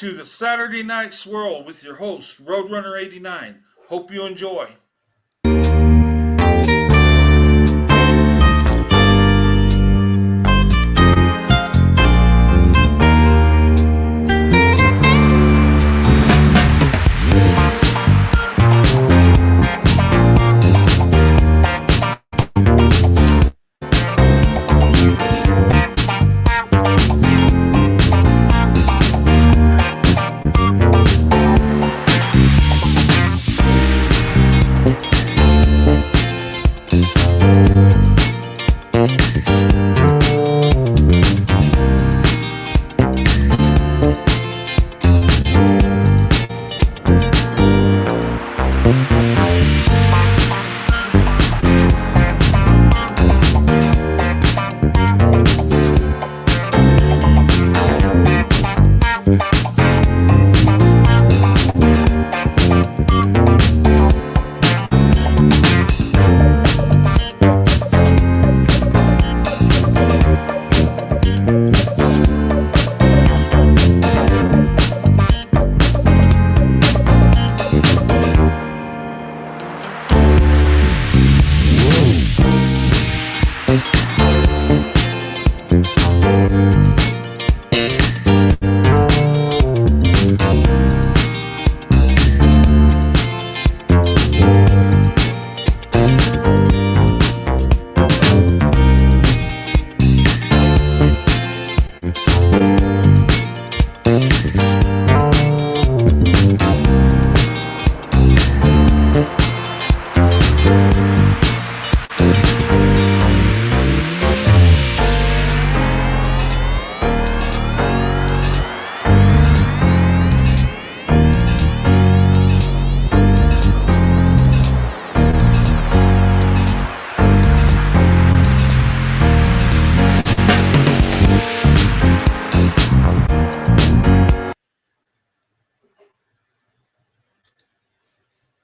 to the Saturday Night Swirl with your host, Roadrunner89. Hope you enjoy.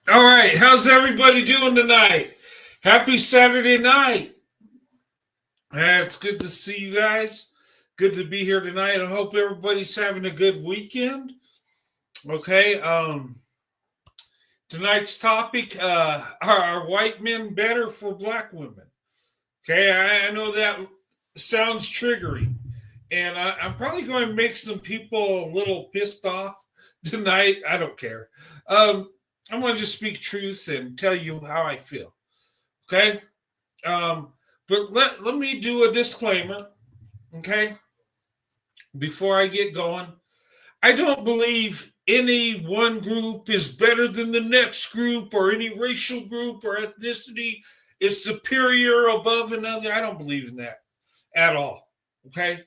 All right, how's everybody doing tonight? Happy Saturday night. It's good to see you guys. Good to be here tonight. I hope everybody's having a good weekend. Okay, tonight's topic, are white men better for black women? Okay, I know that sounds triggering, and I'm probably going to make some people a little pissed off tonight. I don't care. I'm going to just speak truth and tell you how I feel. Okay? But let me do a disclaimer. Okay? Before I get going, I don't believe any one group is better than the next group, or any racial group or ethnicity is superior above another. I don't believe in that at all. Okay?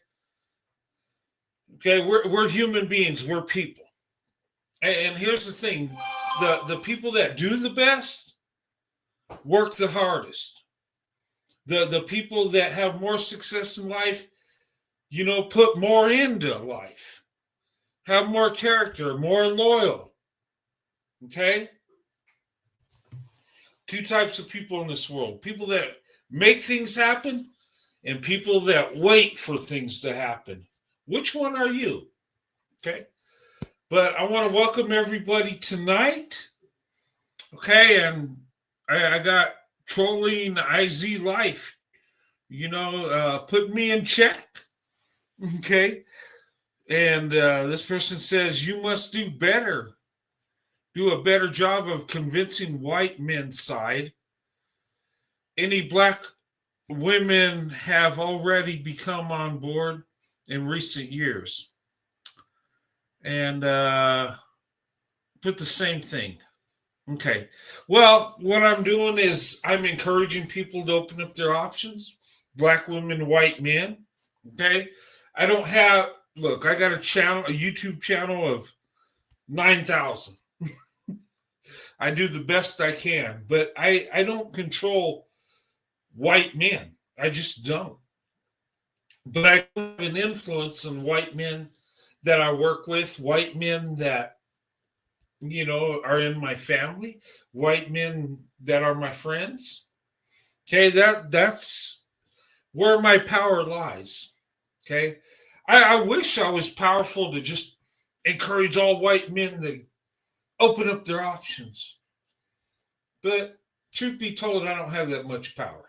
Okay, we're human beings. We're people. And here's the thing. The people that do the best work the hardest. The people that have more success in life, put more into life, have more character, more loyal. Okay? Two types of people in this world: people that make things happen and people that wait for things to happen. Which one are you? Okay? But I want to welcome everybody tonight. Okay, and I got Trolling IZ Life, put me in check. Okay, and this person says, you must do better. Do a better job of convincing white men's side. Any black women have already become on board in recent years. And put the same thing. Okay. Well, what I'm doing is I'm encouraging people to open up their options. Black women, white men. Okay. I don't have, look, I got a YouTube channel of 9,000. I do the best I can, but I don't control white men. I just don't. But I have an influence on white men that I work with, white men that, are in my family, white men that are my friends. Okay, that's where my power lies. Okay. I wish I was powerful to just encourage all white men to open up their options. But truth be told, I don't have that much power.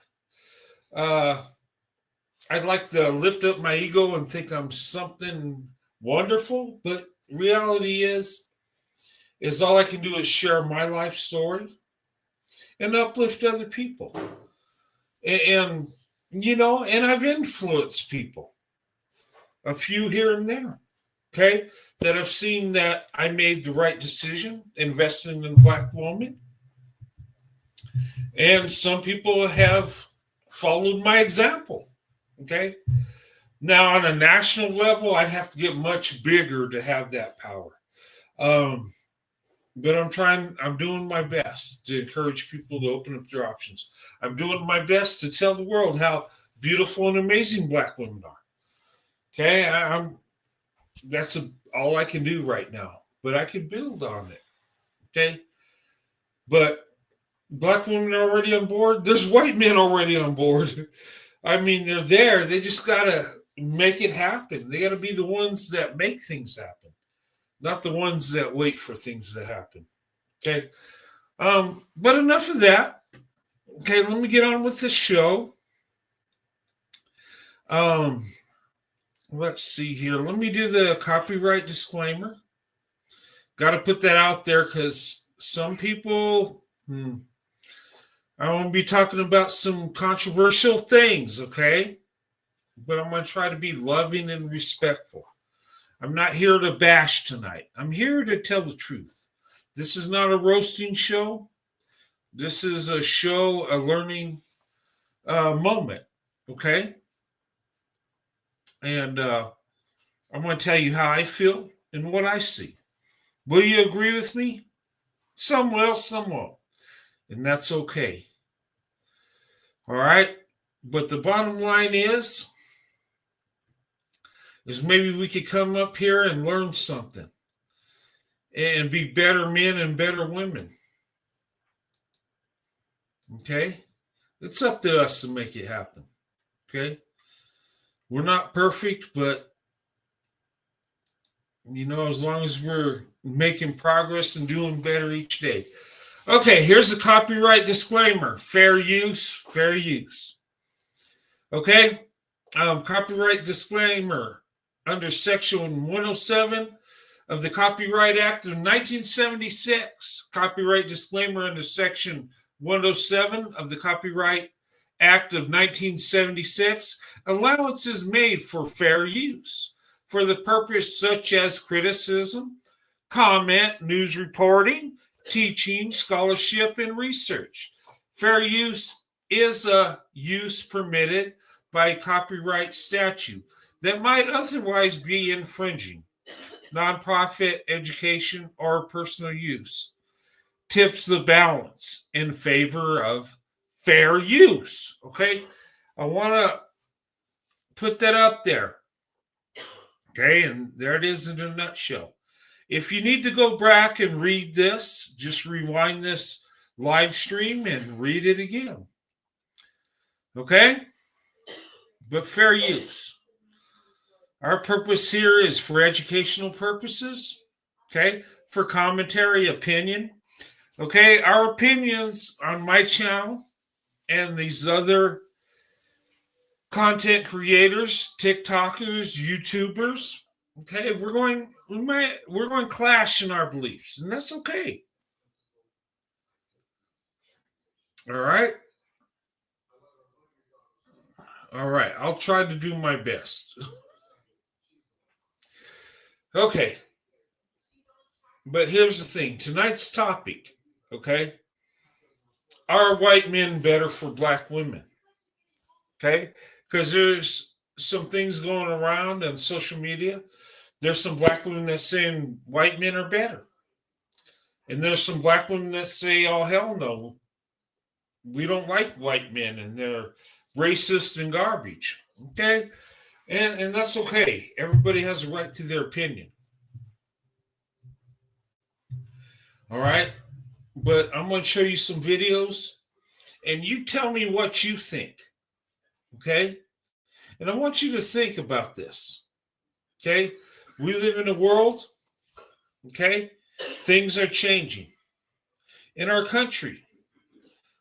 I'd like to lift up my ego and think I'm something wonderful, but reality is all I can do is share my life story and uplift other people. And and I've influenced people, a few here and there, okay, that have seen that I made the right decision investing in a black woman. And some people have followed my example, okay? Now, on a national level, I'd have to get much bigger to have that power. But I'm doing my best to encourage people to open up their options. I'm doing my best to tell the world how beautiful and amazing black women are. Okay, that's all I can do right now, but I can build on it. Okay, but black women are already on board. There's white men already on board. I mean, they're there. They just gotta make it happen. They gotta be the ones that make things happen, not the ones that wait for things to happen. Okay, but enough of that. Okay, let me get on with the show. Let's see here. Let me do the copyright disclaimer. Got to put that out there because some people, I won't be talking about some controversial things, okay? But I'm going to try to be loving and respectful. I'm not here to bash tonight. I'm here to tell the truth. This is not a roasting show. This is a show, a learning moment, okay? And I'm going to tell you how I feel and what I see. Will you agree with me? Some will, some won't. And that's okay. All right? But the bottom line is maybe we could come up here and learn something and be better men and better women. Okay? It's up to us to make it happen. Okay? We're not perfect, but as long as we're making progress and doing better each day. Okay, here's the copyright disclaimer. Fair use, fair use. Okay? Copyright disclaimer under Section 107 of the Copyright Act of 1976. Copyright disclaimer under Section 107 of the Copyright Act of 1976. Allowance is made for fair use for the purpose such as criticism, comment, news reporting, teaching, scholarship, and research. Fair use is a use permitted by copyright statute that might otherwise be infringing. Nonprofit, education, or personal use tips the balance in favor of fair use. Okay? I want to put that up there. Okay, and there it is in a nutshell. If you need to go back and read this, just rewind this live stream and read it again. Okay? But fair use. Our purpose here is for educational purposes. Okay? For commentary, opinion. Okay? Our opinions on my channel and these other content creators, TikTokers, YouTubers. Okay, we're going to clash in our beliefs, and that's okay. All right. All right, I'll try to do my best. Okay. But here's the thing. Tonight's topic, okay? Are white men better for black women? Okay? Because there's some things going around on social media. There's some black women that saying white men are better. And there's some black women that say, oh, hell no. We don't like white men and they're racist and garbage. Okay? And that's okay. Everybody has a right to their opinion. All right? But I'm going to show you some videos and you tell me what you think. Okay? And I want you to think about this. Okay? We live in a world Okay? Things are changing. In our country,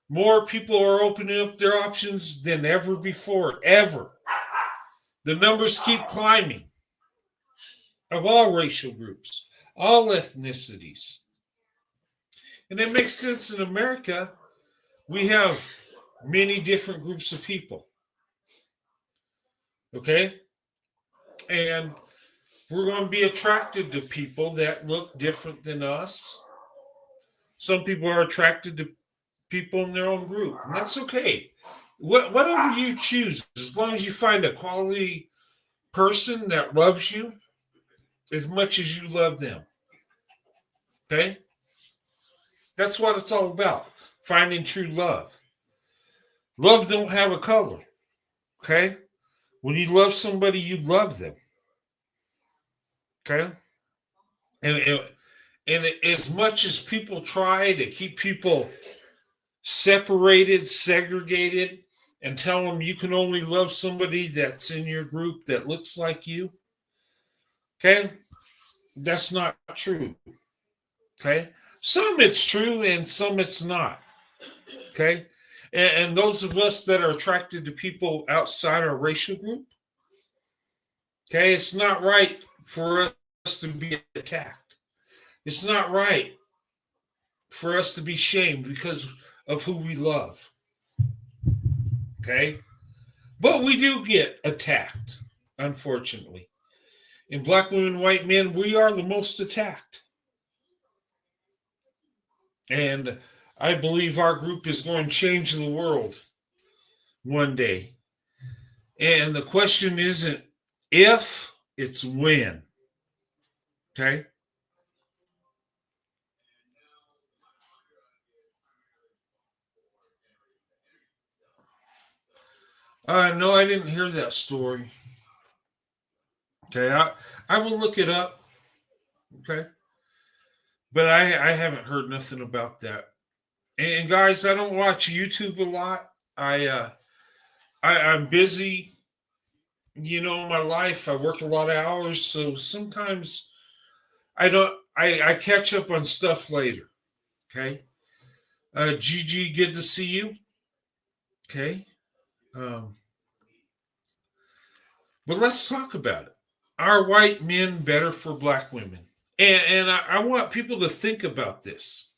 more people are opening up their options than ever before, ever. The numbers keep climbing of all racial groups, all ethnicities. And it makes sense in America. We have many different groups of people. Okay? And we're going to be attracted to people that look different than us. Some people are attracted to people in their own group, and that's okay. Whatever you choose, as long as you find a quality person that loves you as much as you love them. Okay? That's what it's all about. Finding true love. Love don't have a color. Okay? When you love somebody, you love them. Okay? And, and as much as people try to keep people separated, segregated, and tell them you can only love somebody that's in your group that looks like you, okay? That's not true. Okay? Some it's true and some it's not. Okay? And those of us that are attracted to people outside our racial group, okay, it's not right for us to be attacked. It's not right for us to be shamed because of who we love. Okay? But we do get attacked, unfortunately. In black women, white men, we are the most attacked. And I believe our group is going to change the world one day. And the question isn't if, it's when. Okay? No, I didn't hear that story. Okay, I will look it up. Okay, but I haven't heard nothing about that. And guys, I don't watch YouTube a lot. I'm busy. You know, my life. I work a lot of hours, so sometimes I don't. I catch up on stuff later. Okay, Gigi, good to see you. Okay, um, but let's talk about it. Are white men better for black women? And I want people to think about this.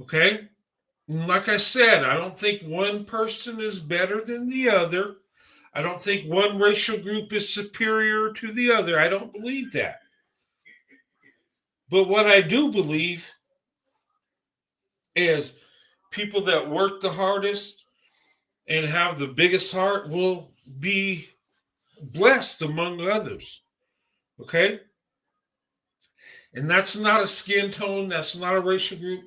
Okay, like I said, I don't think one person is better than the other. I don't think one racial group is superior to the other. I don't believe that. But what I do believe is people that work the hardest and have the biggest heart will be blessed among others. Okay? And that's not a skin tone, that's not a racial group.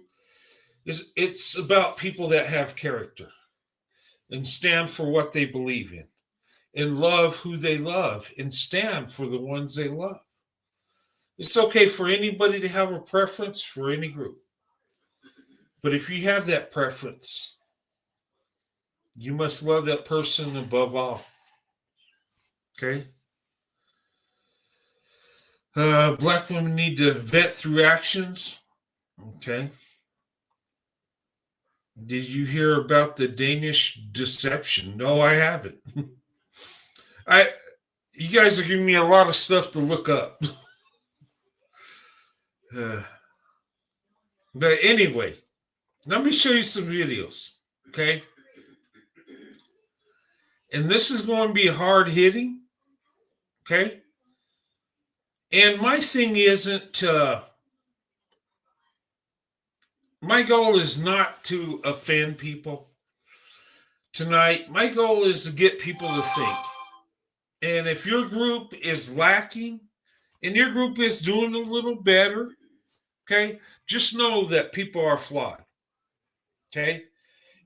It's about people that have character and stand for what they believe in and love who they love and stand for the ones they love. It's okay for anybody to have a preference for any group. But if you have that preference, you must love that person above all. Okay? Black women need to vet through actions. Okay? Did you hear about the Danish deception? No, I haven't. I You guys are giving me a lot of stuff to look up. Uh, but anyway, let me show you some videos. Okay? And this is going to be hard hitting. Okay? And my thing isn't my goal is not to offend people tonight. My goal is to get people to think. And if your group is lacking and your group is doing a little better, okay, just know that people are flawed. Okay?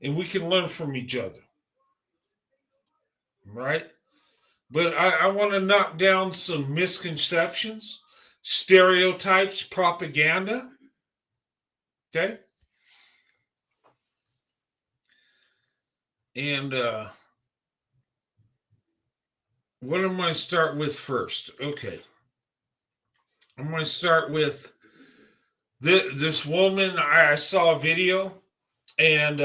And we can learn from each other. Right? But I want to knock down some misconceptions, stereotypes, propaganda. Okay? And what am I going to start with first? Okay. I'm going to start with This woman, I saw a video, and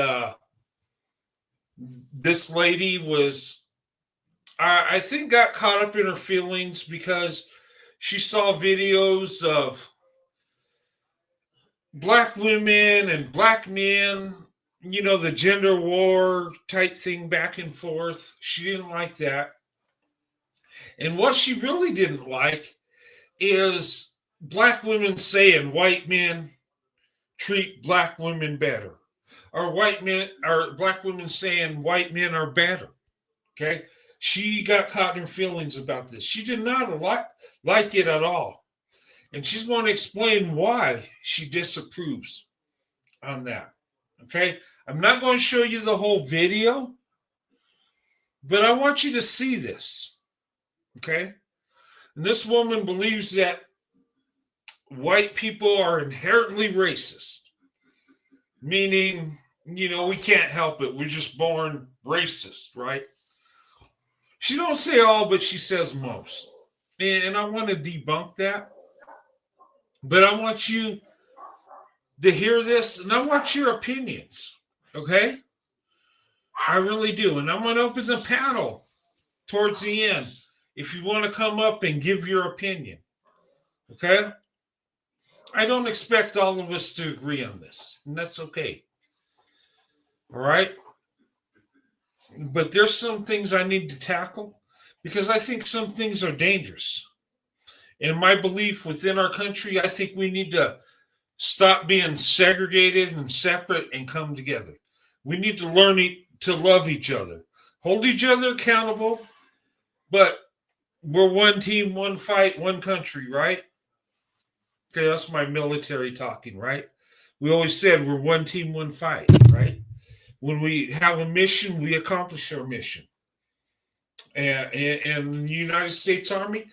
this lady was, I think, got caught up in her feelings because she saw videos of black women and black men, the gender war type thing back and forth. She didn't like that. And what she really didn't like is black women saying white men treat black women better, or white men or black women saying white men are better. Okay. She got caught in her feelings about this. She did not like it at all. And she's going to explain why she disapproves on that. Okay. I'm not going to show you the whole video, but I want you to see this. Okay. And this woman believes that white people are inherently racist, meaning, we can't help it. We're just born racist, right? She don't say all, but she says most. And I want to debunk that. But I want you to hear this, and I want your opinions, okay? I really do. And I'm going to open the panel towards the end if you want to come up and give your opinion, okay? I don't expect all of us to agree on this, and that's okay. All right? But there's some things I need to tackle because I think some things are dangerous. In my belief within our country, I think we need to stop being segregated and separate and come together. We need to learn to love each other, hold each other accountable, but we're one team, one fight, one country, right? Okay, that's my military talking, right? We always said we're one team, one fight, right? When we have a mission, we accomplish our mission. And in the United States Army,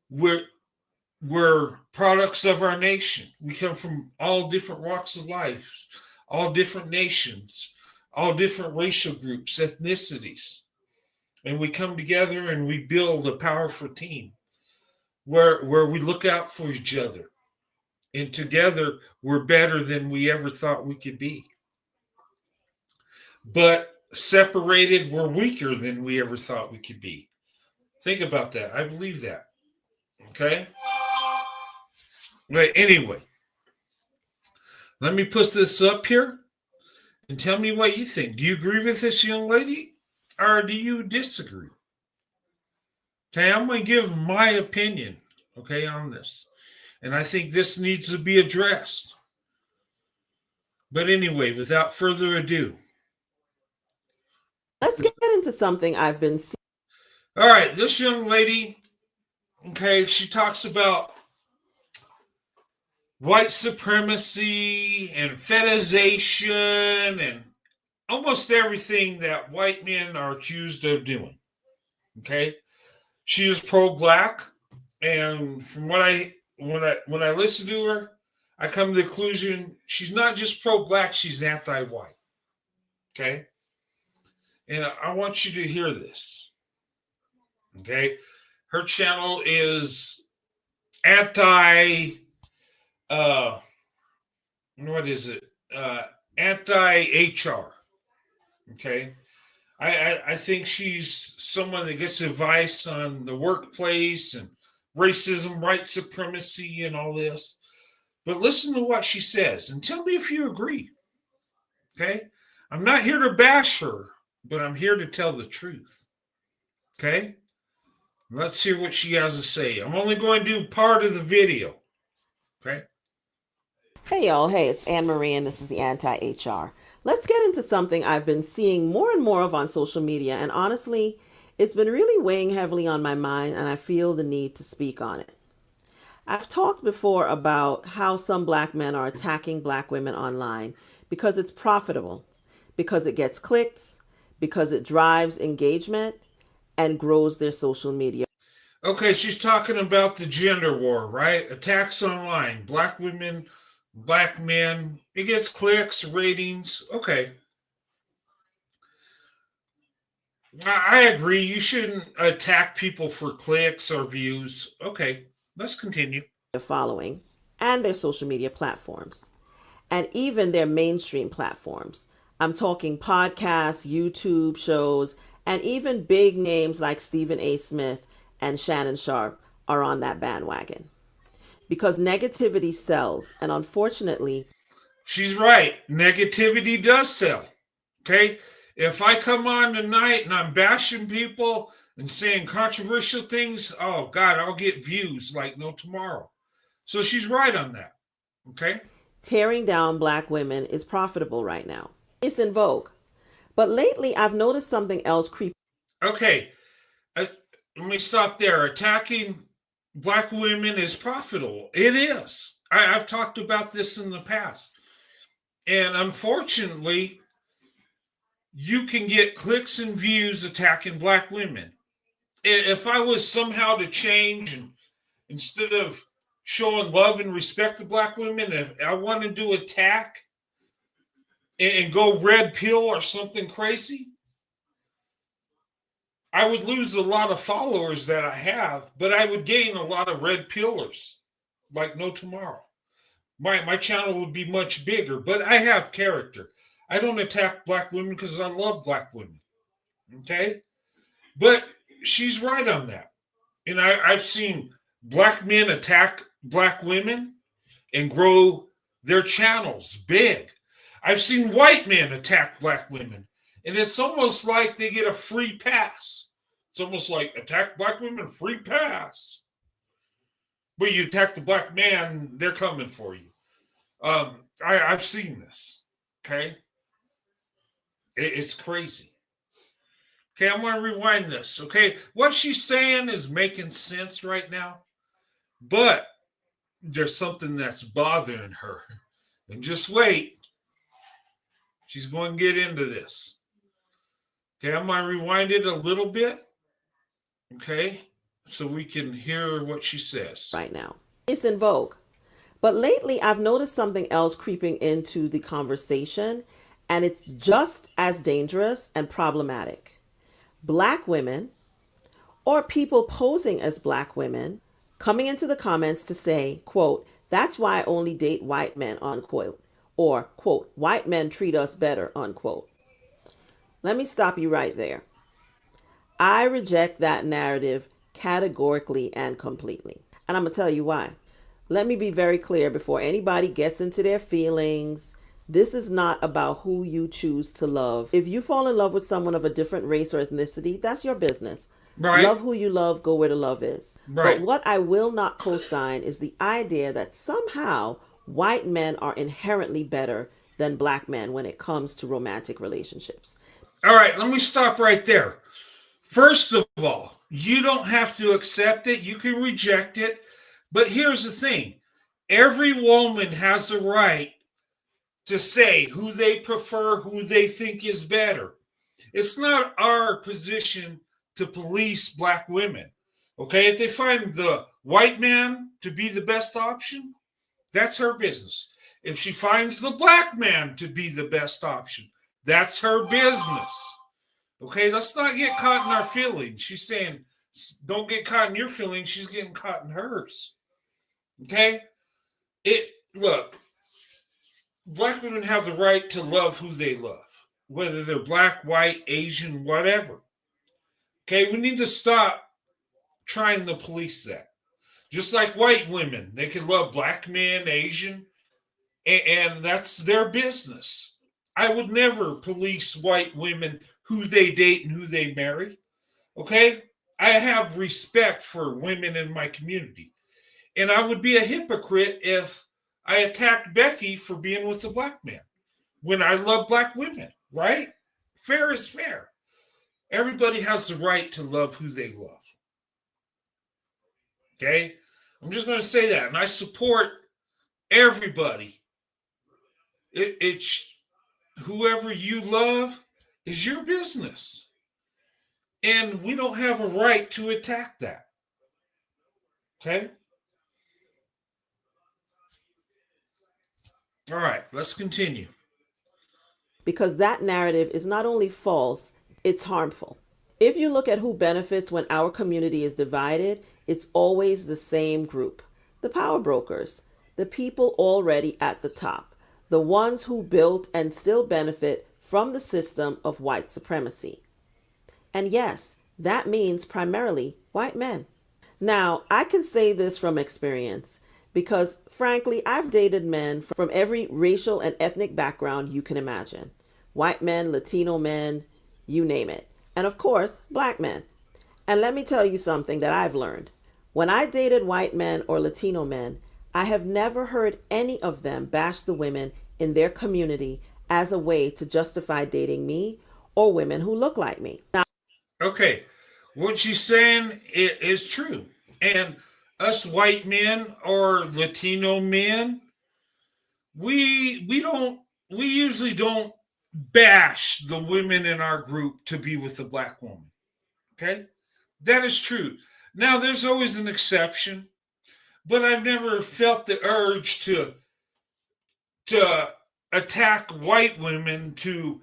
we're products of our nation. We come from all different walks of life, all different nations, all different racial groups, ethnicities. And we come together and we build a powerful team where we look out for each other. And together, we're better than we ever thought we could be. But separated, we're weaker than we ever thought we could be. Think about that. I believe that. Okay? Right. Anyway, let me put this up here and tell me what you think. Do you agree with this young lady or do you disagree? Okay, I'm going to give my opinion, okay, on this. And I think this needs to be addressed. But anyway, without further ado, let's get into something I've been seeing. All right, this young lady, okay, she talks about white supremacy and fetishization and almost everything that white men are accused of doing. Okay, she is pro-black, and from what when I listen to her, I come to the conclusion she's not just pro-black; she's anti-white. Okay, and I want you to hear this. Okay, her channel is anti. What is it? Anti-HR. Okay. I think she's someone that gets advice on the workplace and racism, white supremacy, and all this. But listen to what she says and tell me if you agree. Okay. I'm not here to bash her, but I'm here to tell the truth. Okay. Let's hear what she has to say. I'm only going to do part of the video. Okay. Hey y'all, hey, it's Anne Marie and this is the Anti-HR. Let's get into something I've been seeing more and more of on social media, and honestly, it's been really weighing heavily on my mind and I feel the need to speak on it. I've talked before about how some black men are attacking black women online because it's profitable, because it gets clicks, because it drives engagement and grows their social media. Okay, she's talking about the gender war, right? Attacks online, black women, black men. It gets clicks, ratings. Okay. I agree. You shouldn't attack people for clicks or views. Okay, let's continue. Following. and their social media platforms, and even their mainstream platforms. I'm talking podcasts, YouTube shows, and even big names like Stephen A. Smith and Shannon Sharp are on that bandwagon. Because negativity sells, and unfortunately, She's right. Negativity does sell. Okay. If I come on tonight and I'm bashing people and saying controversial things, oh God, I'll get views like no tomorrow. So she's right on that. Okay. tearing down black women is profitable right now. It's in vogue. But lately, I've noticed something else creep. Okay. Uh, Let me stop there. Attacking black women is profitable. It is. I've talked about this in the past. And unfortunately, you can get clicks and views attacking black women. If I was somehow to change and instead of showing love and respect to black women, if I wanted to attack and go red pill or something crazy, I would lose a lot of followers that I have, but I would gain a lot of red pillars like no tomorrow. My channel would be much bigger, but I have character. I don't attack black women because I love black women. Okay? But she's right on that. And I've seen black men attack black women and grow their channels big. I've seen white men attack black women, and it's almost like they get a free pass. It's almost like attack black women, free pass. But you attack the black man, they're coming for you. I've seen this. Okay, it's crazy. Okay, I'm gonna rewind this. Okay, what she's saying is making sense right now, but there's something that's bothering her. And just wait, she's going to get into this. Okay, I'm gonna rewind it a little bit. Okay, so we can hear what she says. Right now. It's in vogue. But lately, I've noticed something else creeping into the conversation, and it's just as dangerous and problematic. Black women, or people posing as black women, coming into the comments to say, quote, that's why I only date white men, unquote, or, quote, white men treat us better, unquote. Let me stop you right there. I reject that narrative categorically and completely. And I'm going to tell you why. Let me be very clear before anybody gets into their feelings. This is not about who you choose to love. If you fall in love with someone of a different race or ethnicity, that's your business. Right. Love who you love, go where the love is. Right. But what I will not co-sign is the idea that somehow white men are inherently better than black men when it comes to romantic relationships. All right, let me stop right there. First of all, you don't have to accept it. You can reject it. But here's the thing. Every woman has a right to say who they prefer, who they think is better. It's not our position to police black women. Okay, if they find the white man to be the best option, that's her business. If she finds the black man to be the best option, that's her business. Okay, let's not get caught in our feelings. She's saying, don't get caught in your feelings. She's getting caught in hers. Okay? Look, black women have the right to love who they love, whether they're black, white, Asian, whatever. Okay, we need to stop trying to police that. Just like white women, they can love black men, Asian, and that's their business. I would never police white women who they date and who they marry. Okay? I have respect for women in my community. And I would be a hypocrite if I attacked Becky for being with a black man when I love black women, right? Fair is fair. Everybody has the right to love who they love. Okay? I'm just going to say that. And I support everybody. It's whoever you love is your business. And we don't have a right to attack that. Okay? All right, let's continue. Because that narrative is not only false, it's harmful. If you look at who benefits when our community is divided, it's always the same group, the power brokers. the people already at the top, the ones who built and still benefit from the system of white supremacy. And yes, that means primarily white men. Now, I can say this from experience because, frankly, I've dated men from every racial and ethnic background you can imagine: white men, Latino men, you name it. And of course, black men. And let me tell you something that I've learned. When I dated white men or Latino men, I have never heard any of them bash the women in their community as a way to justify dating me or women who look like me. Now, Okay, what she's saying is true. And us white men or Latino men, we usually don't bash the women in our group to be with a black woman. Okay? That is true. Now there's always an exception, but I've never felt the urge to attack white women to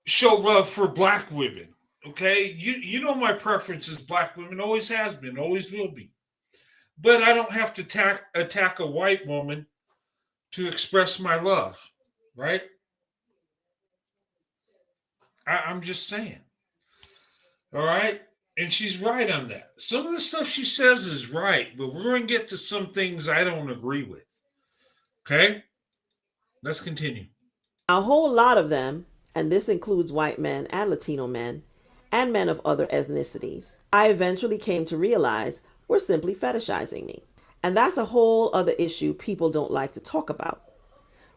show love for black women. Okay, you know my preference is black women, always has been, always will be. But I don't have to attack a white woman to express my love, right? I'm just saying. All right, and she's right on that. Some of the stuff she says is right, but we're going to get to some things I don't agree with. Okay, let's continue. a whole lot of them, and this includes white men and Latino men, and men of other ethnicities, I eventually came to realize were simply fetishizing me. And that's a whole other issue people don't like to talk about.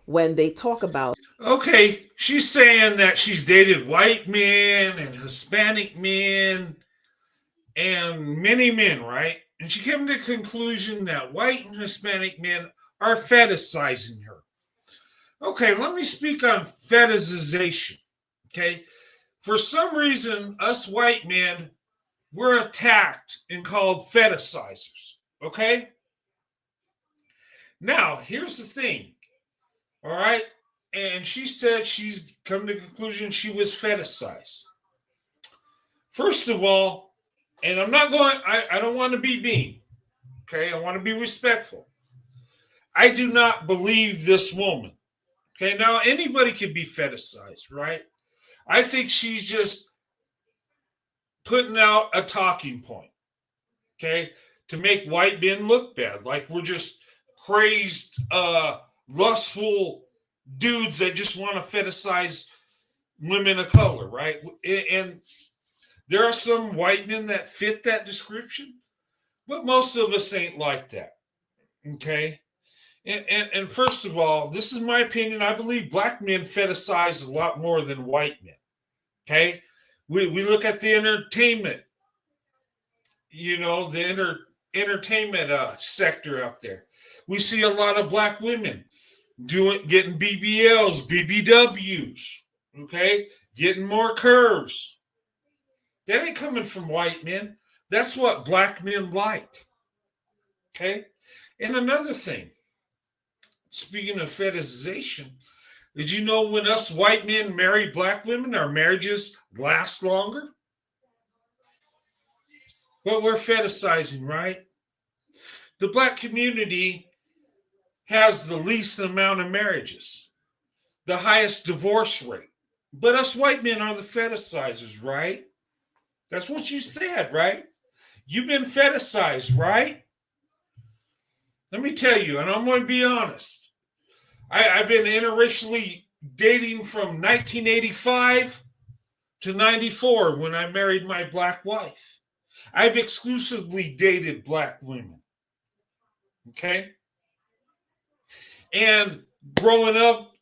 When they talk about, Okay, she's saying that she's dated white men and Hispanic men and many men, right? And she came to the conclusion that white and Hispanic men are fetishizing her. Okay, let me speak on fetishization. Okay, for some reason, us white men were attacked and called fetishizers. Okay, now here's the thing. All right, and she said she's come to the conclusion she was fetishized. First of all, and I'm not going, I don't want to be mean. Okay, I want to be respectful. I do not believe this woman. Okay, now anybody can be fetishized, right? I think she's just putting out a talking point, okay, to make white men look bad. Like we're just crazed, lustful dudes that just want to fetishize women of color, right? And there are some white men that fit that description, but most of us ain't like that, okay? And first of all, this is my opinion. I believe black men fetishize a lot more than white men. Okay, we look at the entertainment, the entertainment sector out there. We see a lot of black women getting BBLs, BBWs. Okay, getting more curves. That ain't coming from white men. That's what black men like. Okay, and another thing. Speaking of fetishization, did you know when us white men marry black women, our marriages last longer? But we're fetishizing, right? The black community has the least amount of marriages, the highest divorce rate. But us white men are the fetishizers, right? That's what you said, right? You've been fetishized, right? Let me tell you, and I'm going to be honest. I've been interracially dating from 1985 to 94 when I married my black wife. I've exclusively dated black women. Okay? And growing up,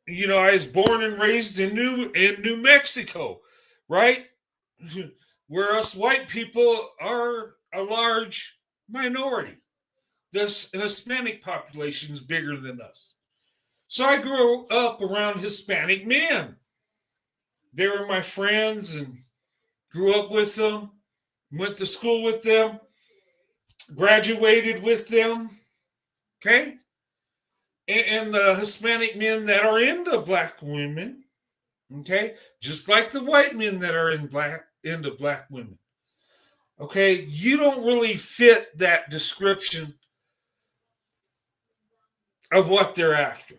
I was born and raised in New Mexico, right? Where us white people are a large minority. The Hispanic population is bigger than us. So I grew up around Hispanic men. They were my friends and grew up with them, went to school with them, graduated with them. Okay? And the Hispanic men that are into black women, okay, just like the white men that are into black women. Okay, you don't really fit that description of what they're after.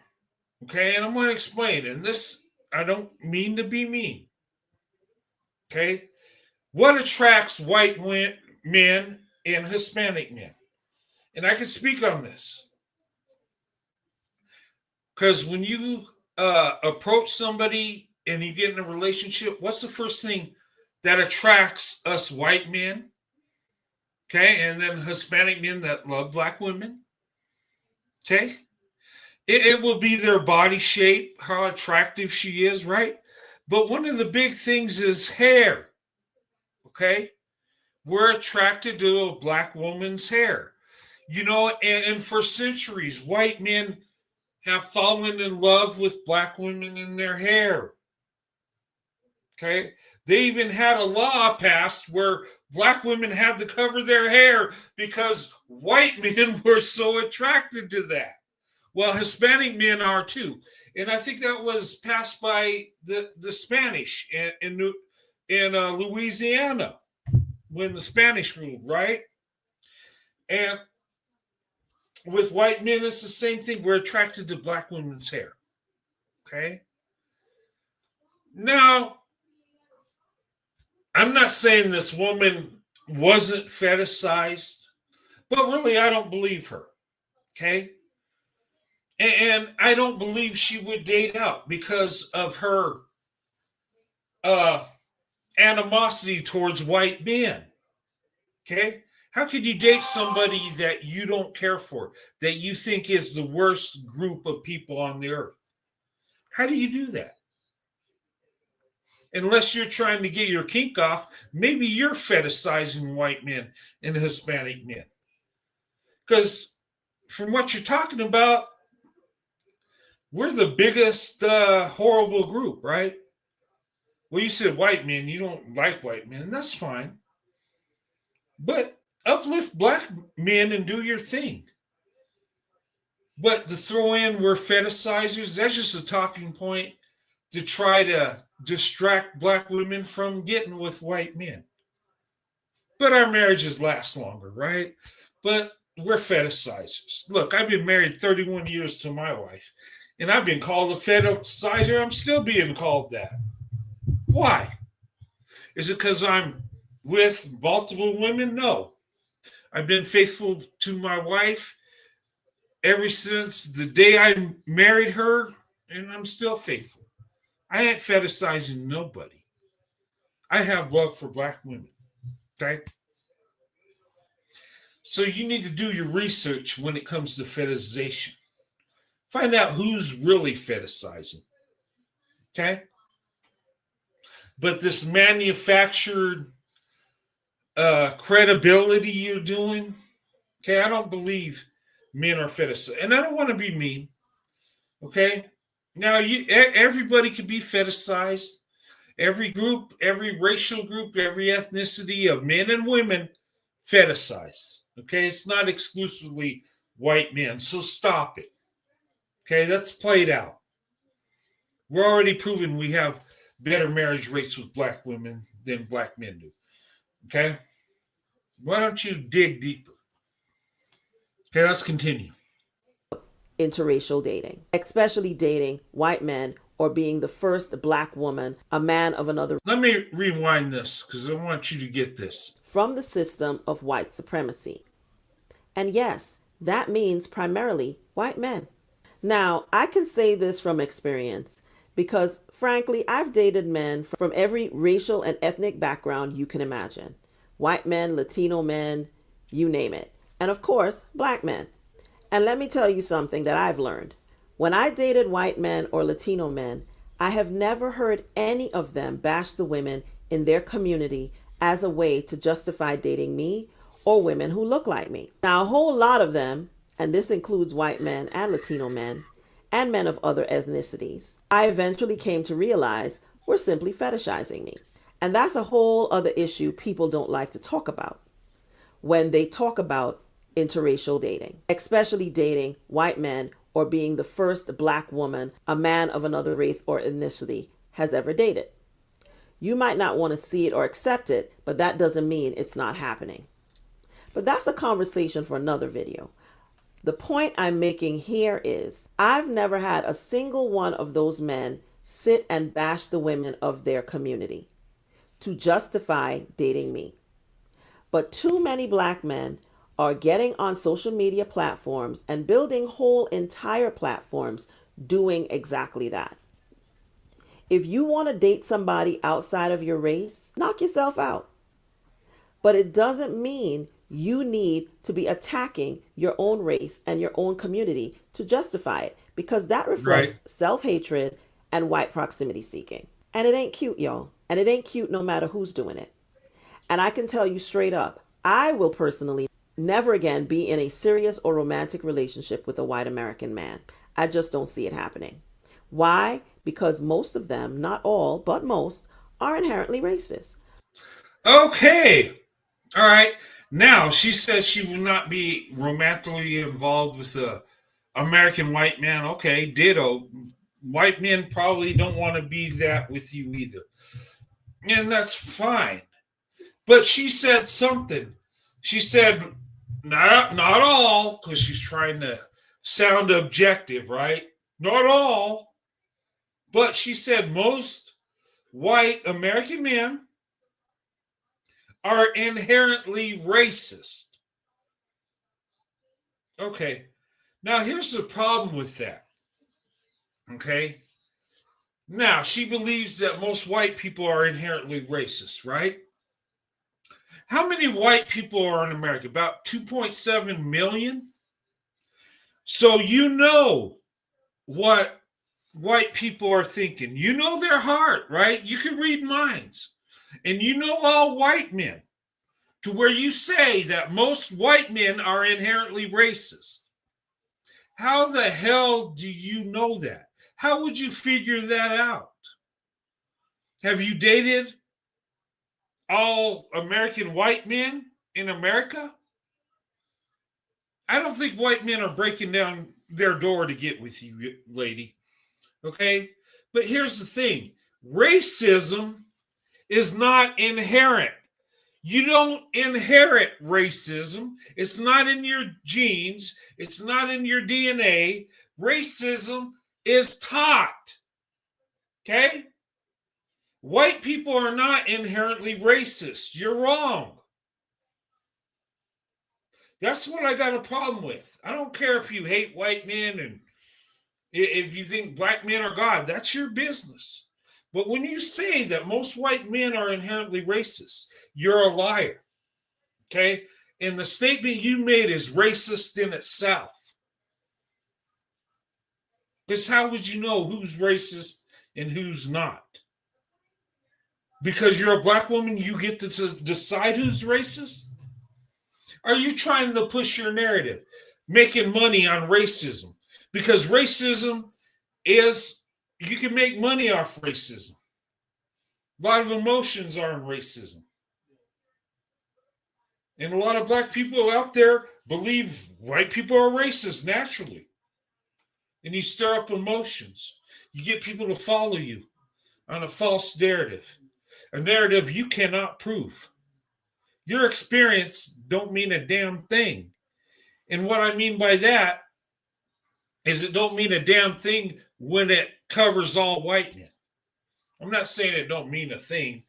Okay, and I'm going to explain. And this, I don't mean to be mean. Okay, what attracts white men and Hispanic men? And I can speak on this because when you approach somebody and you get in a relationship, what's the first thing that attracts us white men? Okay, and then Hispanic men that love black women. Okay, it will be their body shape, how attractive she is, right? But one of the big things is hair. Okay, we're attracted to a black woman's hair. And for centuries, white men have fallen in love with black women in their hair. Okay. They even had a law passed where black women had to cover their hair because white men were so attracted to that. Well, Hispanic men are too. And I think that was passed by the Spanish in Louisiana when the Spanish ruled, right? And with white men, it's the same thing. We're attracted to black women's hair. Okay. Now, I'm not saying this woman wasn't fetishized, but really, I don't believe her. Okay. And I don't believe she would date out because of her animosity towards white men. Okay. How could you date somebody that you don't care for, that you think is the worst group of people on the earth? How do you do that? Unless you're trying to get your kink off, maybe you're fetishizing white men and Hispanic men. Because from what you're talking about, we're the biggest horrible group, right? Well, you said white men, you don't like white men, and that's fine. But uplift black men and do your thing. But to throw in we're fetishizers, that's just a talking point to try to distract black women from getting with white men. But our marriages last longer, right? But we're fetishizers. Look, I've been married 31 years to my wife, and I've been called a fetishizer. I'm still being called that. Why? Is it because I'm with multiple women? No. I've been faithful to my wife ever since the day I married her, and I'm still faithful. I ain't fetishizing nobody. I have love for black women. Okay? So you need to do your research when it comes to fetishization. Find out who's really fetishizing. Okay? But this manufactured credibility you're doing, okay, I don't believe men are fetishized. And I don't want to be mean. Okay? Now, everybody can be fetishized. Every group, every racial group, every ethnicity of men and women fetishize. Okay? It's not exclusively white men. So stop it. Okay? That's played out. We're already proven we have better marriage rates with black women than black men do. Okay? Why don't you dig deeper? Okay, let's continue. Interracial dating, especially dating white men or being the first black woman, a man of another. Let me rewind this because I want you to get this. From the system of white supremacy. And yes, that means primarily white men. Now, I can say this from experience because, frankly, I've dated men from every racial and ethnic background you can imagine. White men, Latino men, you name it. And of course, black men. And let me tell you something that I've learned. When I dated white men or Latino men, I have never heard any of them bash the women in their community as a way to justify dating me or women who look like me. Now, a whole lot of them, and this includes white men and Latino men, and men of other ethnicities, I eventually came to realize were simply fetishizing me. And that's a whole other issue people don't like to talk about when they talk about interracial dating, especially dating white men or being the first black woman a man of another race or ethnicity has ever dated. You might not want to see it or accept it, but that doesn't mean it's not happening. But that's a conversation for another video. The point I'm making here is I've never had a single one of those men sit and bash the women of their community to justify dating me. But too many black men are getting on social media platforms and building whole entire platforms doing exactly that. If you want to date somebody outside of your race, knock yourself out. But it doesn't mean you need to be attacking your own race and your own community to justify it, because that Right. reflects self-hatred and white proximity seeking. And it ain't cute, y'all. And it ain't cute no matter who's doing it. And I can tell you straight up, I will personally never again be in a serious or romantic relationship with a white American man. I just don't see it happening. Why? Because most of them, not all, but most, are inherently racist. Okay. All right. Now she says she will not be romantically involved with a American white man. Okay, ditto. White men probably don't want to be that with you either. And that's fine. But she said something. She said, not all, because she's trying to sound objective, right? Not all. But she said most white American men are inherently racist. Okay. Now, here's the problem with that. Okay. Now, she believes that most white people are inherently racist, right? How many white people are in America? About 2.7 million. So you know what white people are thinking. You know their heart, right? You can read minds. And you know all white men, to where you say that most white men are inherently racist. How the hell do you know that? How would you figure that out? Have you dated all American white men in America? I don't think white men are breaking down their door to get with you, lady. Okay? But here's the thing, racism is not inherent. You don't inherit racism. It's not in your genes, it's not in your DNA. Racism is taught. Okay? White people are not inherently racist. You're wrong. That's what I got a problem with. I don't care if you hate white men and if you think black men are God, that's your business. But when you say that most white men are inherently racist, you're a liar. Okay? And the statement you made is racist in itself. Because how would you know who's racist and who's not? Because you're a black woman, you get to decide who's racist? Are you trying to push your narrative, making money on racism? Because racism is, you can make money off racism. A lot of emotions are in racism. And a lot of black people out there believe white people are racist naturally. And you stir up emotions. You get people to follow you on a false narrative, a narrative you cannot prove. Your experience don't mean a damn thing. And what I mean by that is it don't mean a damn thing when it covers all white men. I'm not saying it don't mean a thing.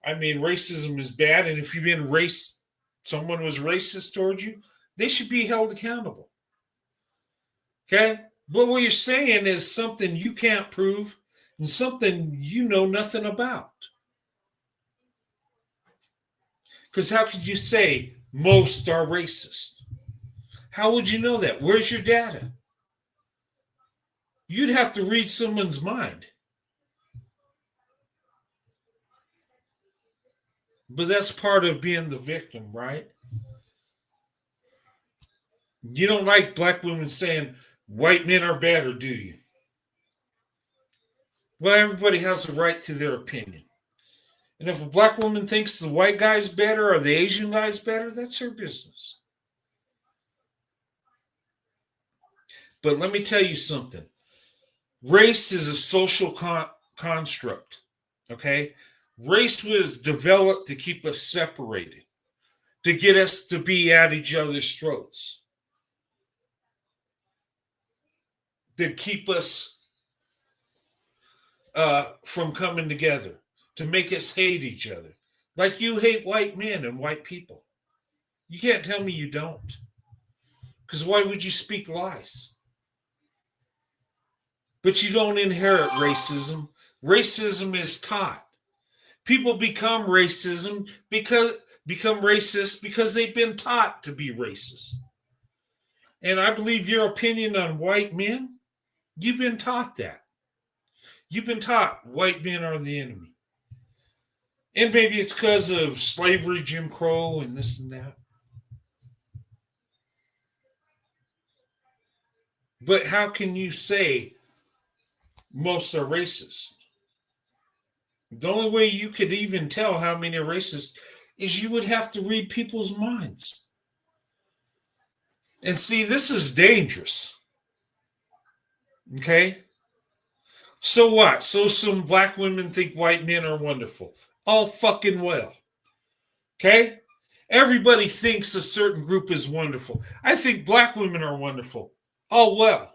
I mean, racism is bad, and if you've been someone was racist towards you, they should be held accountable. Okay? But what you're saying is something you can't prove and something you know nothing about. Because how could you say most are racist? How would you know that? Where's your data? You'd have to read someone's mind. But that's part of being the victim, right? You don't like black women saying white men are better, do you? Well, everybody has a right to their opinion. And if a black woman thinks the white guy's better or the Asian guy's better, that's her business. But let me tell you something. Race is a social construct, okay? Race was developed to keep us separated, to get us to be at each other's throats. that keep us from coming together, to make us hate each other. Like you hate white men and white people. You can't tell me you don't. Because why would you speak lies? But you don't inherit racism. Racism is taught. People become racist because they've been taught to be racist. And I believe your opinion on white men, you've been taught that. You've been taught white men are the enemy. And maybe it's because of slavery, Jim Crow, and this and that. But how can you say most are racist? The only way you could even tell how many are racist is you would have to read people's minds. And see, this is dangerous. Okay? So what? So some black women think white men are wonderful. All fucking well. Okay? Everybody thinks a certain group is wonderful. I think black women are wonderful. All well.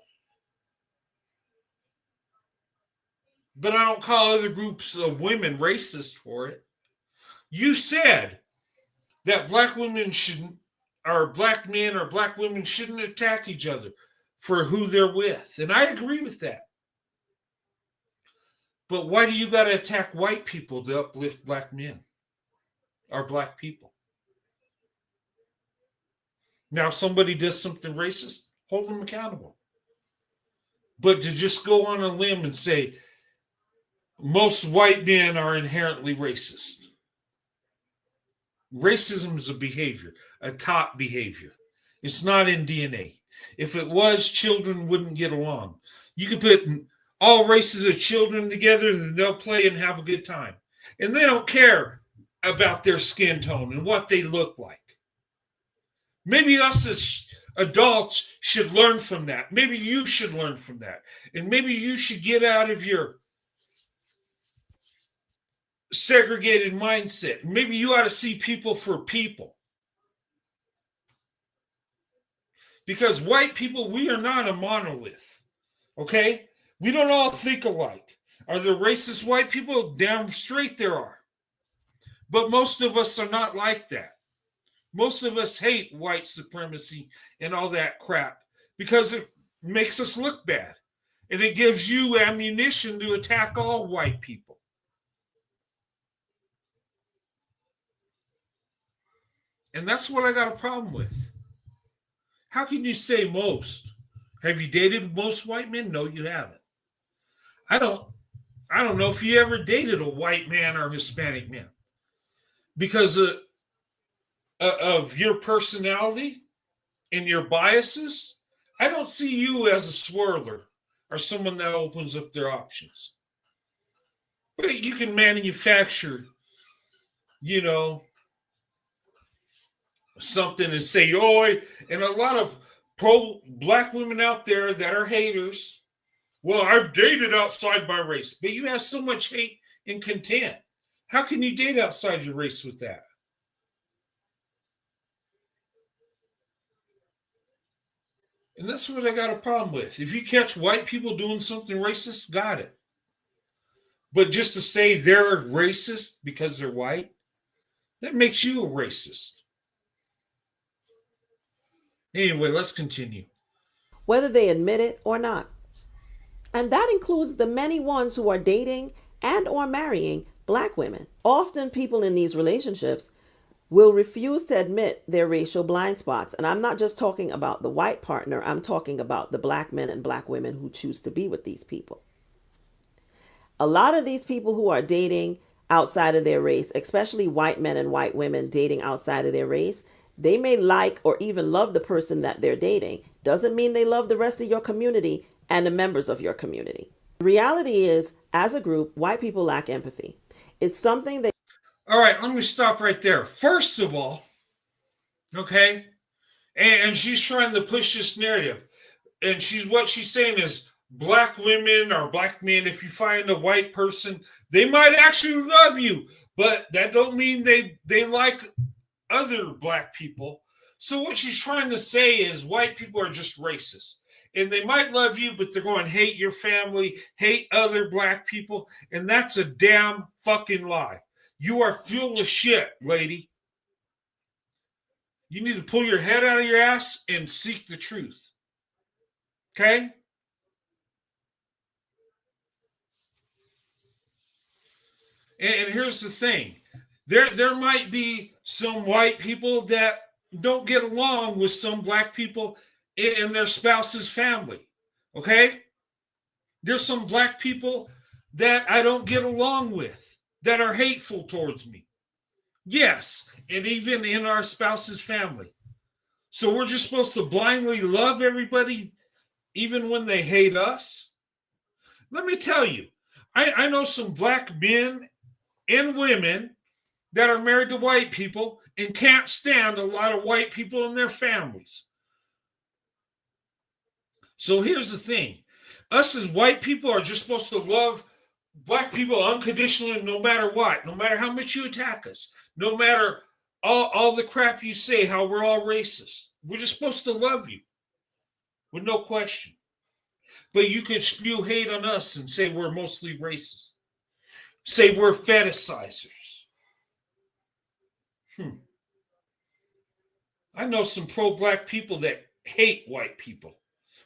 But I don't call other groups of women racist for it. You said that black women shouldn't, or black men or black women shouldn't attack each other for who they're with. And I agree with that. But why do you got to attack white people to uplift black men or black people? Now, if somebody does something racist, hold them accountable. But to just go on a limb and say most white men are inherently racist. Racism is a behavior, a taught behavior. It's not in DNA. If it was, children wouldn't get along. You could put all races of children together and they'll play and have a good time. And they don't care about their skin tone and what they look like. Maybe us as adults should learn from that. Maybe you should learn from that. And maybe you should get out of your segregated mindset. Maybe you ought to see people for people. Because white people, we are not a monolith. Okay? We don't all think alike. Are there racist white people? Damn straight there are. But most of us are not like that. Most of us hate white supremacy and all that crap because it makes us look bad. And it gives you ammunition to attack all white people. And that's what I got a problem with. How can you say most? Have you dated most white men? No, you haven't. I don't know if you ever dated a white man or Hispanic man. Because of your personality and your biases, I don't see you as a swirler or someone that opens up their options. But you can manufacture, something and say, oh, and a lot of pro-black women out there that are haters. Well, I've dated outside my race, but you have so much hate and content. How can you date outside your race with that? And that's what I got a problem with. If you catch white people doing something racist, got it. But just to say they're racist because they're white, that makes you a racist. Anyway, let's continue. Whether they admit it or not. And that includes the many ones who are dating and or marrying black women. Often people in these relationships will refuse to admit their racial blind spots. And I'm not just talking about the white partner. I'm talking about the black men and black women who choose to be with these people. A lot of these people who are dating outside of their race, especially white men and white women dating outside of their race, they may like or even love the person that they're dating. Doesn't mean they love the rest of your community and the members of your community. The reality is, as a group, white people lack empathy. It's something that... All right, let me stop right there. First of all, okay, and she's trying to push this narrative. And what she's saying is black women or black men, if you find a white person, they might actually love you, but that don't mean they like other black people. So what she's trying to say is white people are just racist. And they might love you, but they're going to hate your family, hate other black people. And that's a damn fucking lie. You are full of shit, lady. You need to pull your head out of your ass and seek the truth. Okay? And here's the thing. There might be some white people that don't get along with some black people in their spouse's family. Okay? There's some black people that I don't get along with, that are hateful towards me. Yes, and even in our spouse's family. So we're just supposed to blindly love everybody even when they hate us? Let me tell you, I know some black men and women that are married to white people and can't stand a lot of white people in their families. So here's the thing. Us as white people are just supposed to love black people unconditionally no matter what, no matter how much you attack us, no matter all the crap you say, how we're all racist. We're just supposed to love you with no question. But you could spew hate on us and say we're mostly racist. Say we're fetishizers. I know some pro-black people that hate white people,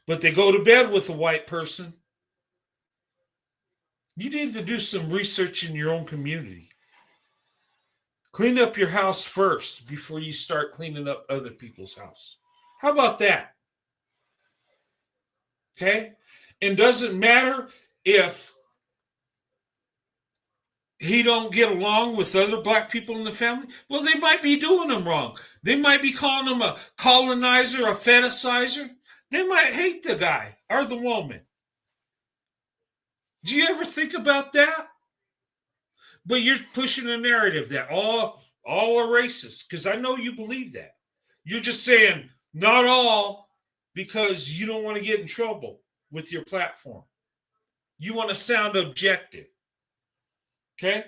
but they go to bed with a white person. You need to do some research in your own community. Clean up your house first before you start cleaning up other people's house. How about that? Okay? And doesn't matter if he don't get along with other black people in the family. Well, they might be doing him wrong. They might be calling him a colonizer, a fetishizer. They might hate the guy or the woman. Do you ever think about that? But you're pushing a narrative that all are racist, because I know you believe that. You're just saying not all because you don't want to get in trouble with your platform. You want to sound objective. Okay?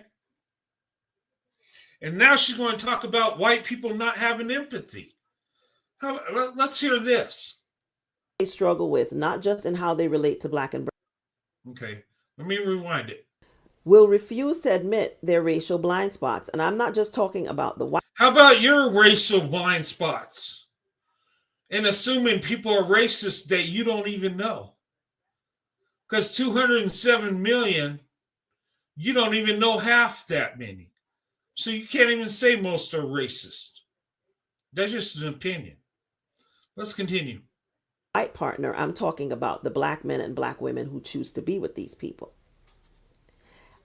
And now she's going to talk about white people not having empathy. Let's hear this. They struggle with, not just in how they relate to black and brown. Okay, let me rewind it. Will refuse to admit their racial blind spots. And I'm not just talking about the white. How about your racial blind spots? And assuming people are racist that you don't even know. Because 207 million, you don't even know half that many. So you can't even say most are racist. That's just an opinion. Let's continue. White partner, I'm talking about the black men and black women who choose to be with these people.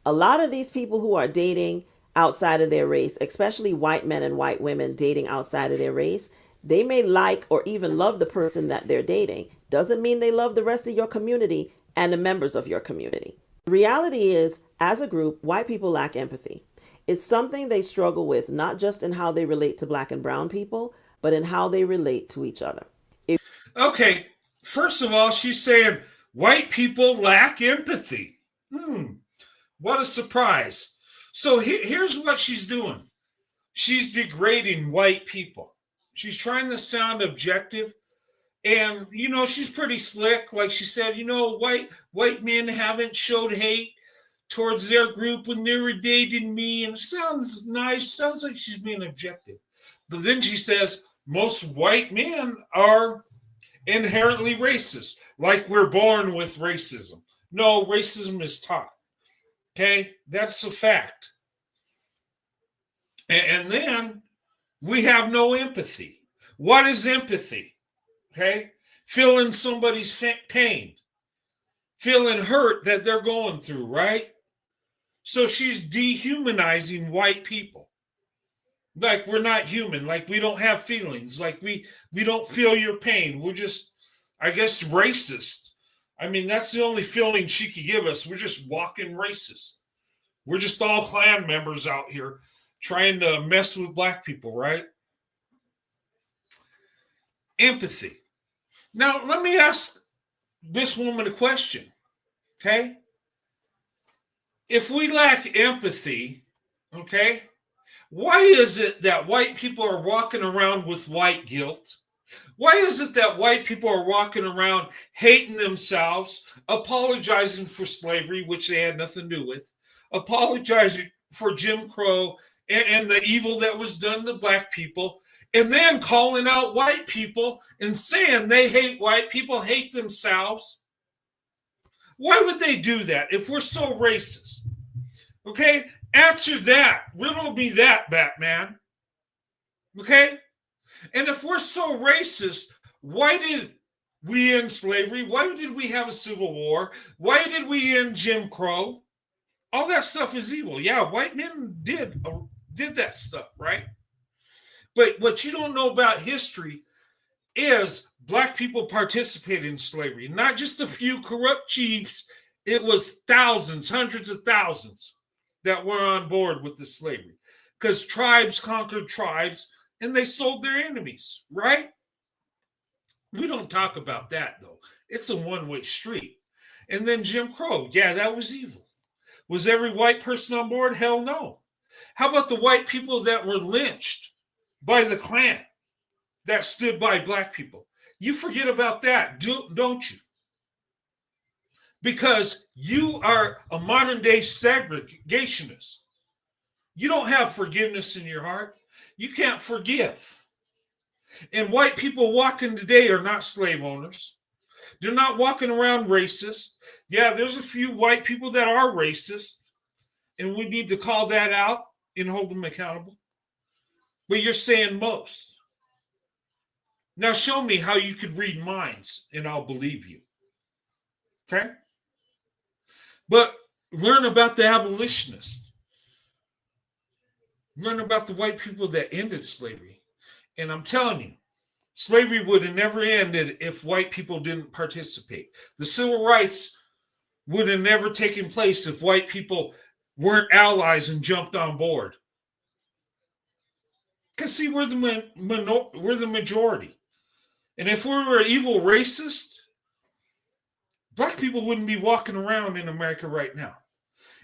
A lot of these people who are dating outside of their race, especially white men and white women dating outside of their race, they may like or even love the person that they're dating. Doesn't mean they love the rest of your community and the members of your community. The reality is, as a group, white people lack empathy. It's something they struggle with, not just in how they relate to black and brown people, but in how they relate to each other. Okay, first of all, she's saying white people lack empathy. What a surprise. So here's what she's doing. She's degrading white people. She's trying to sound objective. And, she's pretty slick. Like she said, white men haven't showed hate towards their group when they were dating me. And it sounds nice. Sounds like she's being objective. But then she says, most white men are inherently racist. Like we're born with racism. No, racism is taught. Okay, that's a fact. And then we have no empathy. What is empathy? Okay, feeling somebody's pain, feeling hurt that they're going through, right? So she's dehumanizing white people. Like we're not human, like we don't have feelings, like we don't feel your pain. We're just, I guess, racist. I mean, that's the only feeling she could give us. We're just walking racist. We're just all Klan members out here trying to mess with black people, right? Empathy. Now, let me ask this woman a question, okay? If we lack empathy, okay, why is it that white people are walking around with white guilt? Why is it that white people are walking around hating themselves, apologizing for slavery, which they had nothing to do with, apologizing for Jim Crow and the evil that was done to black people, and then calling out white people and saying they hate white people, hate themselves? Why would they do that if we're so racist? Okay, answer that. Riddle me that, Batman. Okay? And if we're so racist, why did we end slavery? Why did we have a civil war? Why did we end Jim Crow? All that stuff is evil. Yeah, white men did that stuff, right? But what you don't know about history is black people participated in slavery. Not just a few corrupt chiefs. It was thousands, hundreds of thousands that were on board with the slavery. Because tribes conquered tribes and they sold their enemies, right? We don't talk about that, though. It's a one-way street. And then Jim Crow, yeah, that was evil. Was every white person on board? Hell no. How about the white people that were lynched by the Klan that stood by black people? You forget about that, don't you? Because you are a modern-day segregationist. You don't have forgiveness in your heart. You can't forgive. And white people walking today are not slave owners. They're not walking around racist. Yeah, there's a few white people that are racist, and we need to call that out and hold them accountable. But you're saying most. Now show me how you could read minds, and I'll believe you. Okay? But learn about the abolitionists. Learn about the white people that ended slavery. And I'm telling you, slavery would have never ended if white people didn't participate. The civil rights would have never taken place if white people weren't allies and jumped on board. Because see, we're the majority. And if we were evil racist, black people wouldn't be walking around in America right now.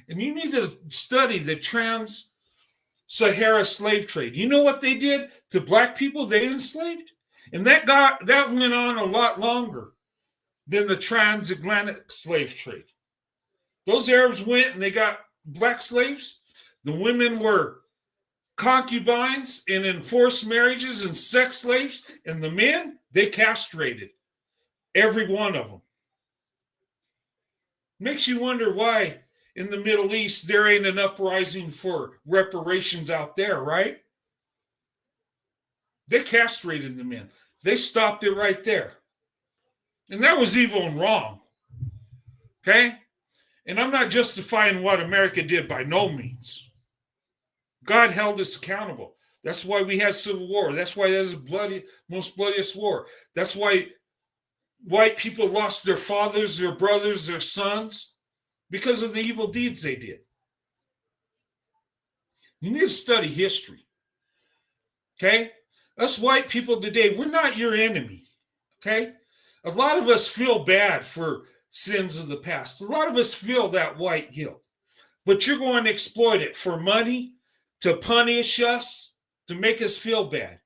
And you need to study the Trans-Sahara slave trade. You know what they did to black people they enslaved? And that went on a lot longer than the transatlantic slave trade. Those Arabs went and they got black slaves. The women were concubines and enforced marriages and sex slaves. And the men, they castrated every one of them. Makes you wonder why in the Middle East there ain't an uprising for reparations out there, right? They castrated the men. They stopped it right there. And that was evil and wrong. Okay? And I'm not justifying what America did by no means. God held us accountable. That's why we had civil war. That's why there's the most bloodiest war. That's why white people lost their fathers, their brothers, their sons because of the evil deeds they did. You need to study history. Okay? Us white people today, we're not your enemy. Okay? A lot of us feel bad for sins of the past. A lot of us feel that white guilt. But you're going to exploit it for money, to punish us, to make us feel bad.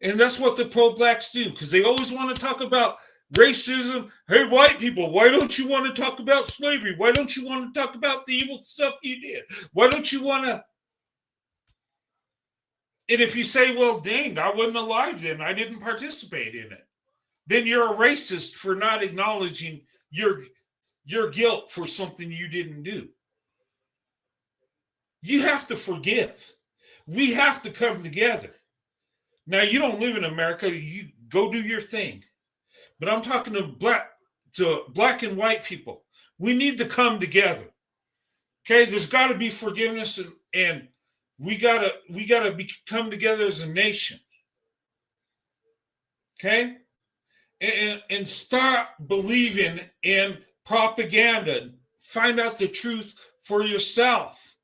And that's what the pro-blacks do, because they always want to talk about racism. Hey, white people, why don't you want to talk about slavery? Why don't you want to talk about the evil stuff you did? Why don't you want to? And if you say, well, dang, I wasn't alive then, I didn't participate in it, then you're a racist for not acknowledging your guilt for something you didn't do. You have to forgive. We have to come together. Now, you don't live in America. You go do your thing. But I'm talking to black and white people. We need to come together. Okay, there's got to be forgiveness, and we gotta come together as a nation. Okay, and start believing in propaganda. Find out the truth for yourself.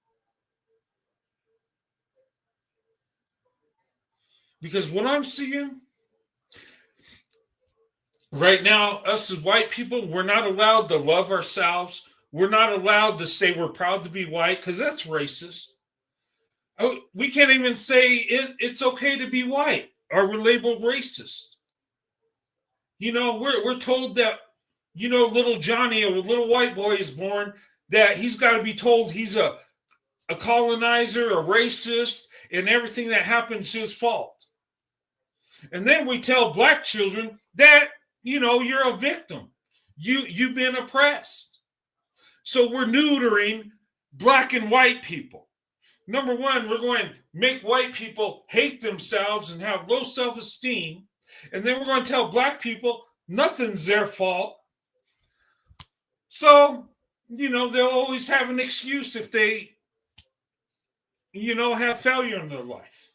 Because what I'm seeing right now, us as white people, we're not allowed to love ourselves. We're not allowed to say we're proud to be white, because that's racist. We can't even say it's okay to be white, or we're labeled racist. We're told that, little Johnny, a little white boy is born, that he's got to be told he's a colonizer, a racist, and everything that happens his fault. And then we tell black children that, you're a victim. You've been oppressed. So we're neutering black and white people. Number one, we're going to make white people hate themselves and have low self-esteem. And then we're going to tell black people nothing's their fault. So, they'll always have an excuse if they, have failure in their life.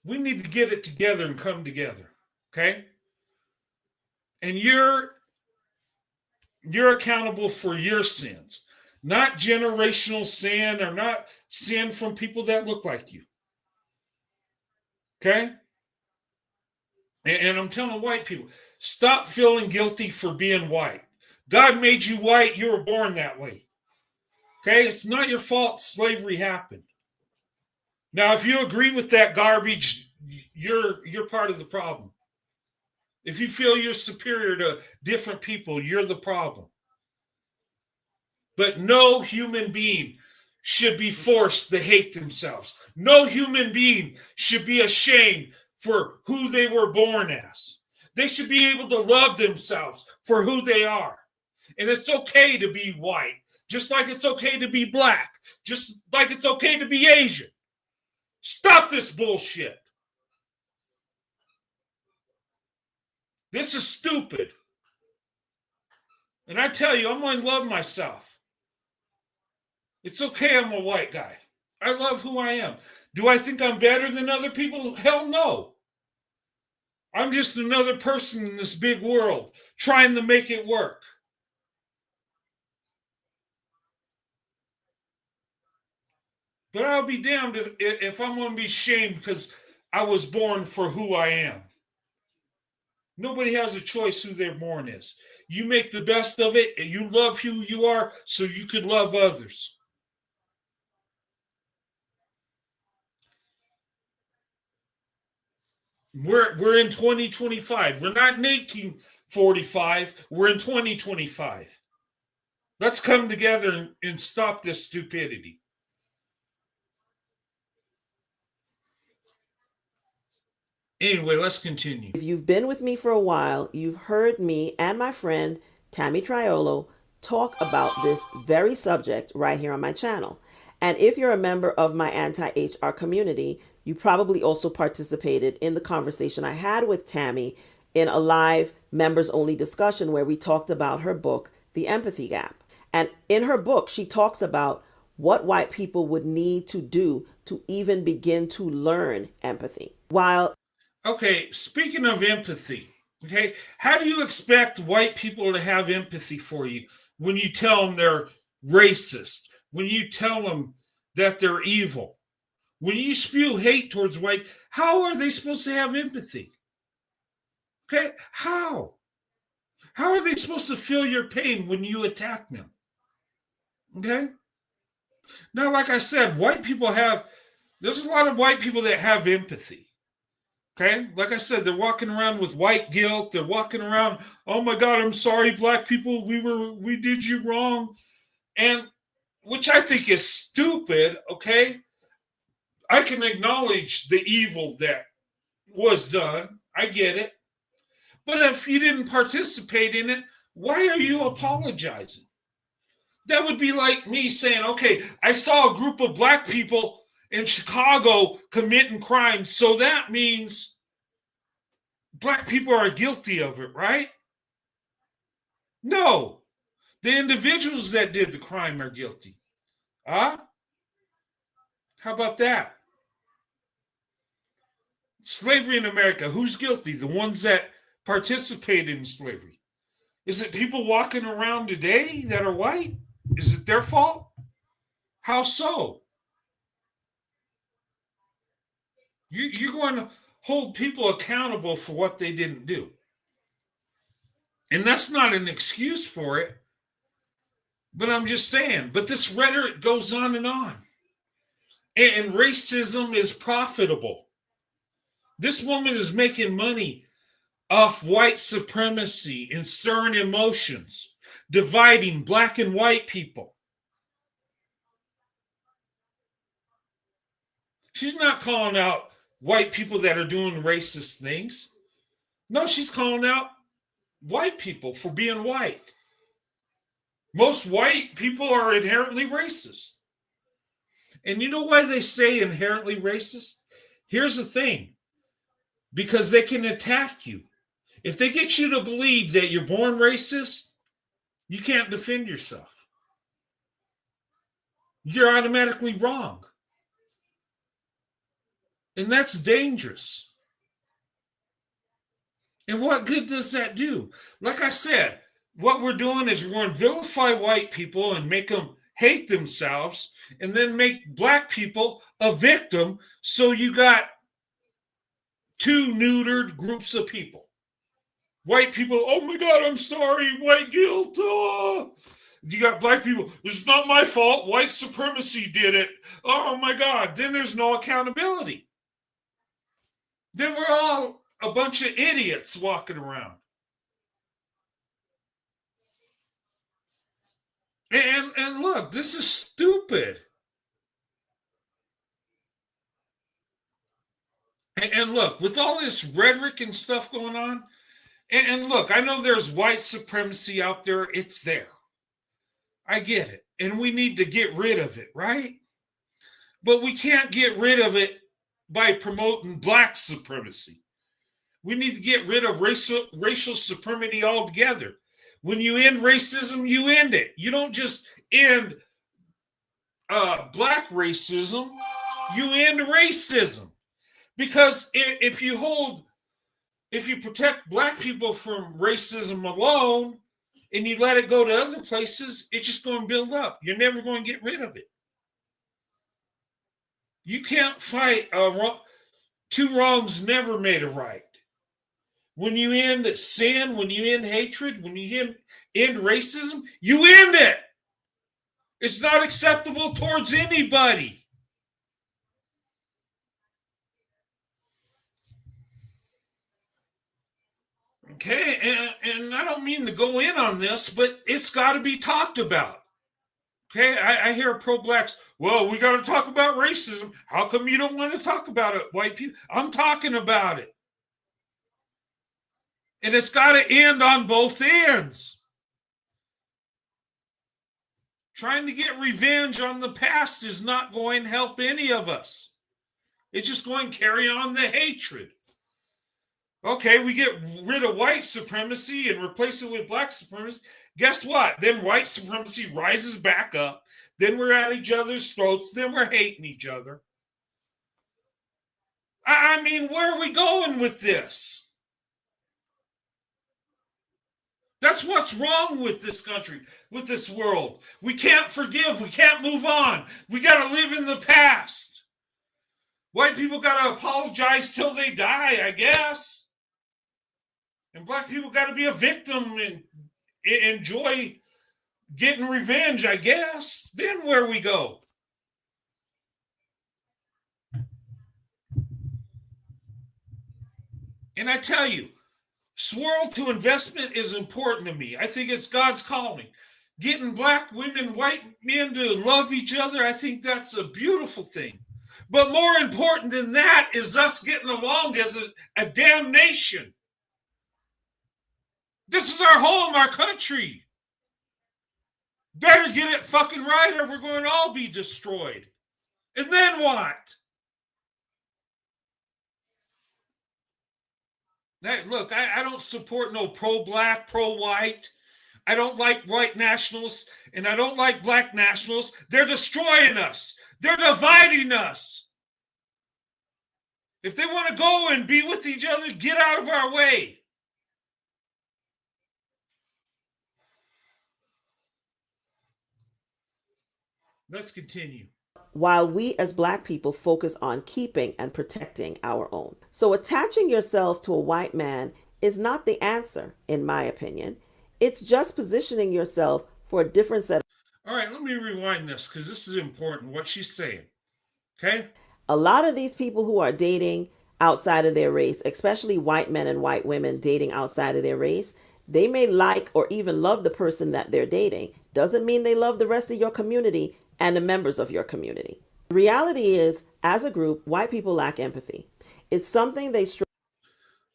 We need to get it together and come together, okay? And you're accountable for your sins, not generational sin or not sin from people that look like you, okay? And I'm telling white people, stop feeling guilty for being white. God made you white. You were born that way. Okay? It's not your fault slavery happened. Now, if you agree with that garbage, you're part of the problem. If you feel you're superior to different people, you're the problem. But no human being should be forced to hate themselves. No human being should be ashamed for who they were born as. They should be able to love themselves for who they are. And it's okay to be white, just like it's okay to be black, just like it's okay to be Asian. Stop this bullshit. This is stupid. And I tell you, I'm going to love myself. It's okay I'm a white guy. I love who I am. Do I think I'm better than other people? Hell no. I'm just another person in this big world trying to make it work. But I'll be damned if I'm going to be shamed because I was born for who I am. Nobody has a choice who they're born as. You make the best of it and you love who you are so you could love others. We're in 2025. We're not in 1845. We're in 2025. Let's come together and stop this stupidity. Anyway, let's continue. If you've been with me for a while, you've heard me and my friend Tammy Triolo talk about this very subject right here on my channel. And if you're a member of my anti-HR community, you probably also participated in the conversation I had with Tammy in a live members-only discussion where we talked about her book, The Empathy Gap. And in her book, she talks about what white people would need to do to even begin to learn empathy. Okay, speaking of empathy, okay, how do you expect white people to have empathy for you when you tell them they're racist, when you tell them that they're evil, when you spew hate towards white? How are they supposed to have empathy? Okay, how? How are they supposed to feel your pain when you attack them? Okay? Now, like I said, there's a lot of white people that have empathy. Okay, like I said, they're walking around with white guilt. They're walking around, oh my God, I'm sorry, black people, we did you wrong. And which I think is stupid, okay? I can acknowledge the evil that was done. I get it. But if you didn't participate in it, why are you apologizing? That would be like me saying, okay, I saw a group of black people in Chicago committing crimes, so that means black people are guilty of it, right? No. The individuals that did the crime are guilty. Huh? How about that? Slavery in America, who's guilty? The ones that participated in slavery. Is it people walking around today that are white? Is it their fault? How so? You're going to hold people accountable for what they didn't do. And that's not an excuse for it. But I'm just saying, but this rhetoric goes on and on. And racism is profitable. This woman is making money off white supremacy and stirring emotions, dividing black and white people. She's not calling out white people that are doing racist things. No, she's calling out white people for being white. Most white people are inherently racist. And you know why they say inherently racist? Here's the thing. Because they can attack you. If they get you to believe that you're born racist, you can't defend yourself. You're automatically wrong. And that's dangerous. And what good does that do? Like I said, what we're doing is we're going to vilify white people and make them hate themselves and then make black people a victim. So you got two neutered groups of people. White people, oh my God, I'm sorry, white guilt. Oh. You got black people, it's not my fault, white supremacy did it. Oh my God, then there's no accountability. Then we're all a bunch of idiots walking around. And look, this is stupid. And look, with all this rhetoric and stuff going on, and look, I know there's white supremacy out there. It's there. I get it. And we need to get rid of it, right? But we can't get rid of it by promoting black supremacy. We need to get rid of racial supremacy altogether. When you end racism, you end it. You don't just end black racism, you end racism. Because if you protect black people from racism alone and you let it go to other places, it's just going to build up. You're never going to get rid of it. You can't fight two wrongs never made a right. When you end sin, when you end hatred, when you end racism, you end it. It's not acceptable towards anybody. Okay, and I don't mean to go in on this, but it's got to be talked about. Okay, I hear pro-blacks, well, we got to talk about racism. How come you don't want to talk about it, white people? I'm talking about it. And it's got to end on both ends. Trying to get revenge on the past is not going to help any of us. It's just going to carry on the hatred. Okay, we get rid of white supremacy and replace it with black supremacy. Guess what? Then white supremacy rises back up. Then we're at each other's throats. Then we're hating each other. I mean, where are we going with this? That's what's wrong with this country, with this world. We can't forgive. We can't move on. We got to live in the past. White people got to apologize till they die, I guess. And black people got to be a victim and enjoy getting revenge, I guess. Then where we go? And I tell you, swirl to investment is important to me. I think it's God's calling. Getting black women, white men to love each other, I think that's a beautiful thing. But more important than that is us getting along as a damn nation. This is our home, our country. Better get it fucking right or we're going to all be destroyed. And then what? Hey, look, I don't support no pro-black, pro-white. I don't like white nationalists, and I don't like black nationalists. They're destroying us. They're dividing us. If they want to go and be with each other, get out of our way. Let's continue. While we as black people focus on keeping and protecting our own. So attaching yourself to a white man is not the answer, in my opinion. It's just positioning yourself for a different set. All right, let me rewind this because this is important, what she's saying. Okay? A lot of these people who are dating outside of their race, especially white men and white women dating outside of their race, they may like or even love the person that they're dating. Doesn't mean they love the rest of your community and the members of your community. The reality is, as a group, white people lack empathy. It's something they struggle.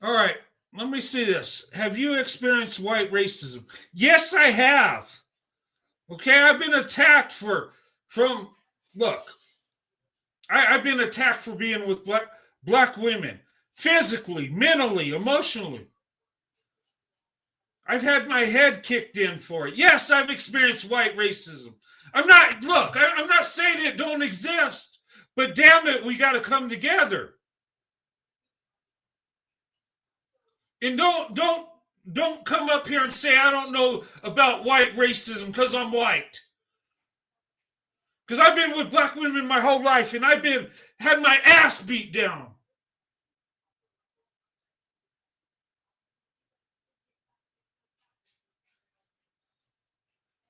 All right, let me see this. Have you experienced white racism? Yes, I have. Okay, I've been attacked from look. I've been attacked for being with black women, physically, mentally, emotionally. I've had my head kicked in for it. Yes, I've experienced white racism. I'm not saying it don't exist, but damn it, we got to come together. And don't come up here and say I don't know about white racism because I'm white. Because I've been with black women my whole life and I've had my ass beat down.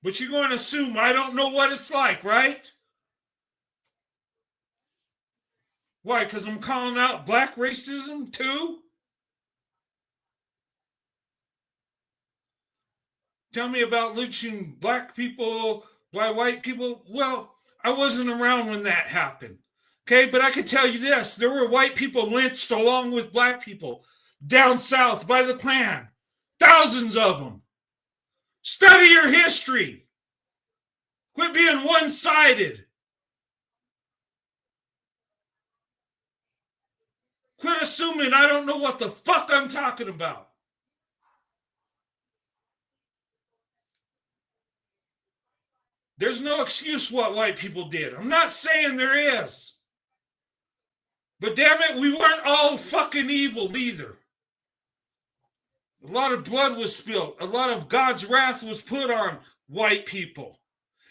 But you're going to assume I don't know what it's like, right? Why? Because I'm calling out black racism too? Tell me about lynching black people by white people. Well, I wasn't around when that happened. Okay, but I can tell you this, there were white people lynched along with black people down south by the Klan. Thousands of them. Study your history. Quit being one-sided. Quit assuming I don't know what the fuck I'm talking about. There's no excuse what white people did. I'm not saying there is. But damn it, we weren't all fucking evil either. A lot of blood was spilled. A lot of God's wrath was put on white people.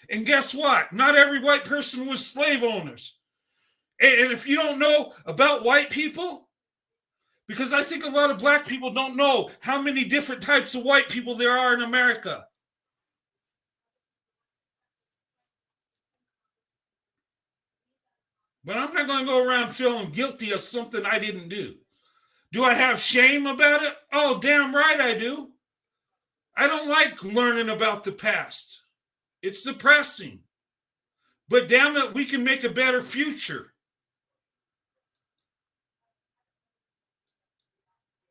And guess what? Not every white person was slave owners. And if you don't know about white people, because I think a lot of black people don't know how many different types of white people there are in America. But I'm not going to go around feeling guilty of something I didn't do. Do I have shame about it? Oh, damn right I do. I don't like learning about the past. It's depressing. But damn it, we can make a better future.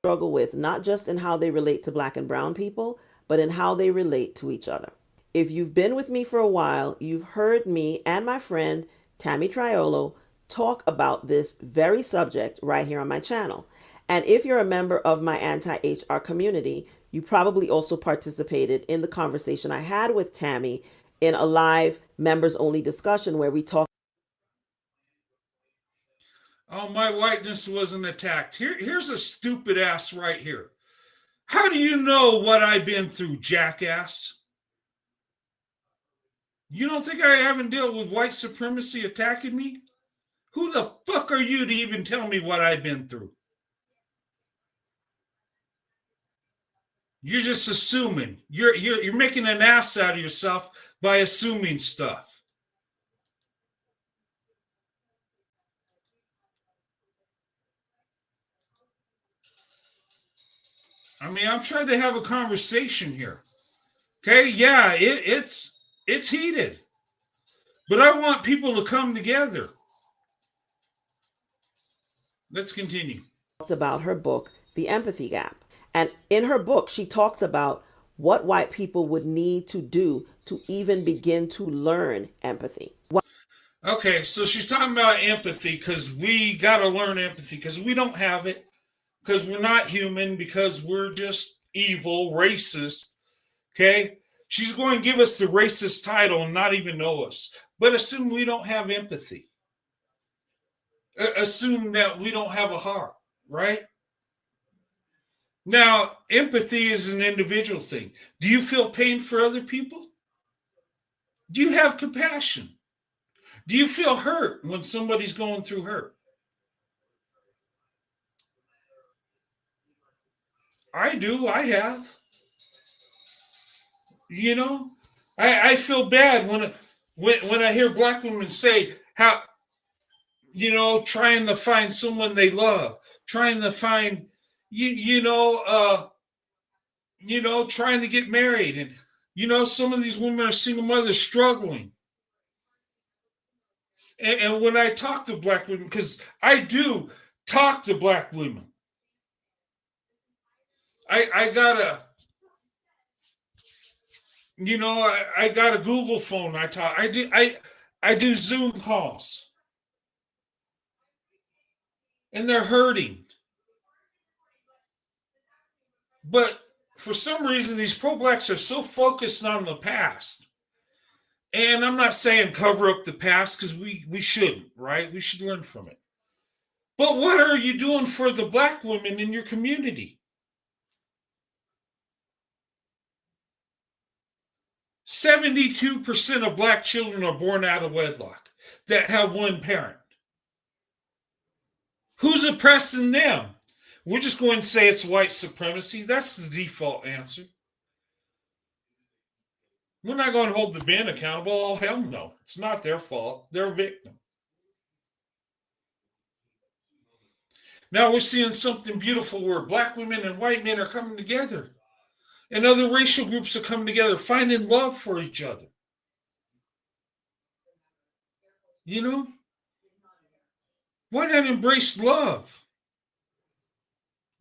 Struggle with, not just in how they relate to black and brown people, but in how they relate to each other. If you've been with me for a while, you've heard me and my friend Tammy Triolo talk about this very subject right here on my channel. And if you're a member of my anti-HR community, you probably also participated in the conversation I had with Tammy in a live members only discussion where we talked. Oh, my whiteness wasn't attacked. Here's a stupid ass right here. How do you know what I've been through, jackass? You don't think I haven't dealt with white supremacy attacking me? Who the fuck are you to even tell me what I've been through? You're just assuming. You're making an ass out of yourself by assuming stuff. I mean, I'm trying to have a conversation here. Okay, yeah, it's heated. But I want people to come together. Let's continue. About her book, The Empathy Gap. And in her book, she talks about what white people would need to do to even begin to learn empathy. Okay, so she's talking about empathy because we got to learn empathy because we don't have it, because we're not human, because we're just evil, racist. Okay, she's going to give us the racist title and not even know us, but assume we don't have empathy. Assume that we don't have a heart, right? Now, empathy is an individual thing. Do you feel pain for other people? Do you have compassion? Do you feel hurt when somebody's going through hurt? I do. I have. You know, I feel bad when I hear black women say how trying to find someone they love, trying to find, trying to get married. And, some of these women are single mothers struggling. And when I talk to black women, because I do talk to black women, I got I got a Google phone. I do Zoom calls, and they're hurting. But for some reason, these pro-blacks are so focused on the past. And I'm not saying cover up the past, because we shouldn't, right? We should learn from it. But what are you doing for the black women in your community? 72% of black children are born out of wedlock that have one parent. Who's oppressing them? We're just going to say it's white supremacy. That's the default answer. We're not going to hold the men accountable. Oh, hell no. It's not their fault. They're a victim. Now we're seeing something beautiful where black women and white men are coming together. And other racial groups are coming together, finding love for each other. Why not embrace love?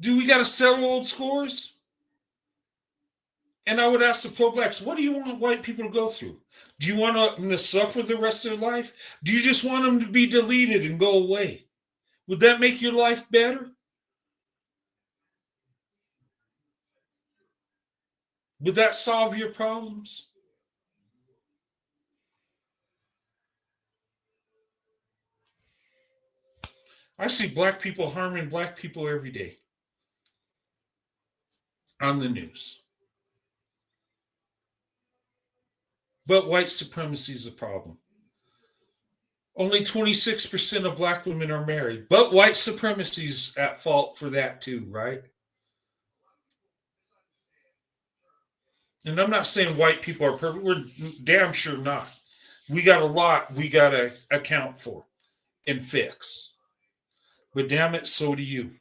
Do we got to settle old scores? And I would ask the pro-blacks, what do you want white people to go through? Do you want them to suffer the rest of their life? Do you just want them to be deleted and go away? Would that make your life better? Would that solve your problems? I see black people harming black people every day on the news. But white supremacy is a problem. Only 26% of black women are married, but white supremacy is at fault for that too, right? And I'm not saying white people are perfect. We're damn sure not. We got a lot we got to account for and fix. But damn it, so do you.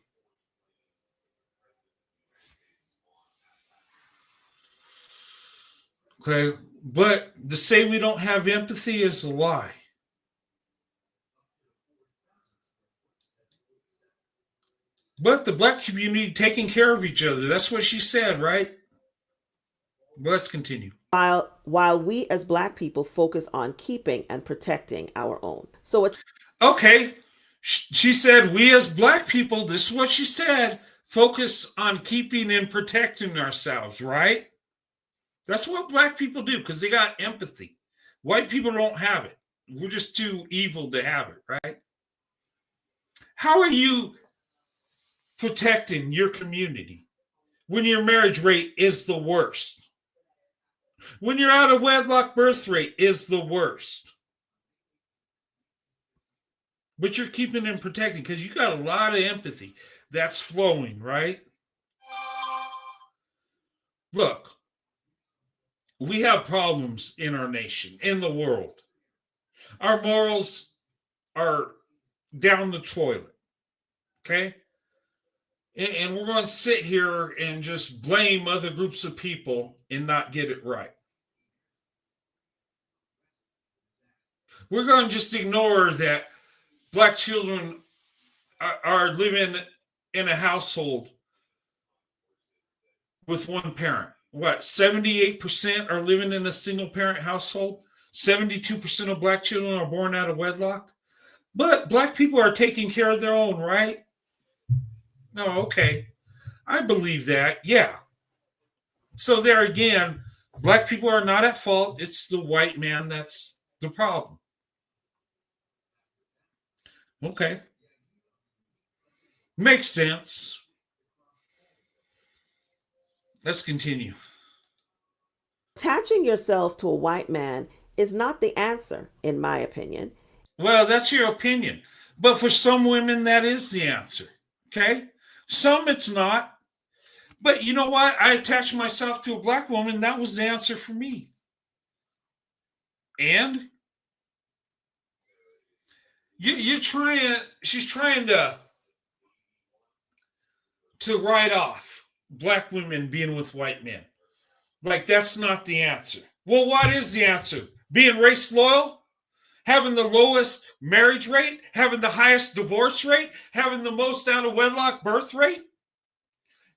Okay, but to say we don't have empathy is a lie. But the black community taking care of each other. That's what she said, right? Let's continue. While we as black people focus on keeping and protecting our own. Okay. She said, we as black people, this is what she said, focus on keeping and protecting ourselves, right? That's what black people do because they got empathy. White people don't have it. We're just too evil to have it, right? How are you protecting your community when your marriage rate is the worst? When your out of wedlock birth rate is the worst? But you're keeping and protecting because you got a lot of empathy that's flowing, right? Look, we have problems in our nation, in the world. Our morals are down the toilet, okay? And we're going to sit here and just blame other groups of people and not get it right. We're going to just ignore that black children are living in a household with one parent. What, 78% are living in a single parent household? 72% of black children are born out of wedlock? But black people are taking care of their own, right? No, okay. I believe that, yeah. So there again, black people are not at fault. It's the white man that's the problem. Okay. Makes sense. Let's continue. Attaching yourself to a white man is not the answer, in my opinion. Well, that's your opinion. But for some women, that is the answer. Okay? Some it's not. But you know what? I attached myself to a black woman. That was the answer for me. And she's trying to write off black women being with white men. Like that's not the answer. Well, what is the answer? Being race loyal? Having the lowest marriage rate? Having the highest divorce rate? Having the most out of wedlock birth rate?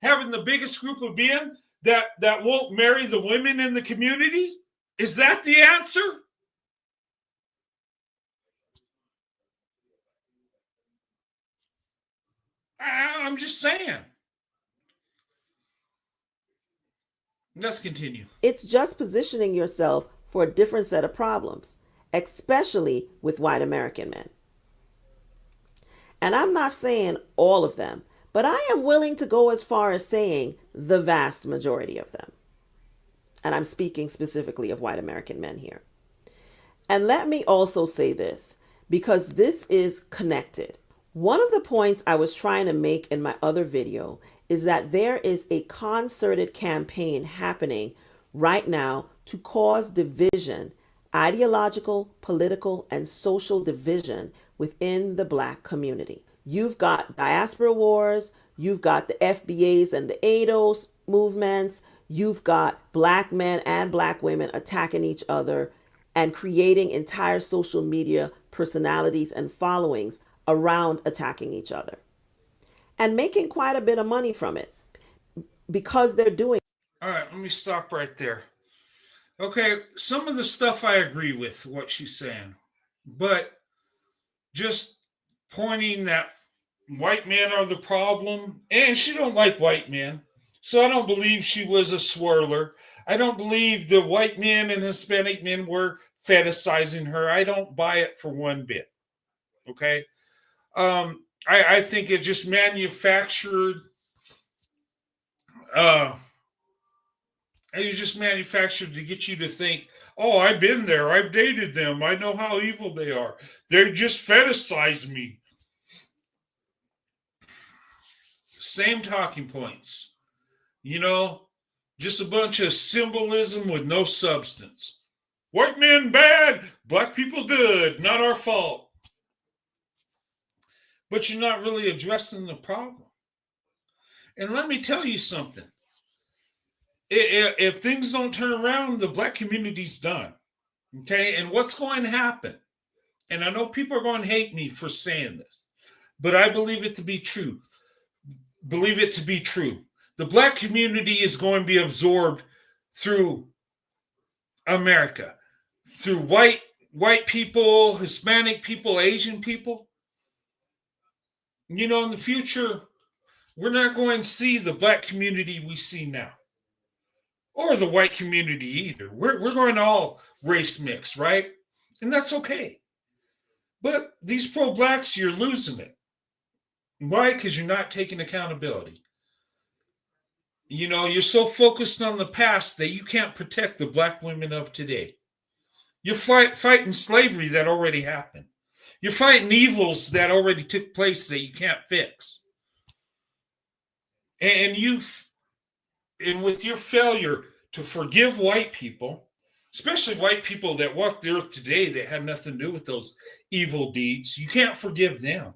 Having the biggest group of men that won't marry the women in the community? Is that the answer? I'm just saying. Let's continue. It's just positioning yourself for a different set of problems, especially with white American men. And I'm not saying all of them, but I am willing to go as far as saying the vast majority of them. And I'm speaking specifically of white American men here. And let me also say this, because this is connected. One of the points I was trying to make in my other video is that there is a concerted campaign happening right now to cause division, ideological, political, and social division within the black community. You've got diaspora wars, you've got the FBAs and the ADOS movements, you've got black men and black women attacking each other and creating entire social media personalities and followings around attacking each other and making quite a bit of money from it because they're doing. All right, let me stop right there. Okay, some of the stuff I agree with what she's saying, but just pointing that white men are the problem, and she don't like white men, so I don't believe she was a swirler. I don't believe the white men and Hispanic men were fetishizing her. I don't buy it for one bit. Okay. I think it just manufactured. It just manufactured to get you to think, oh, I've been there. I've dated them. I know how evil they are. They just fetishize me. Same talking points. You know, just a bunch of symbolism with no substance. White men bad, black people good, not our fault. But you're not really addressing the problem. And let me tell you something. If things don't turn around, the black community's done. Okay? And what's going to happen? And I know people are going to hate me for saying this, but I believe it to be true. Believe it to be true. The black community is going to be absorbed through America, through white people, Hispanic people, Asian people. You know, in the future, we're not going to see the black community we see now, or the white community either. We're going to all race mix, right? And that's okay. But these pro-blacks, you're losing it. Why? Because you're not taking accountability. You know, you're so focused on the past that you can't protect the black women of today. You're fighting slavery that already happened. You're fighting evils that already took place that you can't fix. And with your failure to forgive white people, especially white people that walked the earth today that had nothing to do with those evil deeds, you can't forgive them.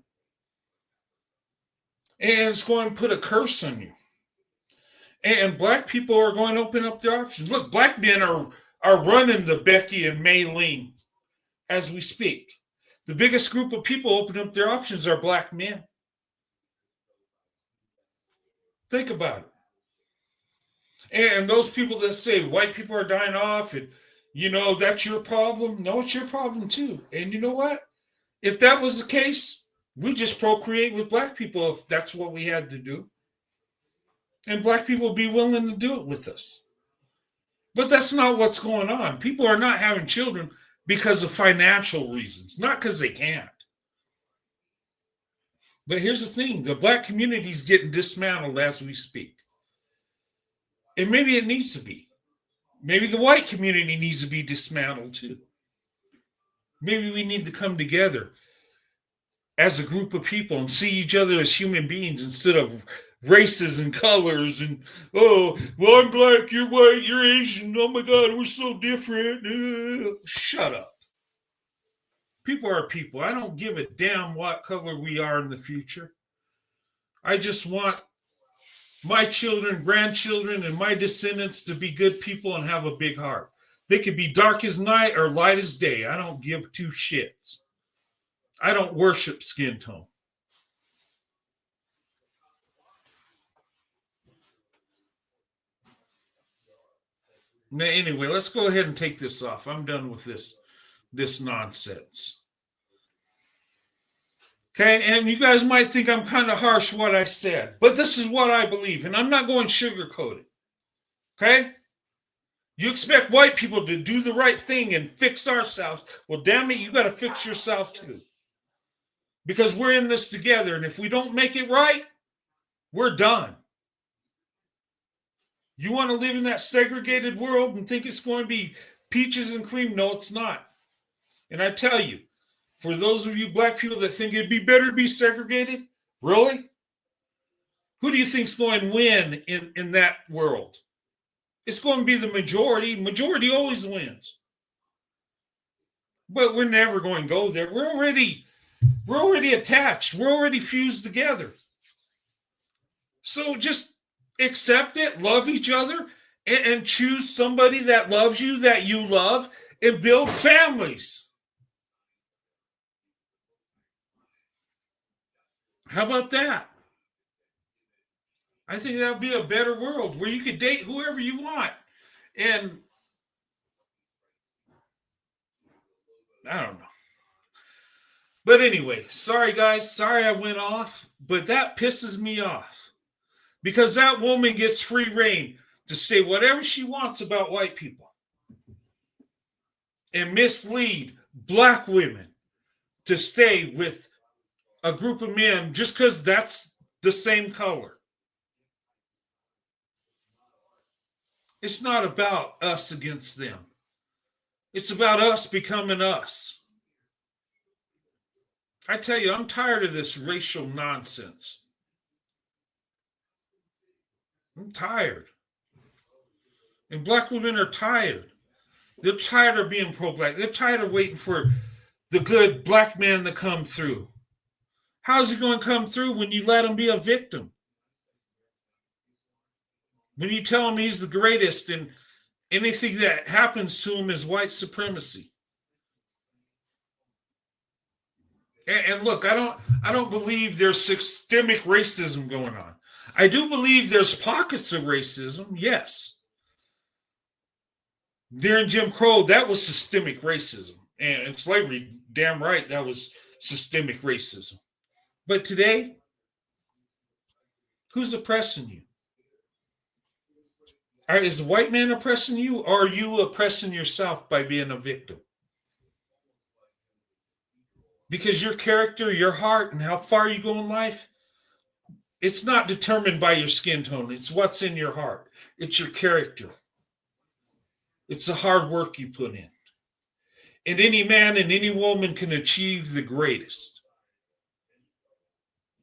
And it's going to put a curse on you. And black people are going to open up their options. Look, black men are running the Becky and Maylene as we speak. The biggest group of people opening up their options are black men. Think about it. And those people that say white people are dying off and, you know, that's your problem. No, it's your problem too. And you know what? If that was the case, we just procreate with black people if that's what we had to do. And black people would be willing to do it with us. But that's not what's going on. People are not having children because of financial reasons, not because they can't. But here's the thing, the black community is getting dismantled as we speak. And maybe it needs to be. Maybe the white community needs to be dismantled too. Maybe we need to come together as a group of people and see each other as human beings instead of races and colors and, oh, well, I'm black, you're white, you're Asian, oh my God, we're so different. Shut up. People are people. I don't give a damn what color we are in the future. I just want my children, grandchildren, and my descendants to be good people and have a big heart. They could be dark as night or light as day. I don't give two shits. I don't worship skin tone. Now, anyway, let's go ahead and take this off. I'm done with this nonsense. Okay, and you guys might think I'm kind of harsh what I said, but this is what I believe, and I'm not going sugarcoat it. Okay? You expect white people to do the right thing and fix ourselves. Well, damn it, you got to fix yourself too. Because we're in this together, and if we don't make it right, we're done. You want to live in that segregated world and think it's going to be peaches and cream? No, it's not. And I tell you, for those of you black people that think it'd be better to be segregated, really? Who do you think's going to win in that world? It's going to be the majority. Majority always wins. But we're never going to go there. We're already attached. We're already fused together. So just accept it, love each other, and choose somebody that loves you, that you love, and build families. How about that? I think that would be a better world where you could date whoever you want. And I don't know. But anyway, sorry guys. Sorry I went off. But that pisses me off. Because that woman gets free reign to say whatever she wants about white people. And mislead black women to stay with a group of men just because that's the same color. It's not about us against them. It's about us becoming us. I tell you, I'm tired of this racial nonsense. I'm tired. And black women are tired. They're tired of being pro-black. They're tired of waiting for the good black man to come through. How's he going to come through when you let him be a victim? When you tell him he's the greatest and anything that happens to him is white supremacy. And look, I don't believe there's systemic racism going on. I do believe there's pockets of racism, yes. During Jim Crow, that was systemic racism. And in slavery, damn right, that was systemic racism. But today, who's oppressing you? Is the white man oppressing you, or are you oppressing yourself by being a victim? Because your character, your heart, and how far you go in life, it's not determined by your skin tone. It's what's in your heart. It's your character. It's the hard work you put in. And any man and any woman can achieve the greatest.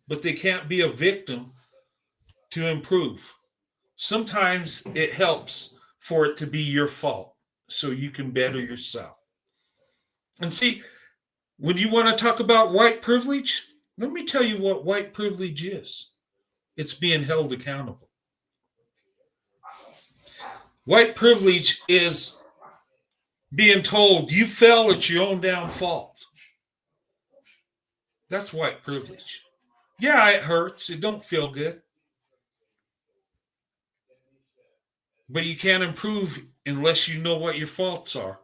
But they can't be a victim to improve. Sometimes it helps for it to be your fault so you can better yourself. And see, when you want to talk about white privilege, let me tell you what white privilege is. It's being held accountable. White privilege is being told you fell at your own damn fault. That's white privilege. Yeah, it hurts. It don't feel good. But you can't improve unless you know what your faults are.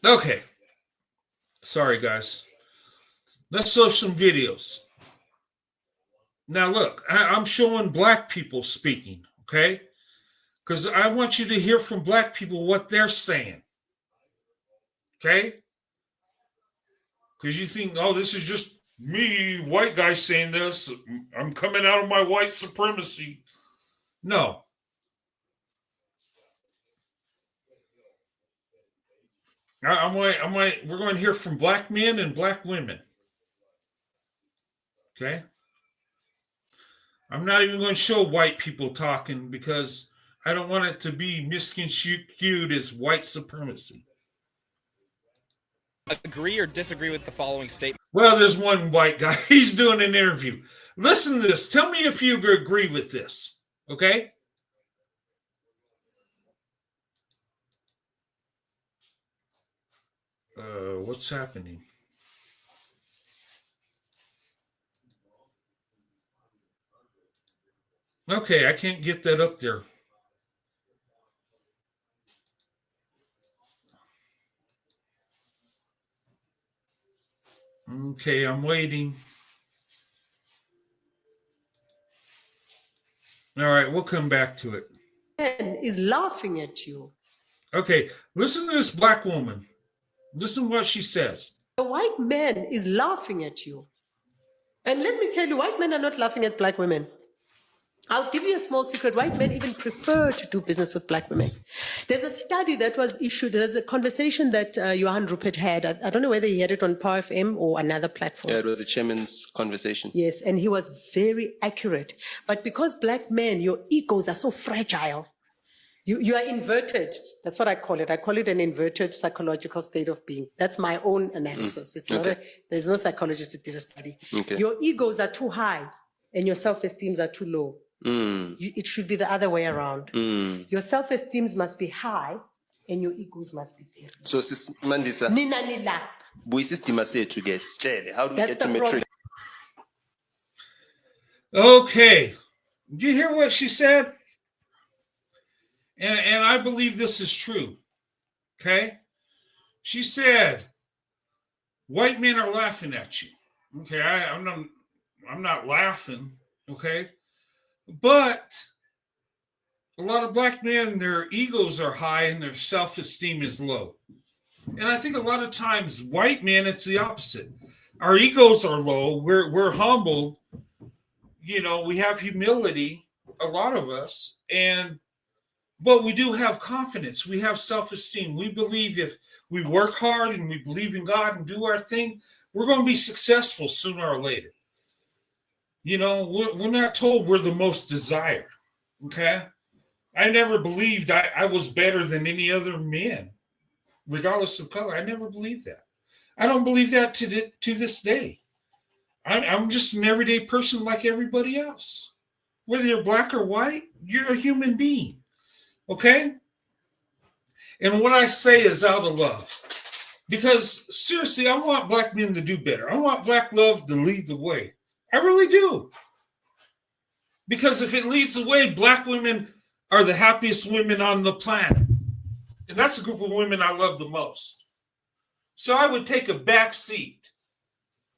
Okay. Sorry, guys. Let's show some videos. Now, look, I'm showing black people speaking, okay? Because I want you to hear from black people what they're saying. Okay? Because you think, oh, this is just me, white guy, saying this. I'm coming out of my white supremacy. No. We're going to hear from black men and black women. Okay? I'm not even going to show white people talking because I don't want it to be misconstrued as white supremacy. agree or disagree with the following statement? Well, there's one white guy. He's doing an interview. Listen to this. Tell me if you agree with this. Okay? What's happening? Okay, I can't get that up there. Okay, I'm waiting. All right, we'll come back to it. Is laughing at you. Okay, listen to this black woman. Listen what she says. The white man is laughing at you. And let me tell you, white men are not laughing at black women. I'll give you a small secret. White men even prefer to do business with black women. There's a study that was issued. There's a conversation that Johan Rupert had. I don't know whether he had it on Power FM or another platform. Yeah, it was the chairman's conversation. Yes, and he was very accurate. But because black men, your egos are so fragile, you are inverted. That's what I call it. I call it an inverted psychological state of being. That's my own analysis. It's not there's no psychologist that did a study. Okay. Your egos are too high and your self-esteems are too low. It should be the other way around. Your self-esteems must be high and your egos must be very low. So, Sis Mandisa, Nina nila. buyisistima sethu guys. How do we That's get the to problem. metric? Okay. Do you hear what she said? And I believe this is true. Okay? She said, white men are laughing at you. Okay, I'm not laughing, okay? But a lot of black men, their egos are high and their self-esteem is low. And I think a lot of times, white men, it's the opposite. Our egos are low. We're humble. You know, we have humility, a lot of us, but we do have confidence. We have self-esteem. We believe if we work hard and we believe in God and do our thing, we're going to be successful sooner or later. You know, we're not told we're the most desired. Okay? I never believed I was better than any other men, regardless of color. I never believed that. I don't believe that to this day. I'm just an everyday person like everybody else. Whether you're black or white, you're a human being. Okay? And what I say is out of love. Because seriously, I want black men to do better. I want black love to lead the way. I really do. Because if it leads the way, black women are the happiest women on the planet. And that's the group of women I love the most. So I would take a back seat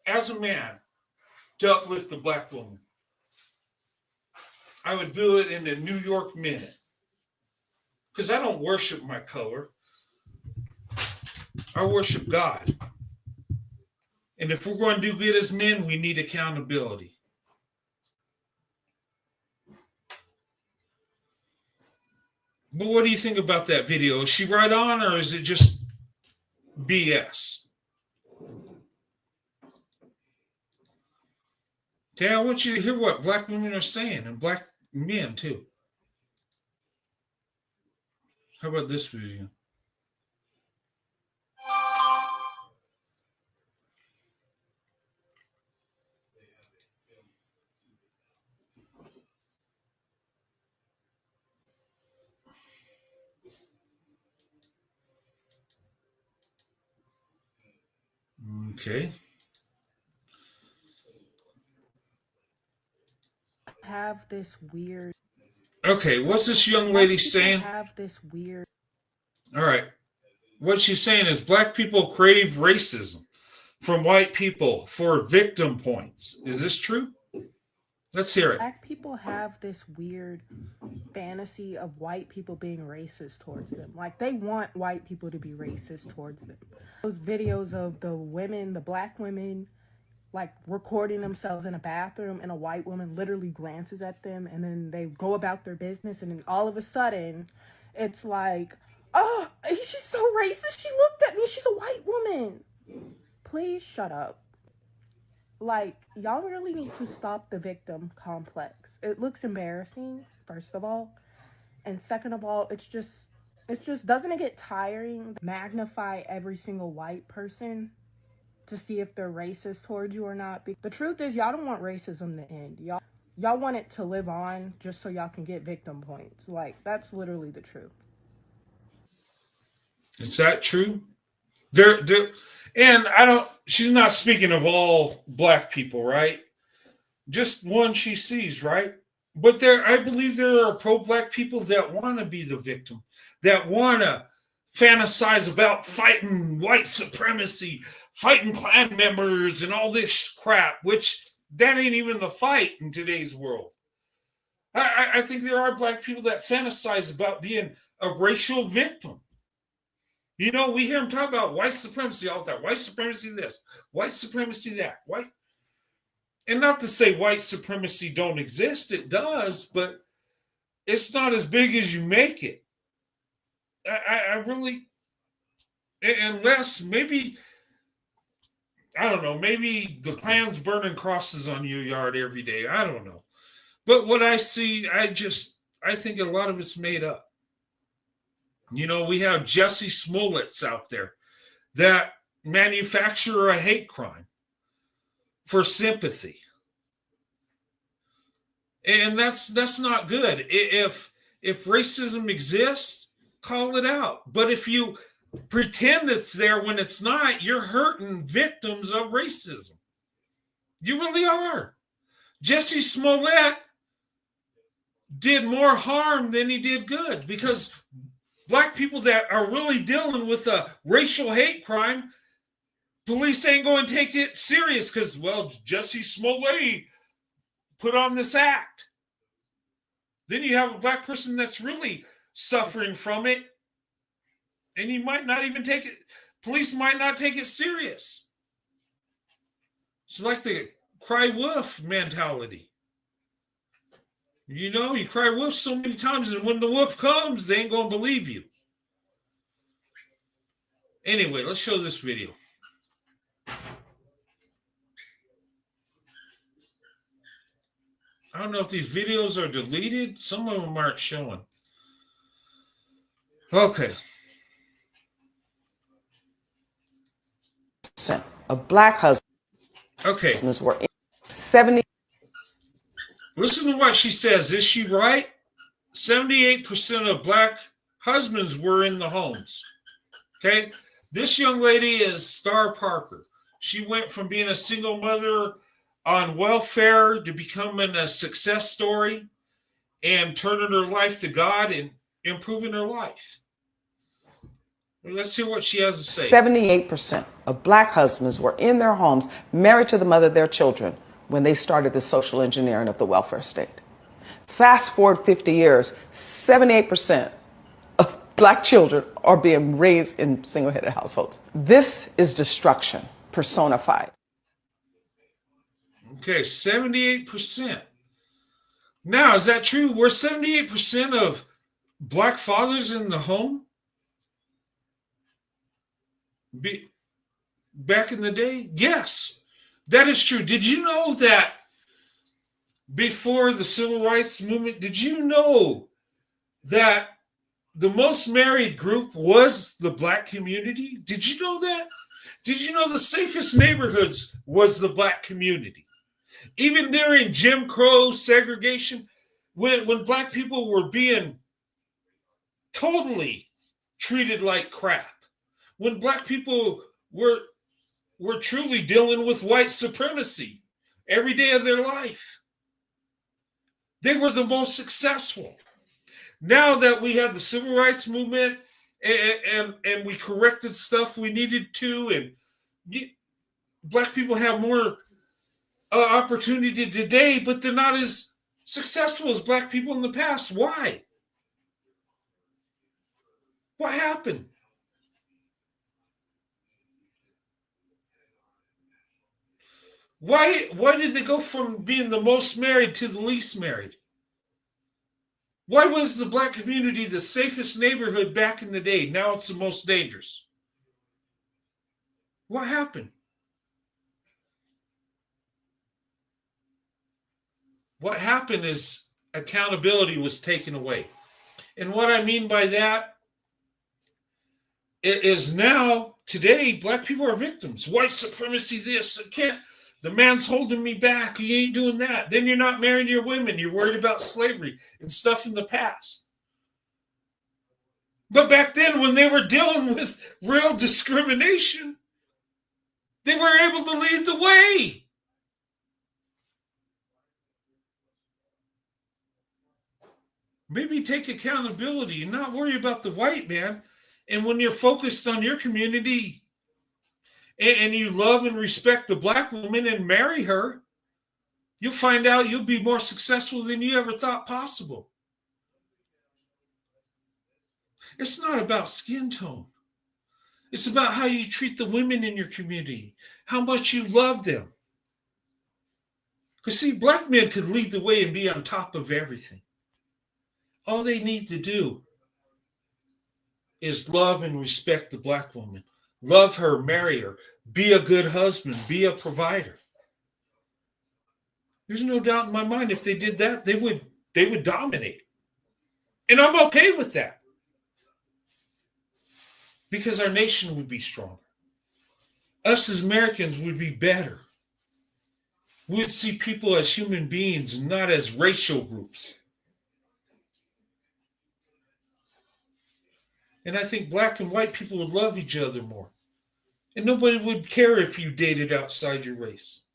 as a man to uplift the black woman. I would do it in a New York minute. Because I don't worship my color. I worship God. And if we're going to do good as men, we need accountability. But what do you think about that video? Is she right on or is it just BS? Okay, I want you to hear what black women are saying and black men too. How about this video? Okay. Have this weird. Okay, what's this young lady saying? Have this weird. All right. What she's saying is black people crave racism from white people for victim points. Is this true? Let's hear it. Black people have this weird fantasy of white people being racist towards them. Like, they want white people to be racist towards them. Those videos of the women, the black women, like recording themselves in a bathroom and a white woman literally glances at them and then they go about their business and then all of a sudden it's like, oh, she's so racist. She looked at me. She's a white woman. Please shut up. Like, y'all really need to stop the victim complex. It looks embarrassing, first of all. And second of all, it's just It's just, doesn't it get tiring? Magnify every single white person to see if they're racist towards you or not. The truth is, y'all don't want racism to end. Y'all want it to live on just so y'all can get victim points. Like, that's literally the truth. Is that true? And she's not speaking of all black people, right? Just one she sees, right? But I believe there are pro-black people that want to be the victim, that want to fantasize about fighting white supremacy, fighting Klan members and all this crap, which that ain't even the fight in today's world. I think there are black people that fantasize about being a racial victim. You know, we hear them talk about white supremacy all the time. White supremacy this, white supremacy that. White, and not to say white supremacy don't exist. It does, but it's not as big as you make it. I really, unless maybe, I don't know, maybe the Klan's burning crosses on your yard every day. I don't know. But what I see, I think a lot of it's made up. You know, we have Jesse Smollett's out there that manufacture a hate crime for sympathy. And that's not good. If racism exists, call it out. But if you pretend it's there when it's not, you're hurting victims of racism. You really are. Jesse Smollett did more harm than he did good, because black people that are really dealing with a racial hate crime, police ain't going to take it serious because, well, Jesse Smollett put on this act. Then you have a black person that's really suffering from it, and you might not even take it, police might not take it serious. It's like the cry wolf mentality. You know, you cry wolf so many times, and when the wolf comes, they ain't going to believe you. Anyway, let's show this video. I don't know if these videos are deleted. Some of them aren't showing. Okay. Of black husbands Okay. were 70. Listen to what she says. Is she right? 78% of black husbands were in the homes. Okay. This young lady is Star Parker. She went from being a single mother on welfare to becoming a success story and turning her life to God and improving her life. Let's hear what she has to say. 78% of black husbands were in their homes, married to the mother of their children, when they started the social engineering of the welfare state. Fast forward 50 years, 78% of black children are being raised in single-headed households. This is destruction personified. Okay, 78%. Now, is that true? Were 78% of black fathers in the home back in the day? Yes, that is true. Did you know that before the civil rights movement, did you know that the most married group was the black community? Did you know that? Did you know the safest neighborhoods was the black community? Even during Jim Crow segregation, when black people were being totally treated like crap, when black people were truly dealing with white supremacy every day of their life, they were the most successful. Now that we have the civil rights movement and we corrected stuff we needed to, and black people have more opportunity today, but they're not as successful as black people in the past. Why? What happened? Why did they go from being the most married to the least married? Why was the black community the safest neighborhood back in the day? Now it's the most dangerous. What happened? What happened is accountability was taken away. And what I mean by that It is now, today, black people are victims. White supremacy, this, can't. The man's holding me back. You ain't doing that. Then you're not marrying your women. You're worried about slavery and stuff in the past. But back then, when they were dealing with real discrimination, they were able to lead the way. Maybe take accountability and not worry about the white man. And when you're focused on your community and you love and respect the black woman and marry her, you'll find out you'll be more successful than you ever thought possible. It's not about skin tone. It's about how you treat the women in your community, how much you love them. Because see, black men could lead the way and be on top of everything. All they need to do is love and respect the black woman. Love her, marry her, be a good husband, be a provider. There's no doubt in my mind if they did that, they would dominate. And I'm okay with that. Because our nation would be stronger. Us as Americans would be better. We would see people as human beings and not as racial groups. And I think black and white people would love each other more. And nobody would care if you dated outside your race.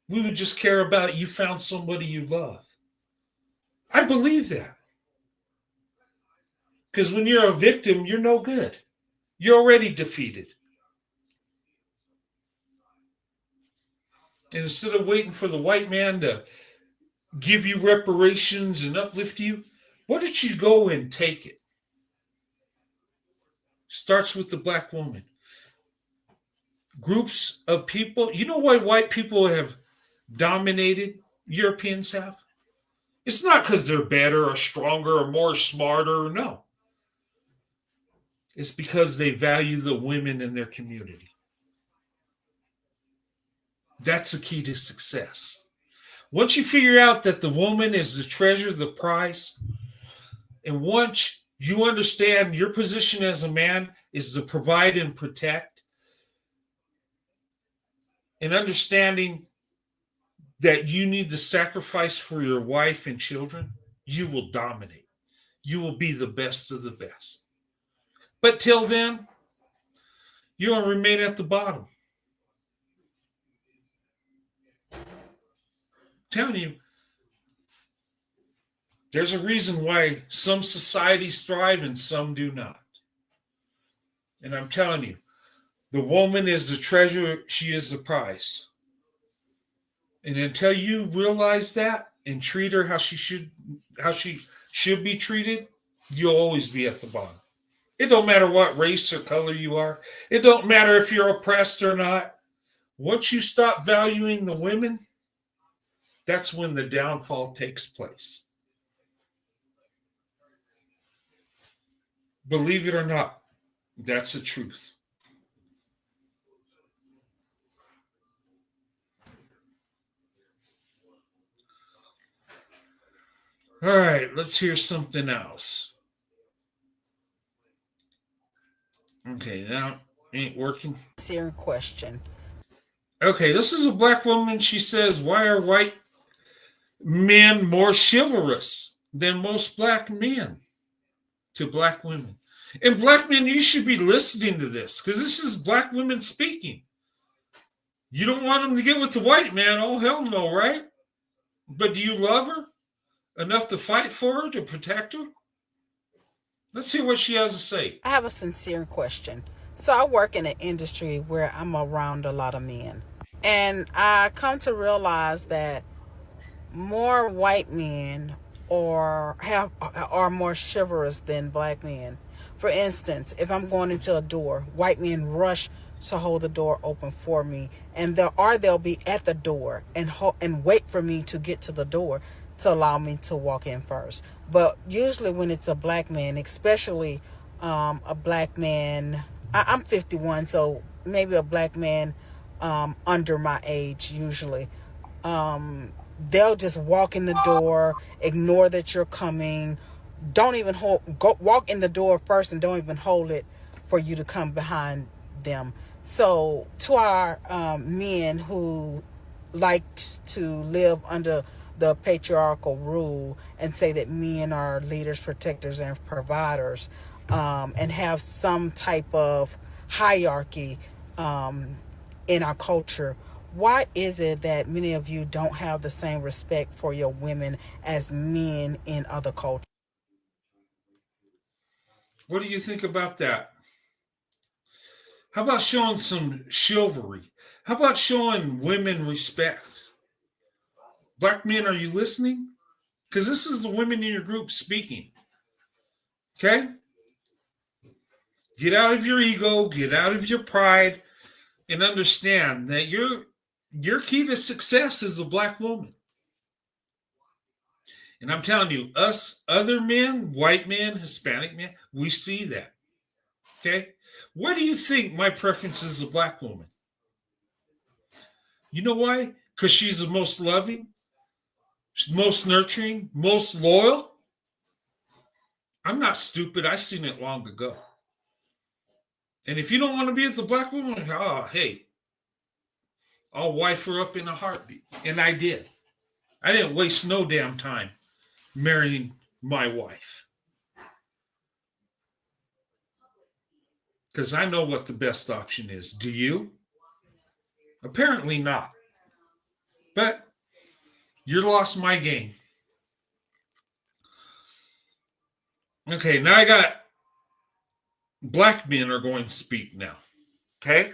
We would just care about you found somebody you love. I believe that. Because when you're a victim, you're no good. You're already defeated. And instead of waiting for the white man to give you reparations and uplift you, why don't you go and take it? Starts with the black woman. Groups of people. You know why white people have dominated? Europeans have? It's not because they're better or stronger or more smarter. No. It's because they value the women in their community. That's the key to success. Once you figure out that the woman is the treasure, the prize, and once you understand your position as a man is to provide and protect, and understanding that you need to sacrifice for your wife and children, you will dominate. You will be the best of the best. But till then, you're going to remain at the bottom. I'm telling you, there's a reason why some societies thrive and some do not. And I'm telling you, the woman is the treasure, she is the prize. And until you realize that and treat her how she should be treated, you'll always be at the bottom. It don't matter what race or color you are. It don't matter if you're oppressed or not. Once you stop valuing the women, that's when the downfall takes place. Believe it or not, that's the truth. All right, let's hear something else. Okay, that ain't working. Serious question. Okay, this is a black woman. She says, why are white men more chivalrous than most black men to black women? And black men, you should be listening to this because this is black women speaking. You don't want them to get with the white man. Oh, hell no, right? But do you love her enough to fight for her, to protect her? Let's hear what she has to say. I have a sincere question. So I work in an industry where I'm around a lot of men. And I come to realize that more white men are more chivalrous than black men. For instance, if I'm going into a door, white men rush to hold the door open for me, and they'll be at the door and wait for me to get to the door to allow me to walk in first. But usually when it's a black man, especially a black man, I'm 51, so maybe a black man under my age usually, they'll just walk in the door, ignore that you're coming, don't even walk in the door first and don't even hold it for you to come behind them. So to our men who likes to live under the patriarchal rule and say that men are leaders, protectors, and providers, and have some type of hierarchy in our culture, why is it that many of you don't have the same respect for your women as men in other cultures? What do you think about that? How about showing some chivalry? How about showing women respect? Black men, are you listening? Because this is the women in your group speaking. Okay? Get out of your ego, get out of your pride, and understand that your key to success is the Black woman. And I'm telling you, us other men, white men, Hispanic men, we see that. Okay? Where do you think my preference is the Black woman? You know why? Because she's the most loving, most nurturing, most loyal. I'm not stupid. I seen it long ago. And if you don't want to be with the Black woman, oh, hey, I'll wife her up in a heartbeat. And I did. I didn't waste no damn time marrying my wife. Because I know what the best option is. Do you? Apparently not. But you lost my game. Okay, now I got Black men are going to speak now. Okay?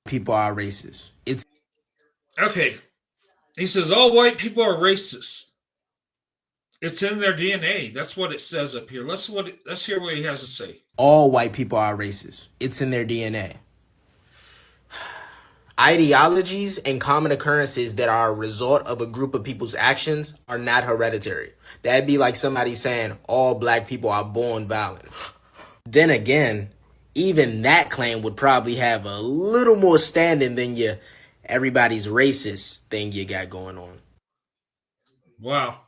People are racist. It's Okay. He says all white people are racist. It's in their DNA. That's what it says up here. Let's hear what he has to say. all white people are racist. It's in their DNA. Ideologies and common occurrences that are a result of a group of people's actions are not hereditary. That'd be like somebody saying all black people are born violent. Then again, even that claim would probably have a little more standing than your everybody's racist thing you got going on. Wow.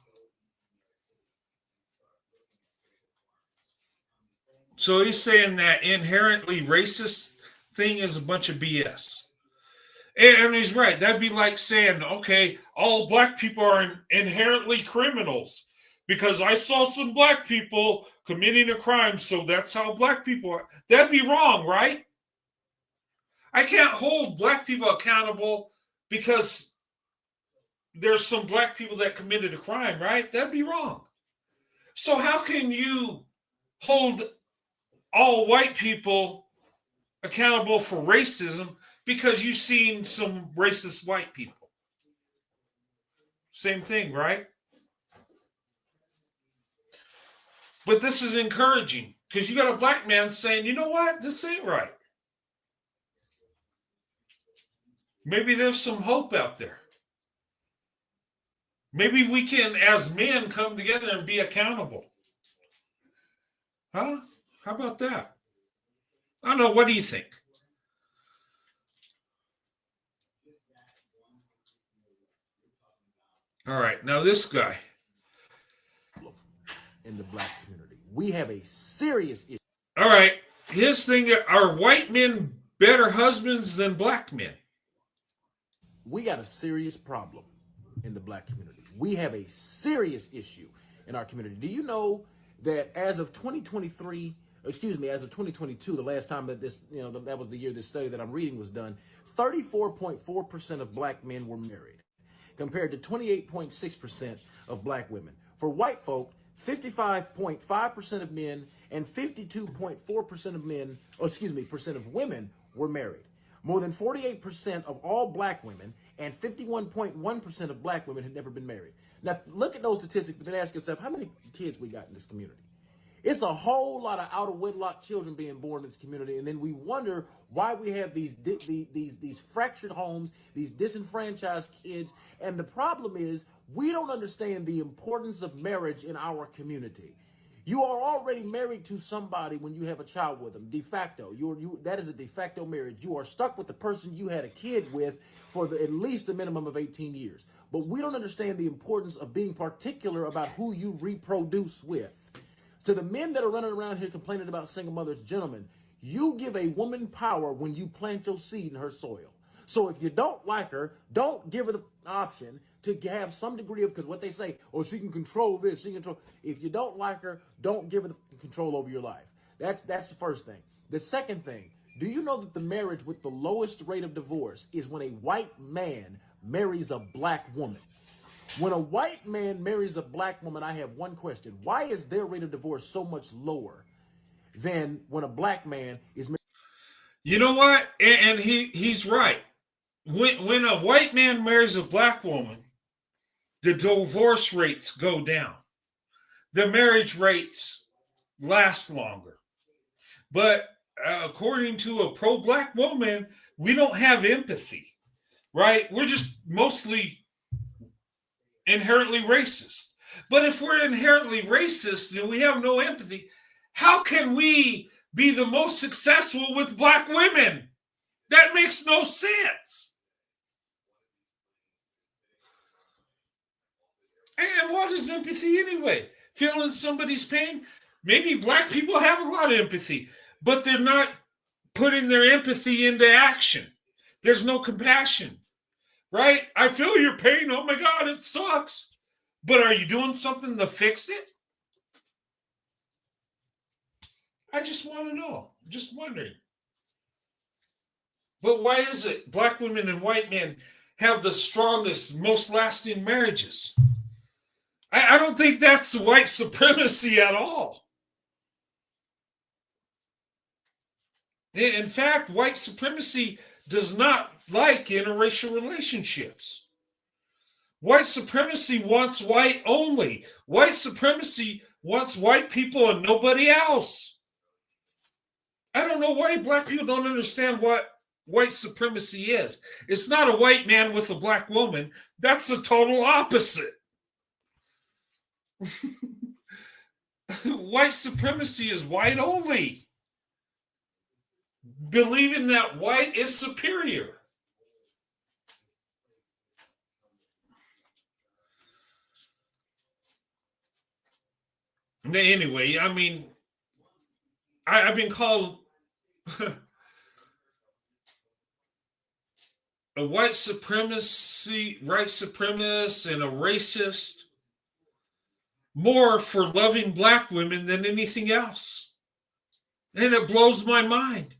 So he's saying that inherently racist thing is a bunch of BS. And he's right. That'd be like saying, okay, all black people are inherently criminals because I saw some black people committing a crime, so that's how black people are. That'd be wrong, right? I can't hold black people accountable because there's some black people that committed a crime, right? That'd be wrong. So how can you hold all white people accountable for racism because you've seen some racist white people? Same thing, right? But this is encouraging because you got a black man saying, you know what? This ain't right. Maybe there's some hope out there. Maybe we can, as men, come together and be accountable. Huh? How about that? I don't know. What do you think? All right. Now this guy. In the black community, we have a serious issue. All right. His thing, are white men better husbands than black men? We got a serious problem in the black community. We have a serious issue in our community. Do you know that as of 2022, the last time that this, that was the year this study that I'm reading was done, 34.4% of black men were married, compared to 28.6% of black women. For white folk, 55.5% of men and 52.4% percent of women were married. More than 48% of all black women and 51.1% of black women had never been married. Now, look at those statistics, but then ask yourself, how many kids we got in this community? It's a whole lot of out of wedlock children being born in this community, and then we wonder why we have these fractured homes, these disenfranchised kids, and the problem is we don't understand the importance of marriage in our community. You are already married to somebody when you have a child with them, de facto. That is a de facto marriage. You are stuck with the person you had a kid with for at least a minimum of 18 years. But we don't understand the importance of being particular about who you reproduce with. To the men that are running around here complaining about single mothers, gentlemen, you give a woman power when you plant your seed in her soil. So if you don't like her, don't give her the option to have some degree of, because what they say, oh, she can control this, she can control. If you don't like her, don't give her the control over your life. That's the first thing. The second thing, do you know that the marriage with the lowest rate of divorce is when a white man marries a black woman? When a white man marries a black woman, I have one question. Why is their rate of divorce so much lower than when a black man is married? You know what? And he's right. When a white man marries a black woman, the divorce rates go down. The marriage rates last longer. But according to a pro-black woman, we don't have empathy, right? We're just mostly inherently racist. But if we're inherently racist and we have no empathy, how can we be the most successful with black women? That makes no sense. And what is empathy anyway? Feeling somebody's pain? Maybe black people have a lot of empathy, but they're not putting their empathy into action. There's no compassion, right? I feel your pain. Oh my God, it sucks. But are you doing something to fix it? I just want to know. I'm just wondering. But why is it black women and white men have the strongest, most lasting marriages? I don't think that's white supremacy at all. In fact, white supremacy does not like interracial relationships. White supremacy wants white only. White supremacy wants white people and nobody else. I don't know why black people don't understand what white supremacy is. It's not a white man with a black woman. That's the total opposite. White supremacy is white only. Believing that white is superior. Anyway, I mean, I've been called a white supremacist and a racist more for loving black women than anything else. And it blows my mind.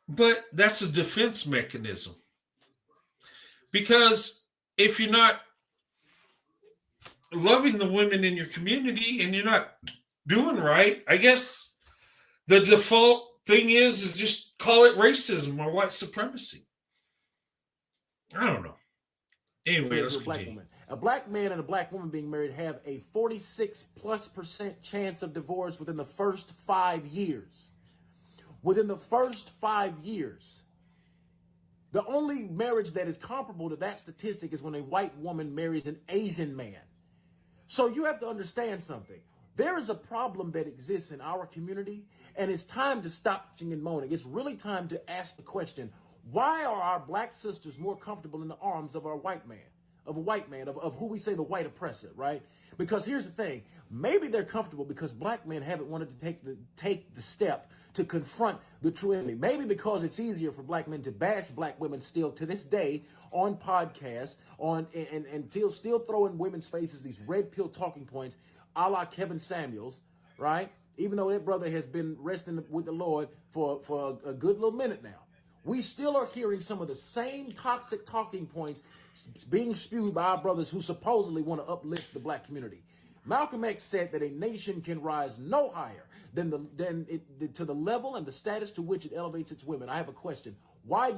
But that's a defense mechanism. Because if you're not loving the women in your community and you're not doing right, I guess the default thing is just call it racism or white supremacy. I don't know. Anyway, let's continue. A black man and a black woman being married have a 46+% chance of divorce within the first 5 years. Within the first 5 years. The only marriage that is comparable to that statistic is when a white woman marries an Asian man. So you have to understand something. There is a problem that exists in our community, and it's time to stop bitching and moaning. It's really time to ask the question, why are our black sisters more comfortable in the arms of our white man, of a white man, of who we say the white oppressor, right? Because here's the thing. Maybe they're comfortable because black men haven't wanted to take the step to confront the true enemy. Maybe because it's easier for black men to bash black women still to this day on podcasts, and still throw in women's faces these red pill talking points a la Kevin Samuels, right? Even though that brother has been resting with the Lord for a good little minute now. We still are hearing some of the same toxic talking points being spewed by our brothers who supposedly want to uplift the black community. Malcolm X said that a nation can rise no higher than to the level and the status to which it elevates its women. I have a question. Why?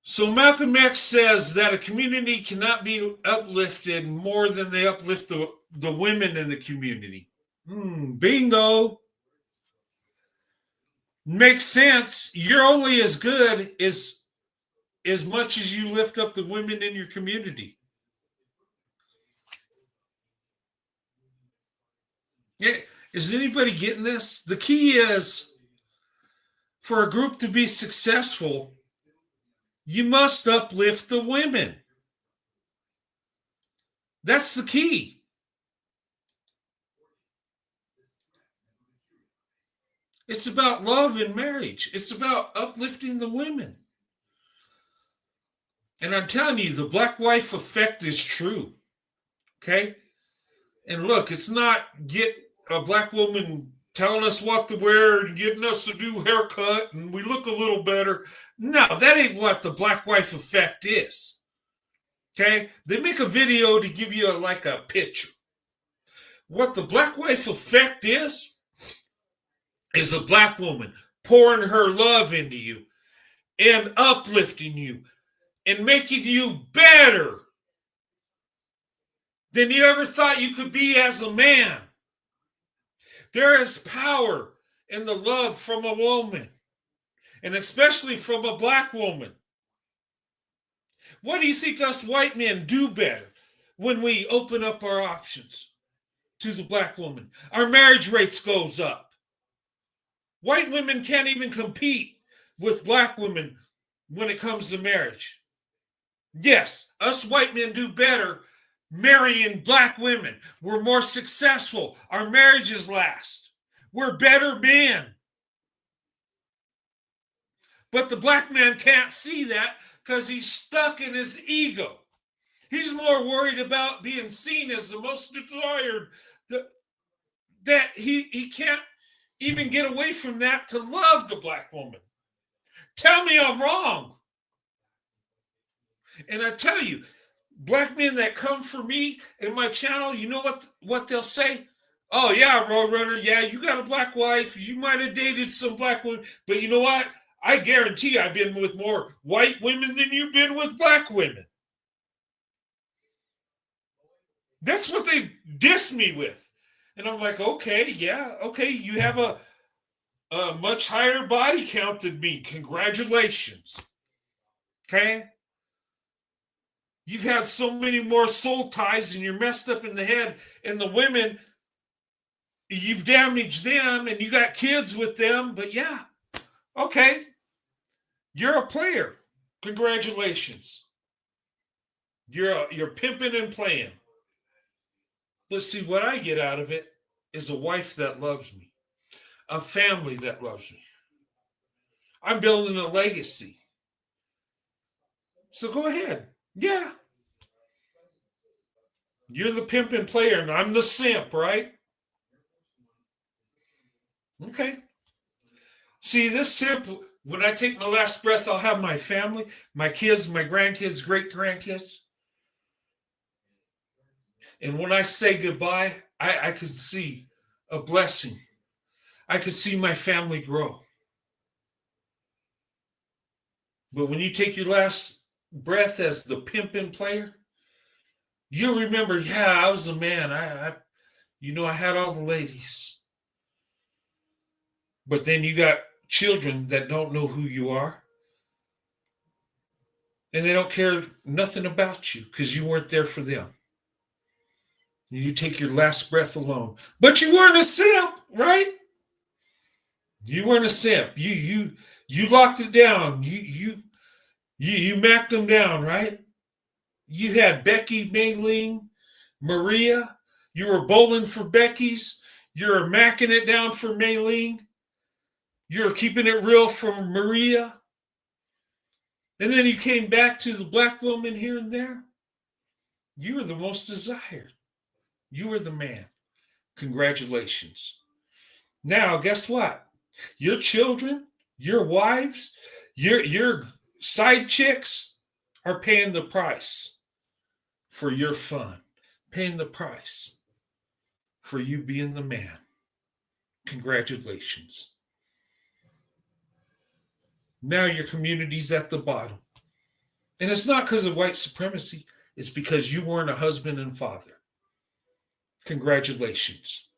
So Malcolm X says that a community cannot be uplifted more than they uplift the women in the community. Bingo. Makes sense. You're only as good as much as you lift up the women in your community. Yeah, is anybody getting this? The key is for a group to be successful, you must uplift the women. That's the key. It's about love and marriage. It's about uplifting the women. And I'm telling you, the black wife effect is true. Okay? And look, it's not get a black woman telling us what to wear and getting us a new haircut and we look a little better. No, that ain't what the black wife effect is. Okay? They make a video to give you like a picture. What the black wife effect is a black woman pouring her love into you and uplifting you and making you better than you ever thought you could be as a man. There is power in the love from a woman, and especially from a black woman. What do you think us white men do better when we open up our options to the black woman? Our marriage rates goes up. White women can't even compete with black women when it comes to marriage. Yes, us white men do better marrying black women. We're more successful. Our marriages last. We're better men. But the black man can't see that because he's stuck in his ego. He's more worried about being seen as the most desired, that he can't even get away from that to love the black woman. Tell me I'm wrong. And I tell you, black men that come for me in my channel, you know what they'll say? Oh, yeah, Roadrunner, yeah, you got a black wife. You might have dated some black women. But you know what? I guarantee I've been with more white women than you've been with black women. That's what they diss me with. And I'm like, okay, yeah, okay, you have a much higher body count than me. Congratulations. Okay? You've had so many more soul ties and you're messed up in the head. And the women, you've damaged them and you got kids with them. But yeah, okay. You're a player. Congratulations. You're pimping and playing. Let's see, what I get out of it is a wife that loves me, a family that loves me. I'm building a legacy. So go ahead. Yeah. You're the pimp and player, and I'm the simp, right? Okay. See, this simp, when I take my last breath, I'll have my family, my kids, my grandkids, great-grandkids. And when I say goodbye, I could see a blessing. I could see my family grow. But when you take your last breath as the pimping player, you'll remember, yeah, I was a man. I had all the ladies. But then you got children that don't know who you are. And they don't care nothing about you because you weren't there for them. You take your last breath alone. But you weren't a simp, right? You weren't a simp. You locked it down. You macked them down, right? You had Becky, Maylene, Maria. You were bowling for Becky's. You're macking it down for Maylene. You're keeping it real for Maria. And then you came back to the black woman here and there. You were the most desired. You were the man. Congratulations. Now, guess what? Your children, your wives, your side chicks are paying the price for your fun, paying the price for you being the man. Congratulations. Now your community's at the bottom. And it's not because of white supremacy. It's because you weren't a husband and father. Congratulations.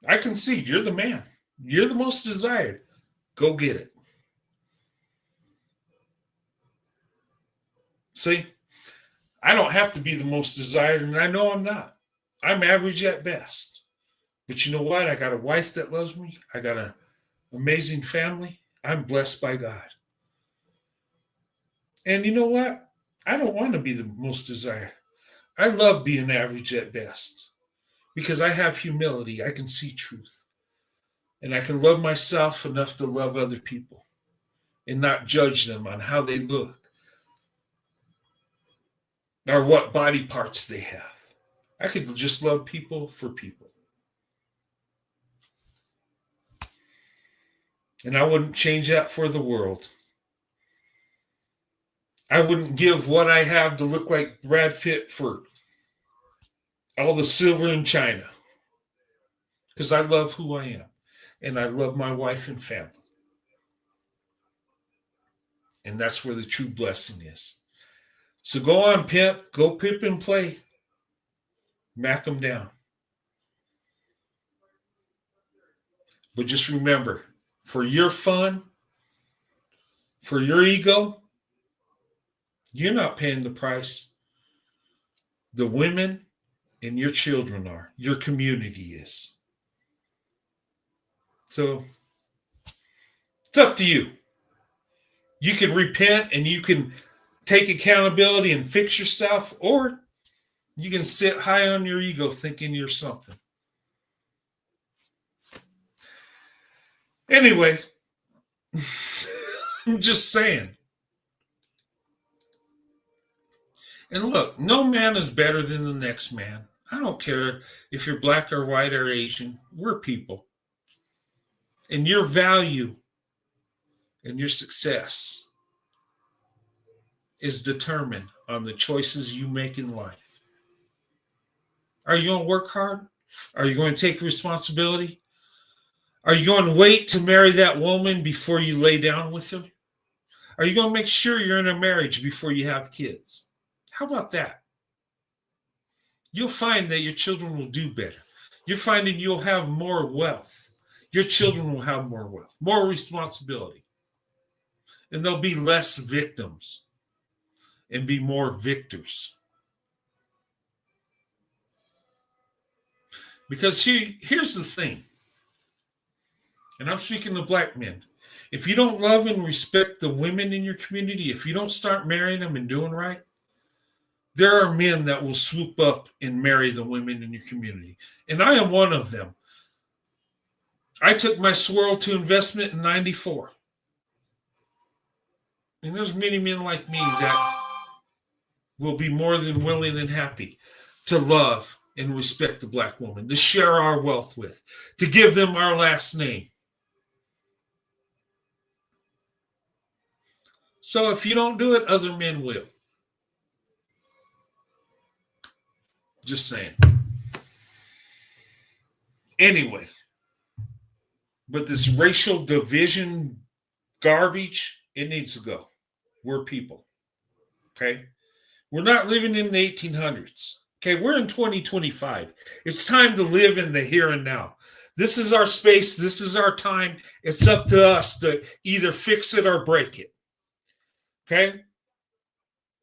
I concede, you're the man. You're the most desired. Go get it. See, I don't have to be the most desired, and I know I'm not. I'm average at best. But you know what? I got a wife that loves me. I got an amazing family. I'm blessed by God. And you know what? I don't want to be the most desired. I love being average at best because I have humility. I can see truth. And I can love myself enough to love other people and not judge them on how they look or what body parts they have. I could just love people for people. And I wouldn't change that for the world. I wouldn't give what I have to look like Brad Pitt for all the silver in China. Because I love who I am. And I love my wife and family. And that's where the true blessing is. So go on, pimp. Go pimp and play. Mac them down. But just remember, for your fun, for your ego, you're not paying the price. The women and your children are. Your community is. So it's up to you. You can repent and you can take accountability and fix yourself, or you can sit high on your ego thinking you're something. Anyway, I'm just saying. And look, no man is better than the next man. I don't care if you're black or white or Asian. We're people. And your value and your success is determined on the choices you make in life. Are you going to work hard? Are you going to take responsibility? Are you going to wait to marry that woman before you lay down with her? Are you going to make sure you're in a marriage before you have kids? How about that? You'll find that your children will do better. You're finding you'll have more wealth. Your children will have more wealth, more responsibility. And they'll be less victims and be more victors. Because here's the thing. And I'm speaking to black men. If you don't love and respect the women in your community, if you don't start marrying them and doing right, there are men that will swoop up and marry the women in your community. And I am one of them. I took my swirl to investment in 94. And there's many men like me that will be more than willing and happy to love and respect the black woman, to share our wealth with, to give them our last name. So if you don't do it, other men will. Just saying. Anyway, but this racial division garbage, it needs to go. We're people. Okay? We're not living in the 1800s. Okay, we're in 2025. It's time to live in the here and now. This is our space. This is our time. It's up to us to either fix it or break it. Okay?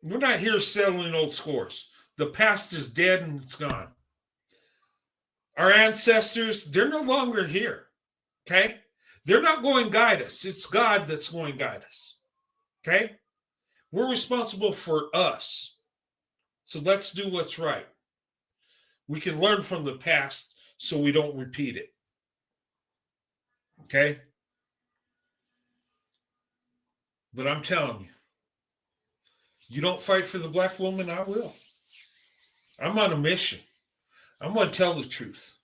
We're not here settling old scores. The past is dead and it's gone. Our ancestors, they're no longer here. Okay? They're not going to guide us. It's God that's going to guide us. Okay? We're responsible for us. So let's do what's right. We can learn from the past so we don't repeat it. Okay? But I'm telling you, you don't fight for the black woman, I will. I'm on a mission. I'm going to tell the truth.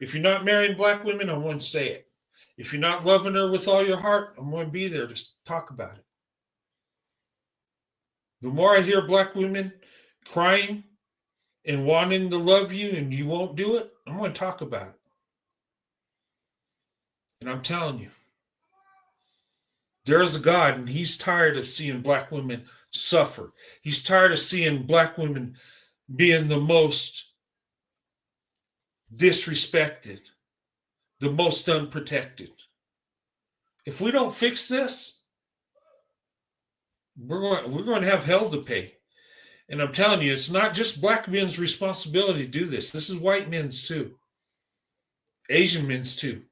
If you're not marrying black women, I'm going to say it. If you're not loving her with all your heart, I'm going to be there to talk about it. The more I hear black women crying and wanting to love you and you won't do it, I'm going to talk about it. And I'm telling you, there is a God, and he's tired of seeing black women suffer. He's tired of seeing black women being the most disrespected, the most unprotected. If we don't fix this, we're going to have hell to pay. And I'm telling you, it's not just black men's responsibility to do this. This is white men's too. Asian men's too.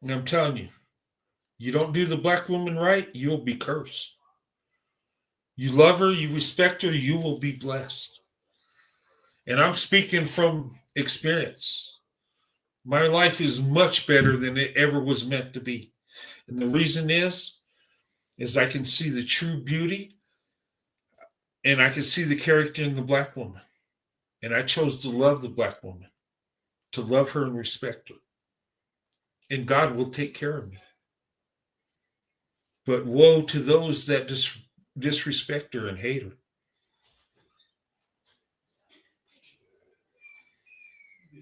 And I'm telling you, you don't do the black woman right, you'll be cursed. You love her, you respect her, you will be blessed. And I'm speaking from experience. My life is much better than it ever was meant to be. And the reason is I can see the true beauty and I can see the character in the black woman. And I chose to love the black woman, to love her and respect her. And God will take care of me. But woe to those that disrespect her and hate her.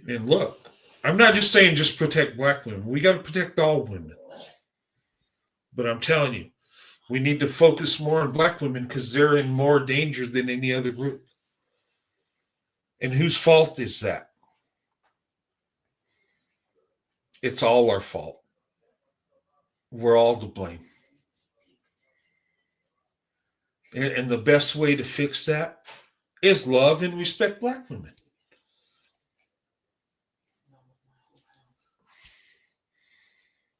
And look, I'm not just saying just protect black women. We got to protect all women. But I'm telling you, we need to focus more on black women because they're in more danger than any other group. And whose fault is that? It's all our fault. We're all to blame. And the best way to fix that is love and respect black women.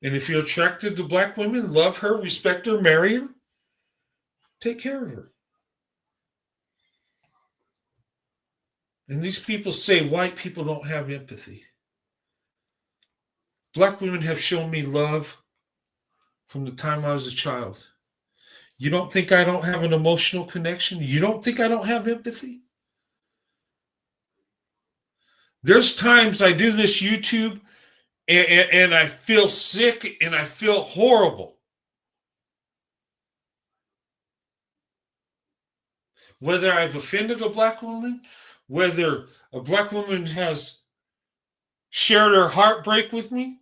And if you're attracted to black women, love her, respect her, marry her, take care of her. And these people say white people don't have empathy. Black women have shown me love from the time I was a child. You don't think I don't have an emotional connection? You don't think I don't have empathy? There's times I do this YouTube and I feel sick and I feel horrible. Whether I've offended a black woman, whether a black woman has shared her heartbreak with me,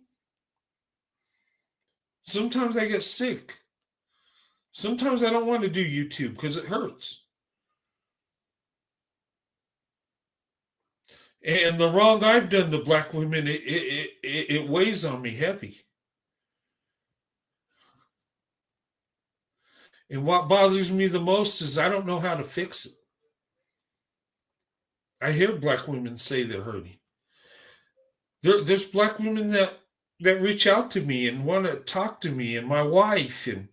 sometimes I get sick. Sometimes I don't want to do YouTube because it hurts. And the wrong I've done to black women, it weighs on me heavy. And what bothers me the most is I don't know how to fix it. I hear black women say they're hurting. There's black women that reach out to me and want to talk to me and my wife, and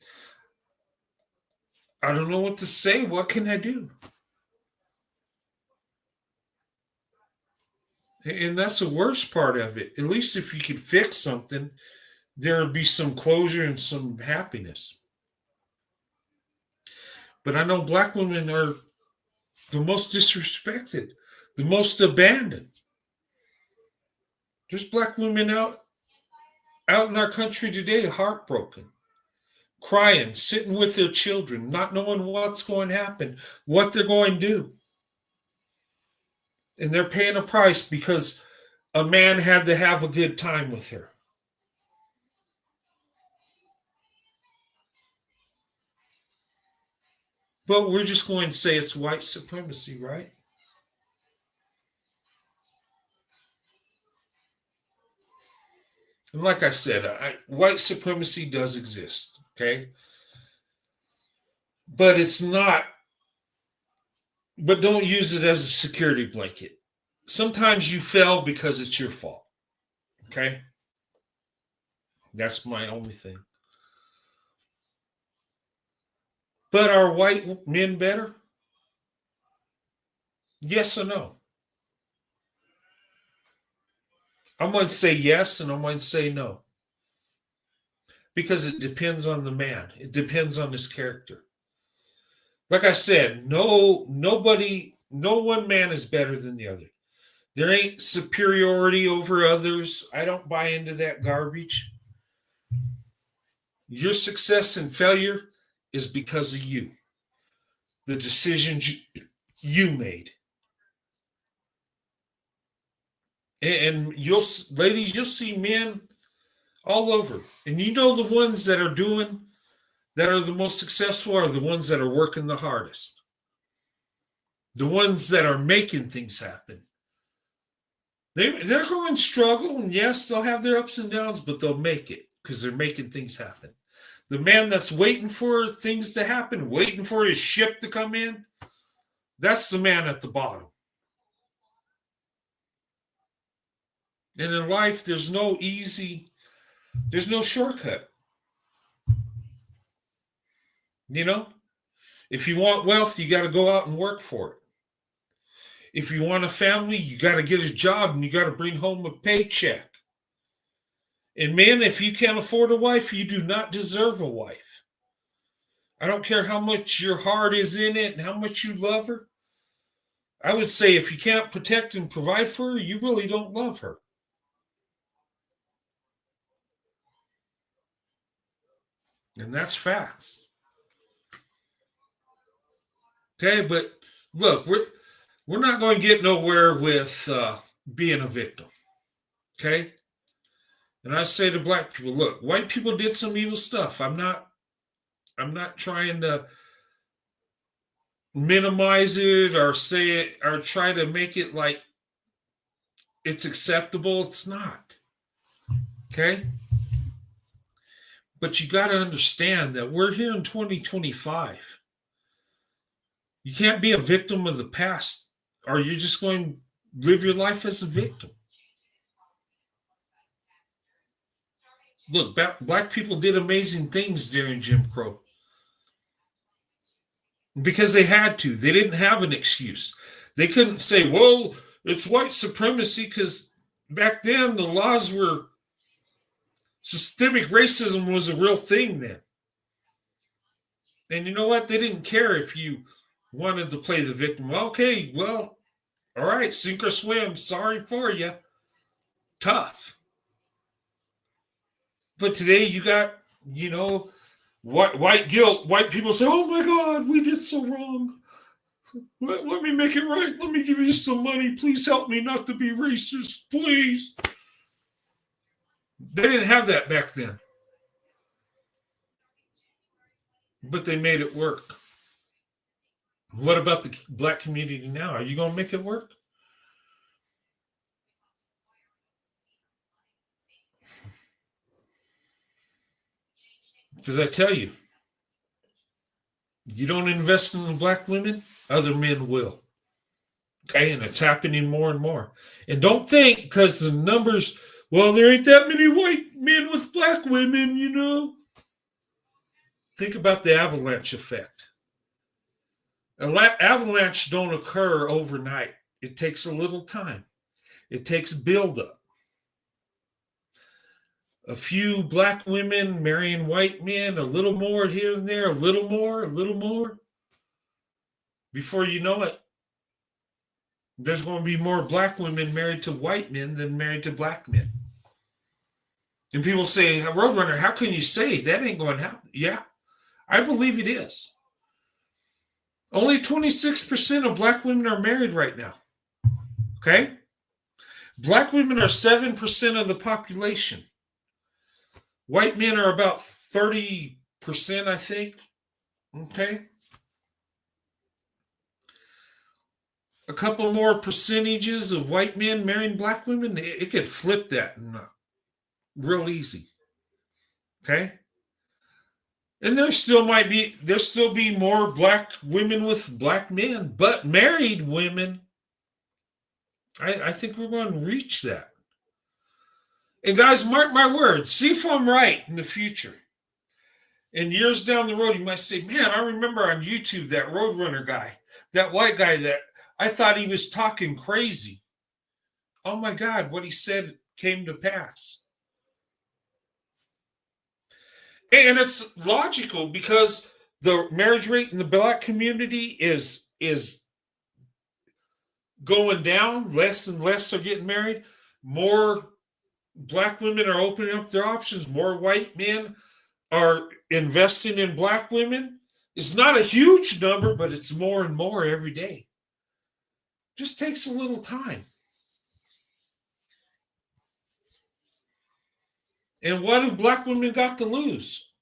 I don't know what to say. What can I do? And that's the worst part of it. At least if you could fix something, there would be some closure and some happiness. But I know black women are the most disrespected, the most abandoned. There's black women out in our country today, heartbroken, crying, sitting with their children, not knowing what's going to happen, what they're going to do. And they're paying a price because a man had to have a good time with her. But we're just going to say it's white supremacy, right? And like I said, white supremacy does exist, okay? But it's not. But don't use it as a security blanket. Sometimes you fail because it's your fault. Okay? That's my only thing. But are white men better? Yes or no? I'm going to say yes and I'm going to say no. Because it depends on the man. It depends on his character. Like I said, no one man is better than the other. There ain't superiority over others. I don't buy into that garbage. Your success and failure is because of you. The decisions you made. And ladies, you'll see men all over. And you know the ones that are the most successful are the ones that are working the hardest. The ones that are making things happen. They're going to struggle, and yes, they'll have their ups and downs, but they'll make it because they're making things happen. The man that's waiting for things to happen, waiting for his ship to come in, that's the man at the bottom. And in life, there's no shortcut. You know, If you want wealth, you got to go out and work for it. If you want a family, you got to get a job and you got to bring home a paycheck. And men, if you can't afford a wife, you do not deserve a wife. I don't care how much your heart is in it and how much you love her. I would say if you can't protect and provide for her, you really don't love her. And that's facts. Okay, but look, we're not going to get nowhere with being a victim. Okay? And I say to black people, look, white people did some evil stuff. I'm not trying to minimize it or say it or try to make it like it's acceptable. It's not. Okay? But you got to understand that we're here in 2025. You can't be a victim of the past, or you're just going to live your life as a victim. Look, black people did amazing things during Jim Crow because they had to. They didn't have an excuse. They couldn't say, well, it's white supremacy, because back then the laws were, systemic racism was a real thing then. And you know what? They didn't care if you wanted to play the victim. Okay, well, all right, sink or swim. Sorry for you. Tough. But today you got, white guilt. White people say, oh my God, we did so wrong. Let me make it right. Let me give you some money. Please help me not to be racist. Please. They didn't have that back then. But they made it work. What about the black community now? Are you going to make it work? Because I tell you, you don't invest in the black women, other men will. Okay, and it's happening more and more. And don't think because the numbers, well, there ain't that many white men with black women, Think about the avalanche effect. Avalanche don't occur overnight. It takes a little time. It takes buildup. A few black women marrying white men, a little more here and there, a little more. Before you know it, there's going to be more black women married to white men than married to black men. And people say, Roadrunner, how can you say that ain't going to happen? Yeah, I believe it is. Only 26% of black women are married right now. Okay? Black women are 7% of the population. White men are about 30%, I think. Okay? A couple more percentages of white men marrying black women, it could flip that real easy. Okay? And there still be more black women with black men, but married women, I think we're going to reach that. And guys, mark my words, see if I'm right in the future. And years down the road, you might say, man, I remember on YouTube that Roadrunner guy, that white guy that I thought he was talking crazy. Oh my God, what he said came to pass. And it's logical because the marriage rate in the black community is going down. Less and less are getting married. More black women are opening up their options. More white men are investing in black women. It's not a huge number, but it's more and more every day. Just takes a little time. And what do black women got to lose?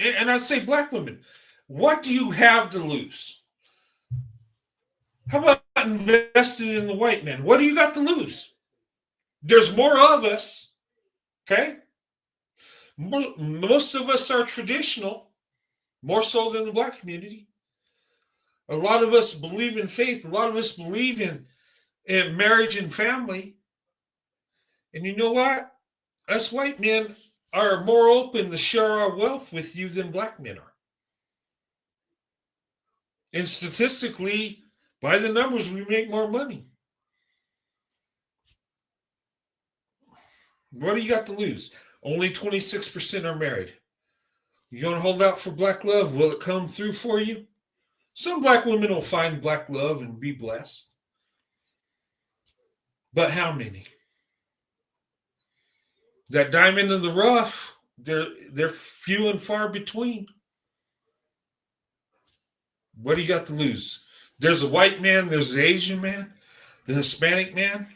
And I'd say black women, what do you have to lose? How about investing in the white men? What do you got to lose? There's more of us, okay? Most of us are traditional, more so than the black community. A lot of us believe in faith. A lot of us believe in marriage and family. And you know what? Us white men are more open to share our wealth with you than black men are. And statistically, by the numbers, we make more money. What do you got to lose? Only 26% are married. You going to hold out for black love? Will it come through for you? Some black women will find black love and be blessed. But how many? That diamond in the rough, they're few and far between. What do you got to lose? There's a white man, there's the Asian man, the Hispanic man.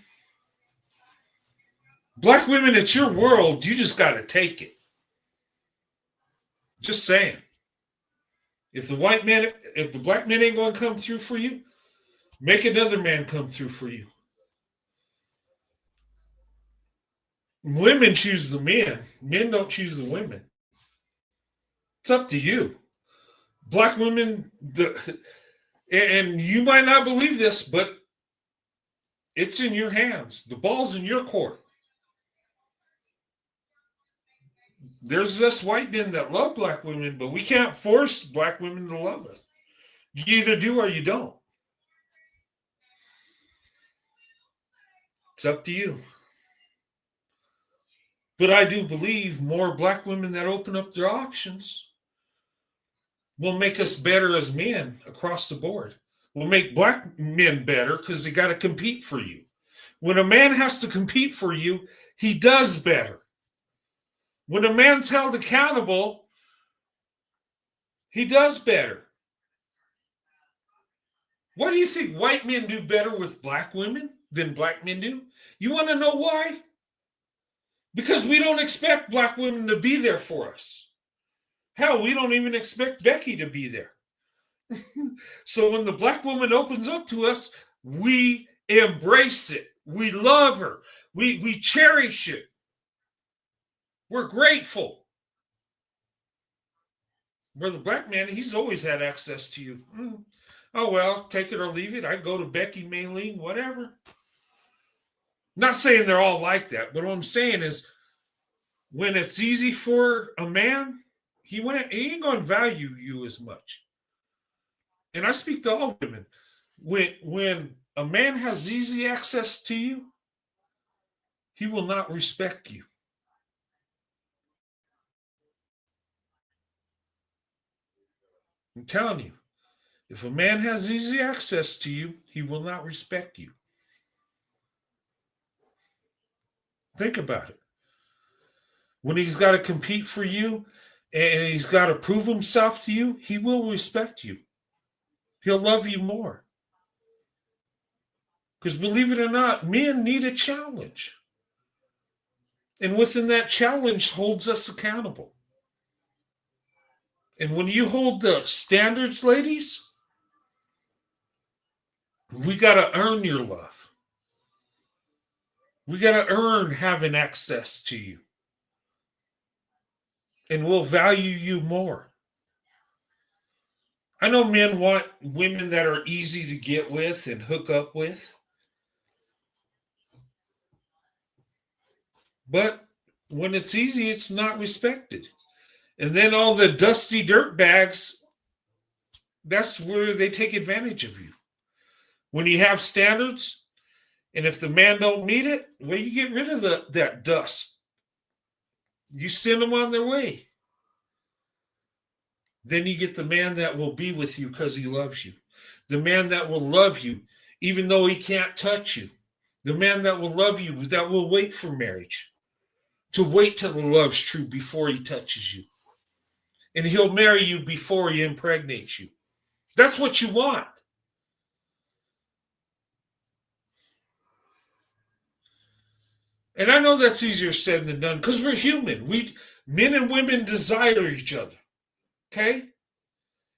Black women, it's your world. You just got to take it. Just saying. If the black man ain't going to come through for you, make another man come through for you. Women choose the men. Men don't choose the women. It's up to you. Black women, and you might not believe this, but it's in your hands. The ball's in your court. There's us white men that love black women, but we can't force black women to love us. You either do or you don't. It's up to you. But I do believe more black women that open up their options will make us better as men across the board. Will make black men better because they got to compete for you. When a man has to compete for you, he does better. When a man's held accountable, he does better. What do you think white men do better with black women than black men do? You want to know why? Because we don't expect black women to be there for us. Hell, we don't even expect Becky to be there. So when the black woman opens up to us, we embrace it. We love her. We cherish it. We're grateful. Where the black man, he's always had access to you. Oh, well, take it or leave it. I go to Becky, Maylene, whatever. Not saying they're all like that, but what I'm saying is when it's easy for a man, he ain't going to value you as much. And I speak to all women. When a man has easy access to you, he will not respect you. I'm telling you, if a man has easy access to you, he will not respect you. Think about it. When he's got to compete for you and he's got to prove himself to you, he will respect you. He'll love you more. Because believe it or not, men need a challenge. And within that challenge holds us accountable. And when you hold the standards, ladies, we got to earn your love. We got to earn having access to you. And we'll value you more. I know men want women that are easy to get with and hook up with. But when it's easy, it's not respected. And then all the dusty dirt bags, that's where they take advantage of you. When you have standards, and if the man don't meet it, well, you get rid of that dust. You send them on their way. Then you get the man that will be with you because he loves you. The man that will love you even though he can't touch you. The man that will love you, that will wait for marriage. To wait till the love's true before he touches you. And he'll marry you before he impregnates you. That's what you want. And I know that's easier said than done because we're human. Men and women desire each other. Okay?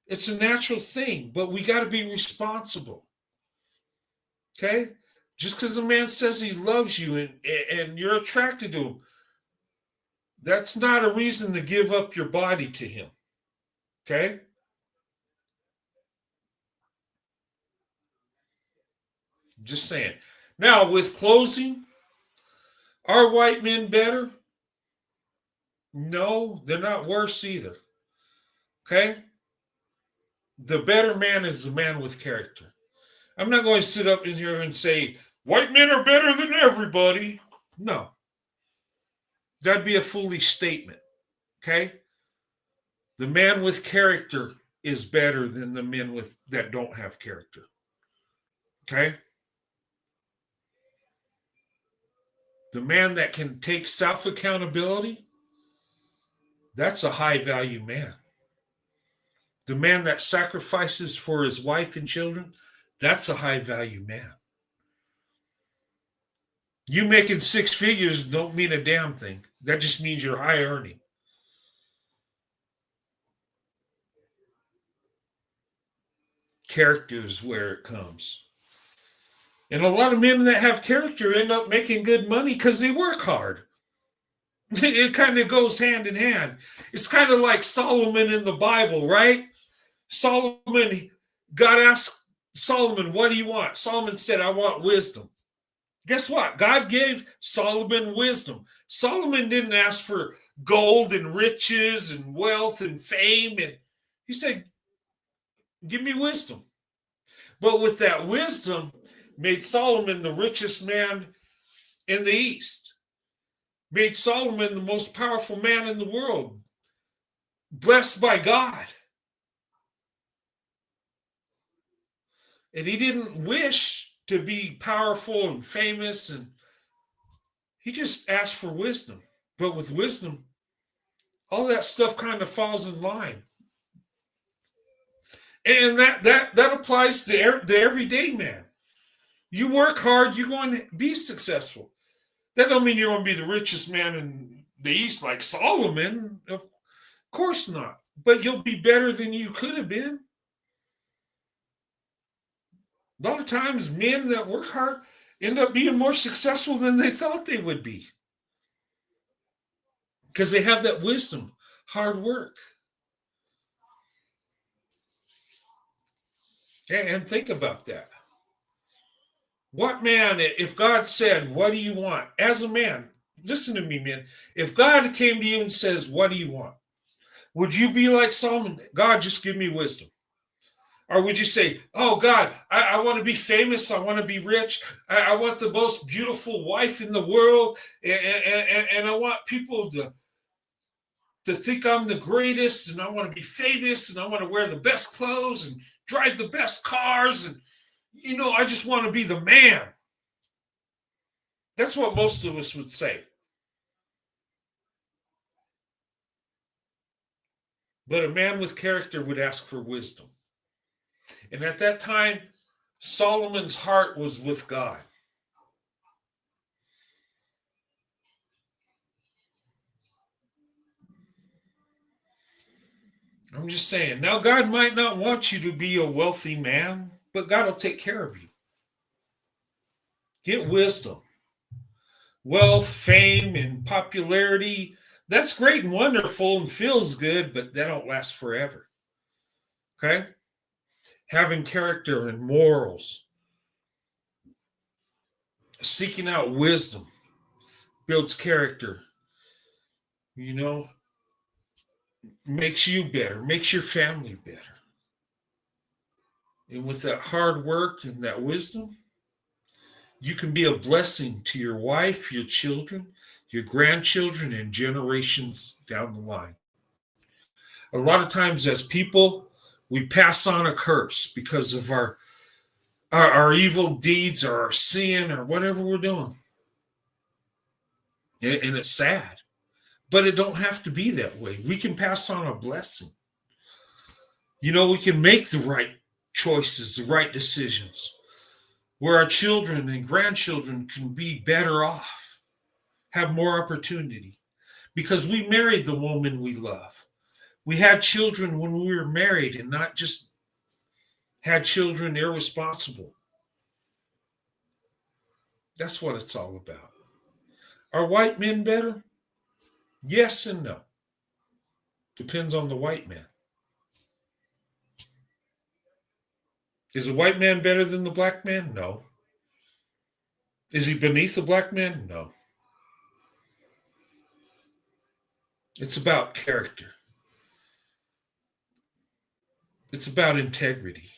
It's a natural thing, but we got to be responsible. Okay? Just because a man says he loves you and you're attracted to him, that's not a reason to give up your body to him. Okay? Just saying. Now, with closing, are white men better? No, they're not worse either. Okay? the better man is the man with character. I'm not going to sit up in here and say white men are better than everybody. No. That'd be a foolish statement. Okay? The man with character is better than the men that don't have character. Okay? The man that can take self-accountability, that's a high-value man. The man that sacrifices for his wife and children, that's a high-value man. You making six figures don't mean a damn thing. That just means you're high earning. Character is where it comes. And a lot of men that have character end up making good money because they work hard. It kind of goes hand in hand. It's kind of like Solomon in the Bible, right? Solomon, God asked Solomon, what do you want? Solomon said, I want wisdom. Guess what? God gave Solomon wisdom. Solomon didn't ask for gold and riches and wealth and fame. And he said, give me wisdom. But with that wisdom, made Solomon the richest man in the East. Made Solomon the most powerful man in the world. Blessed by God. And he didn't wish to be powerful and famous, and he just asked for wisdom. But with wisdom, all that stuff kind of falls in line. And that applies to the everyday man. You work hard, you're going to be successful. That don't mean you're going to be the richest man in the East like Solomon. Of course not. But you'll be better than you could have been. A lot of times men that work hard end up being more successful than they thought they would be. Because they have that wisdom, hard work. And think about that. What man, if God said, what do you want? As a man, listen to me, man. If God came to you and says, what do you want? Would you be like Solomon? God, just give me wisdom. Or would you say, oh, God, I want to be famous. I want to be rich. I want the most beautiful wife in the world. And I want people to think I'm the greatest. And I want to be famous. And I want to wear the best clothes and drive the best cars. And, I just want to be the man. That's what most of us would say. But a man with character would ask for wisdom. And at that time, Solomon's heart was with God. I'm just saying, now God might not want you to be a wealthy man, but God will take care of you. Get wisdom. Wealth, fame, and popularity, that's great and wonderful and feels good, but that don't last forever. Okay? Having character and morals, seeking out wisdom builds character, makes you better, makes your family better. And with that hard work and that wisdom, you can be a blessing to your wife, your children, your grandchildren, and generations down the line. A lot of times as people, we pass on a curse because of our evil deeds or our sin or whatever we're doing. And it's sad. But it don't have to be that way. We can pass on a blessing. We can make the right choices, the right decisions, where our children and grandchildren can be better off, have more opportunity, because we married the woman we love. We had children when we were married and not just had children irresponsible. That's what it's all about. Are white men better? Yes and no. Depends on the white man. Is a white man better than the black man? No. Is he beneath the black man? No. It's about character. It's about integrity.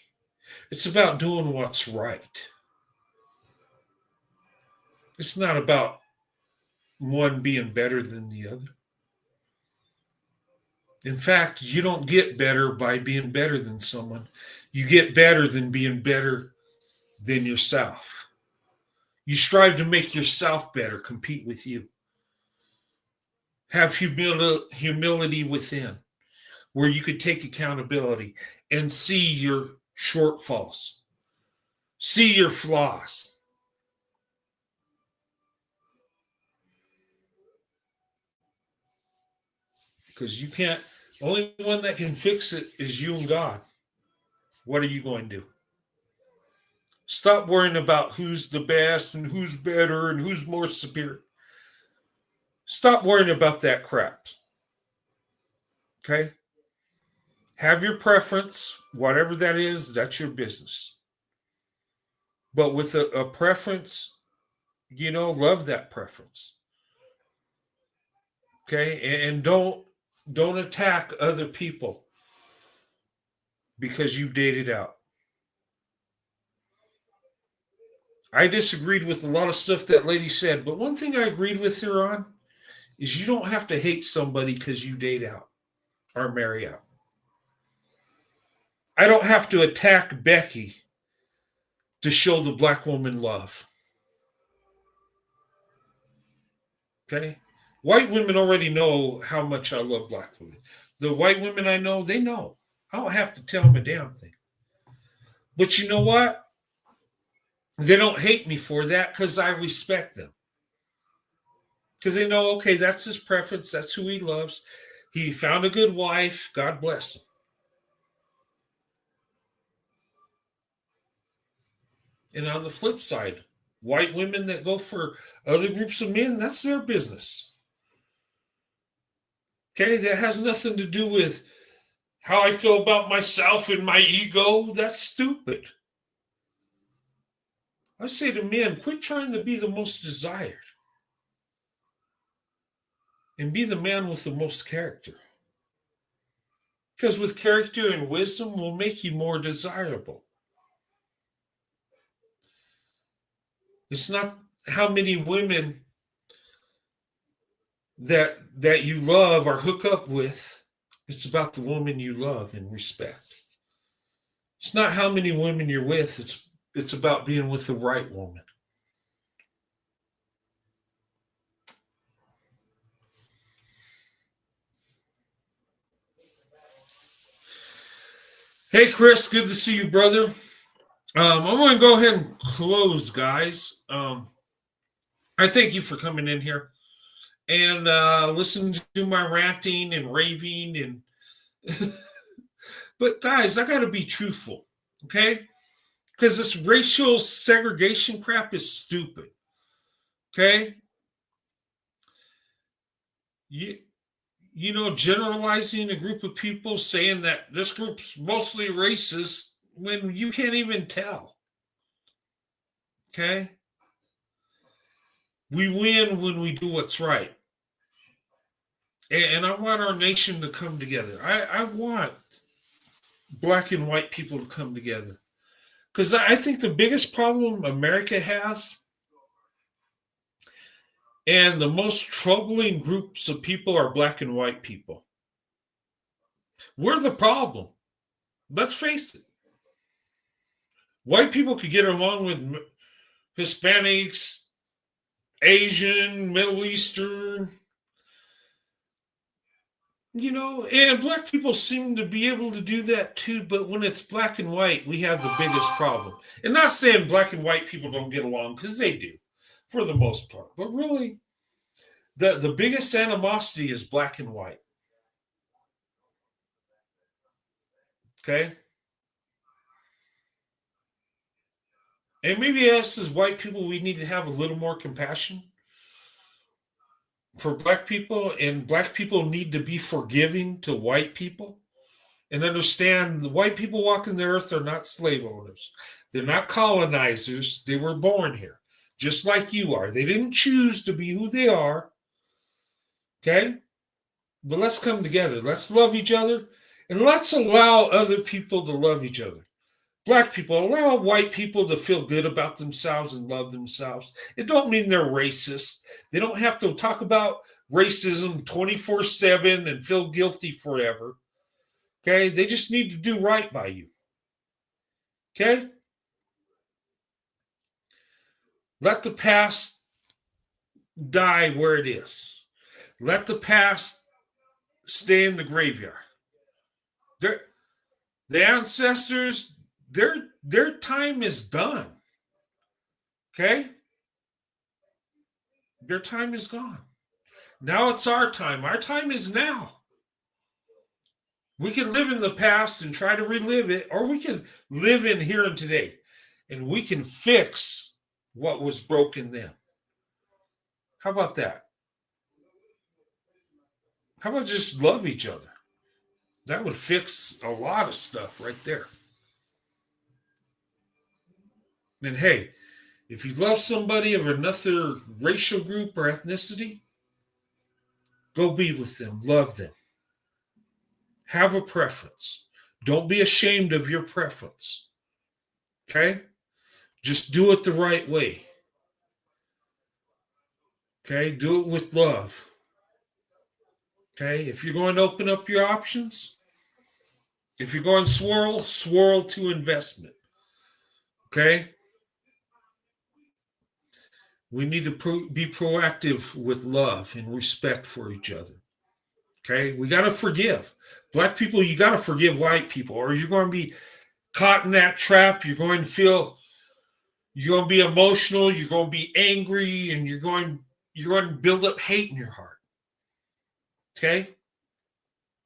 It's about doing what's right. It's not about one being better than the other. In fact, you don't get better by being better than someone. You get better than being better than yourself. You strive to make yourself better, compete with you. Have humility within, where you could take accountability and see your shortfalls, see your flaws. Because you can't, only one that can fix it is you and God. What are you going to do? Stop worrying about who's the best and who's better and who's more superior. Stop worrying about that crap. Okay? Have your preference, whatever that is, that's your business. But with a preference, love that preference. Okay? And don't attack other people because you dated out. I disagreed with a lot of stuff that lady said, but one thing I agreed with her on is you don't have to hate somebody because you date out or marry out. I don't have to attack Becky to show the black woman love. Okay? White women already know how much I love black women. The white women I know, they know. I don't have to tell them a damn thing. But you know what? They don't hate me for that because I respect them. Because they know, okay, that's his preference. That's who he loves. He found a good wife. God bless him. And on the flip side, white women that go for other groups of men, that's their business. Okay, that has nothing to do with how I feel about myself and my ego. That's stupid. I say to men, quit trying to be the most desired and be the man with the most character. Because with character and wisdom will make you more desirable. It's not how many women that you love or hook up with. It's about the woman you love and respect. It's not how many women you're with. It's about being with the right woman. Hey, Chris, good to see you, brother. I'm going to go ahead and close, guys. I thank you for coming in here and listening to my ranting and raving. And but, guys, I got to be truthful, okay? Because this racial segregation crap is stupid. Okay? Generalizing a group of people saying that this group's mostly racist when you can't even tell. Okay? We win when we do what's right. And I want our nation to come together. I want black and white people to come together. Because I think the biggest problem America has, and the most troubling groups of people, are black and white people. We're the problem. Let's face it. White people could get along with Hispanics, Asian, Middle Eastern, and black people seem to be able to do that too, but when it's black and white, we have the biggest problem. And not saying black and white people don't get along, because they do, for the most part. But really, the biggest animosity is black and white. Okay? And maybe us as white people, we need to have a little more compassion for black people, and black people need to be forgiving to white people and understand the white people walking the earth are not slave owners. They're not colonizers. They were born here, just like you are. They didn't choose to be who they are. Okay? But let's come together. Let's love each other, And let's allow other people to love each other. Black people, allow white people to feel good about themselves and love themselves. It don't mean they're racist. They don't have to talk about racism 24/7 and feel guilty forever. Okay? They just need to do right by you. Okay? Let the past die where it is. Let the past stay in the graveyard. The ancestors, their time is done. Okay? Their time is gone. Now it's our time. Our time is now. We can live in the past and try to relive it, or we can live in here and today, and we can fix what was broken then. How about that? How about just love each other? That would fix a lot of stuff right there. And hey, if you love somebody of another racial group or ethnicity, go be with them, love them. Have a preference. Don't be ashamed of your preference. Okay? Just do it the right way. Okay? Do it with love. Okay? If you're going to open up your options, if you're going to swirl to investment. Okay? We need to be proactive with love and respect for each other. Okay? We got to forgive. Black people, you got to forgive white people, or you're going to be caught in that trap. You're going to be emotional. You're going to be angry, and you're going to build up hate in your heart. Okay?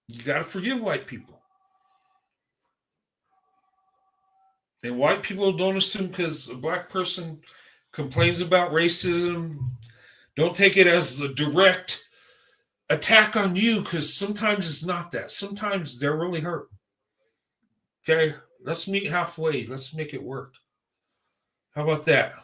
You got to forgive white people. And white people don't assume because a black person complains about racism, don't take it as a direct attack on you, because sometimes it's not that. Sometimes they're really hurt. Okay? Let's meet halfway. Let's make it work. How about that?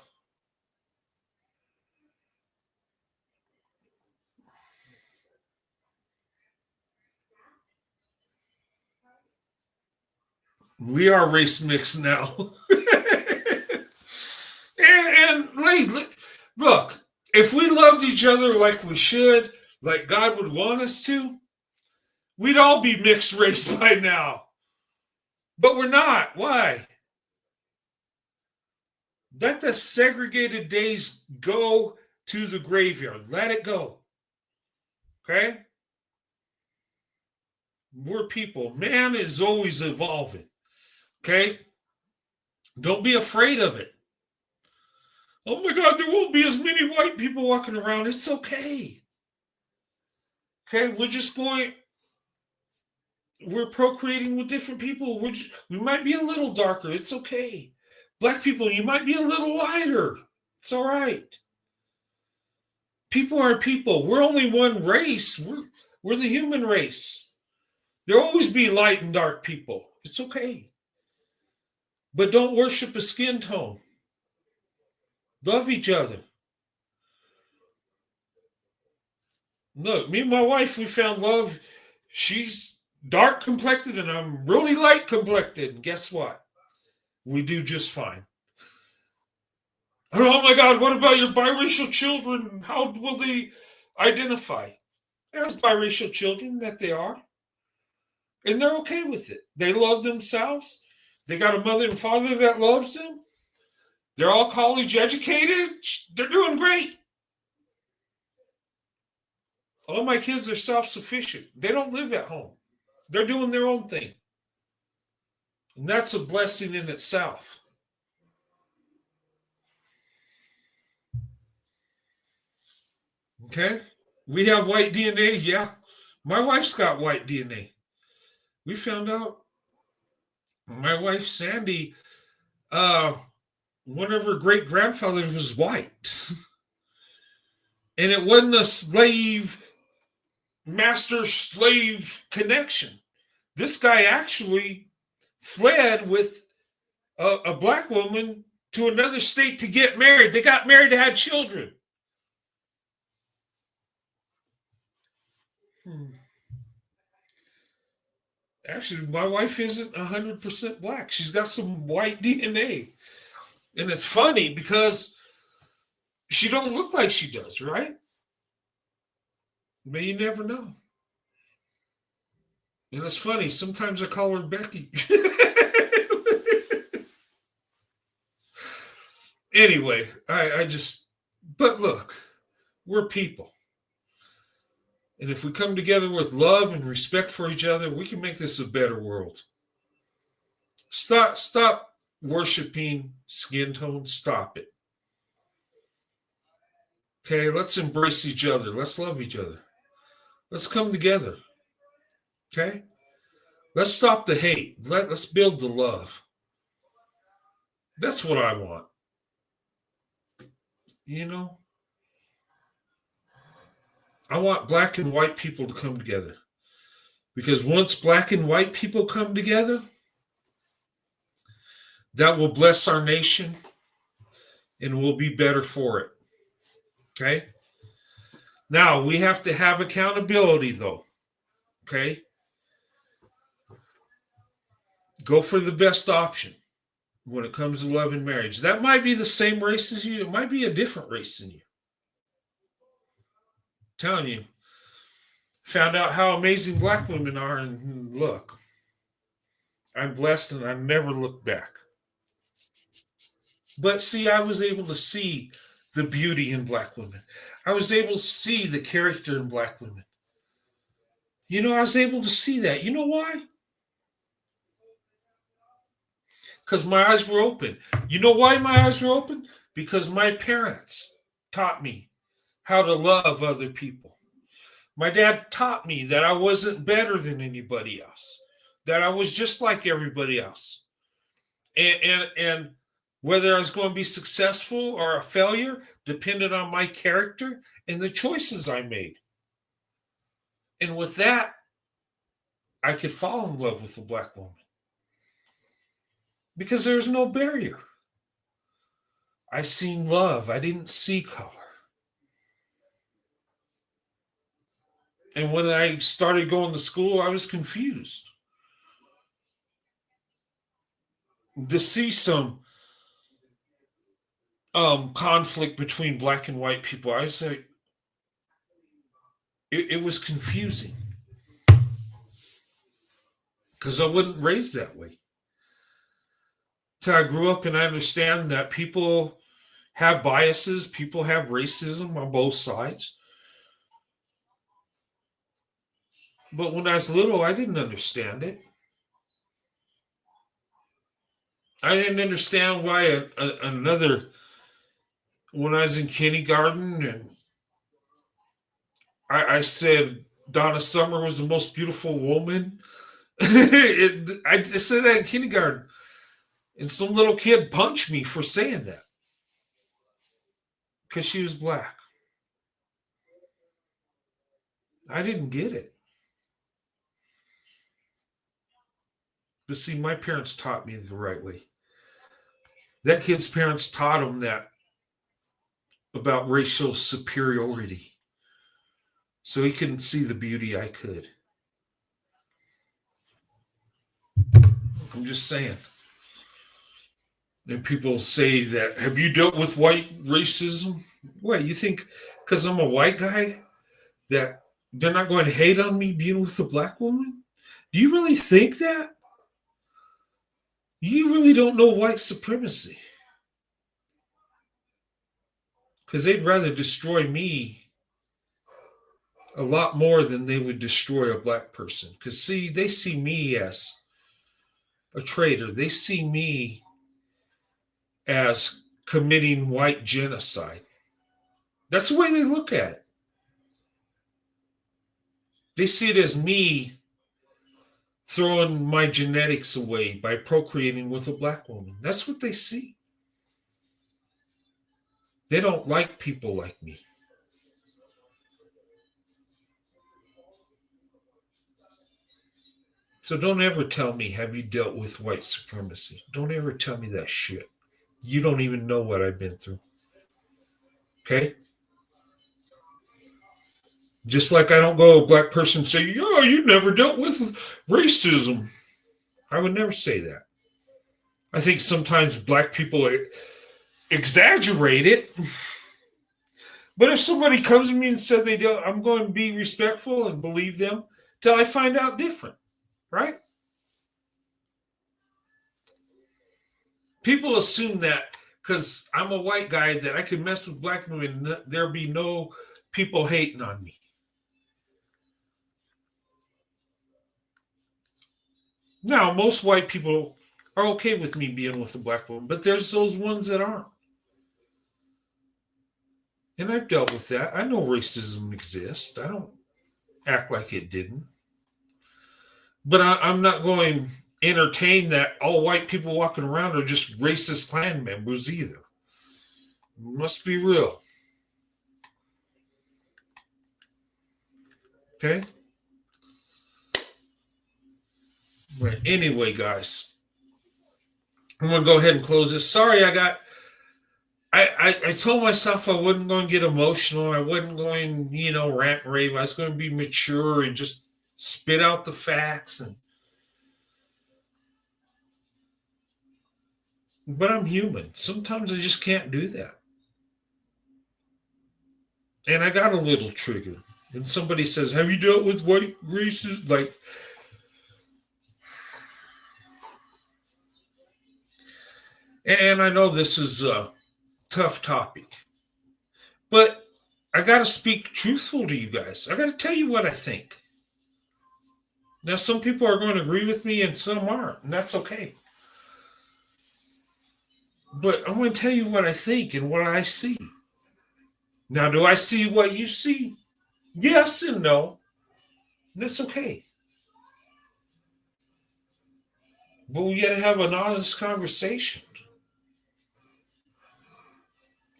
We are race mixed now. and look, if we loved each other like we should, like God would want us to, we'd all be mixed race by now. But we're not. Why? Let the segregated days go to the graveyard. Let it go. Okay? We're people. Man is always evolving. Okay? Don't be afraid of it. Oh my God, there won't be as many white people walking around. It's okay. Okay, we're procreating with different people. We might be a little darker. It's okay. Black people, you might be a little lighter. It's all right. People are people. We're only one race. We're the human race. There'll always be light and dark people. It's okay. But don't worship a skin tone. Love each other. Look, me and my wife, we found love. She's dark complected and I'm really light complected. And guess what? We do just fine. Oh my God, what about your biracial children? How will they identify? As biracial children that they are. And they're okay with it. They love themselves. They got a mother and father that loves them. They're all college educated. They're doing great. All my kids are self-sufficient. They don't live at home. They're doing their own thing. And that's a blessing in itself. Okay? We have white DNA, yeah. My wife's got white DNA. We found out my wife, Sandy, one of her great-grandfathers was white. And it wasn't a master-slave connection. This guy actually fled with a black woman to another state to get married. They got married and had children. Actually, my wife isn't 100% black. She's got some white DNA. And it's funny because she don't look like she does, right? But you never know. And it's funny. Sometimes I call her Becky. Anyway, but look, we're people. And if we come together with love and respect for each other, we can make this a better world. Stop worshiping skin tone. Stop it. Okay, let's embrace each other. Let's love each other. Let's come together. Okay? Let's stop the hate. Let's build the love. That's what I want. You know? I want black and white people to come together. Because once black and white people come together, that will bless our nation and we'll be better for it. Okay? Now, we have to have accountability, though. Okay? Go for the best option when it comes to love and marriage. That might be the same race as you. It might be a different race than you. I'm telling you. Found out how amazing black women are, and look, I'm blessed and I never look back. But see, I was able to see the beauty in black women. I was able to see the character in black women. You know, I was able to see that. You know why? Because my eyes were open. You know why my eyes were open? Because my parents taught me how to love other people. My dad taught me that I wasn't better than anybody else, that I was just like everybody else. And whether I was going to be successful or a failure depended on my character and the choices I made. And with that, I could fall in love with a black woman. Because there's no barrier. I seen love. I didn't see color. And when I started going to school, I was confused. To see some conflict between black and white people, I was like, it was confusing. Because I wasn't raised that way. So I grew up and I understand that people have biases, people have racism on both sides. But when I was little, I didn't understand it. I didn't understand why when I was in kindergarten, and I said Donna Summer was the most beautiful woman. I said that in kindergarten. And some little kid punched me for saying that. Because she was black. I didn't get it. But see, my parents taught me the right way. That kid's parents taught him that about racial superiority. So he couldn't see the beauty I could. I'm just saying. And people say that, have you dealt with white racism? What, you think because I'm a white guy that they're not going to hate on me being with a black woman? Do you really think that? You really don't know white supremacy. Because they'd rather destroy me a lot more than they would destroy a black person. Because, see, they see me as a traitor. They see me as committing white genocide. That's the way they look at it. They see it as me throwing my genetics away by procreating with a black woman. That's what they see. They don't like people like me. So don't ever tell me, have you dealt with white supremacy? Don't ever tell me that shit. You don't even know what I've been through. Okay? Just like I don't go to a black person and say, "Oh, you never dealt with racism." I would never say that. I think sometimes black people exaggerate it. But if somebody comes to me and said they don't, I'm going to be respectful and believe them till I find out different, right? People assume that because I'm a white guy that I can mess with black women, there'll be no people hating on me. Now, most white people are okay with me being with a black woman, but there's those ones that aren't. And I've dealt with that. I know racism exists. I don't act like it didn't. But I'm not going to entertain that all white people walking around are just racist Klan members either. Must be real. Okay? But anyway, guys, I'm going to go ahead and close this. Sorry, I told myself I wasn't going to get emotional. I wasn't going, rant and rave. I was going to be mature and just spit out the facts. But I'm human. Sometimes I just can't do that. And I got a little triggered. And somebody says, "Have you dealt with white racists?" And I know this is a tough topic, but I got to speak truthful to you guys. I got to tell you what I think. Now, some people are going to agree with me and some aren't, and that's okay. But I'm going to tell you what I think and what I see. Now, do I see what you see? Yes and no. That's okay. But we got to have an honest conversation.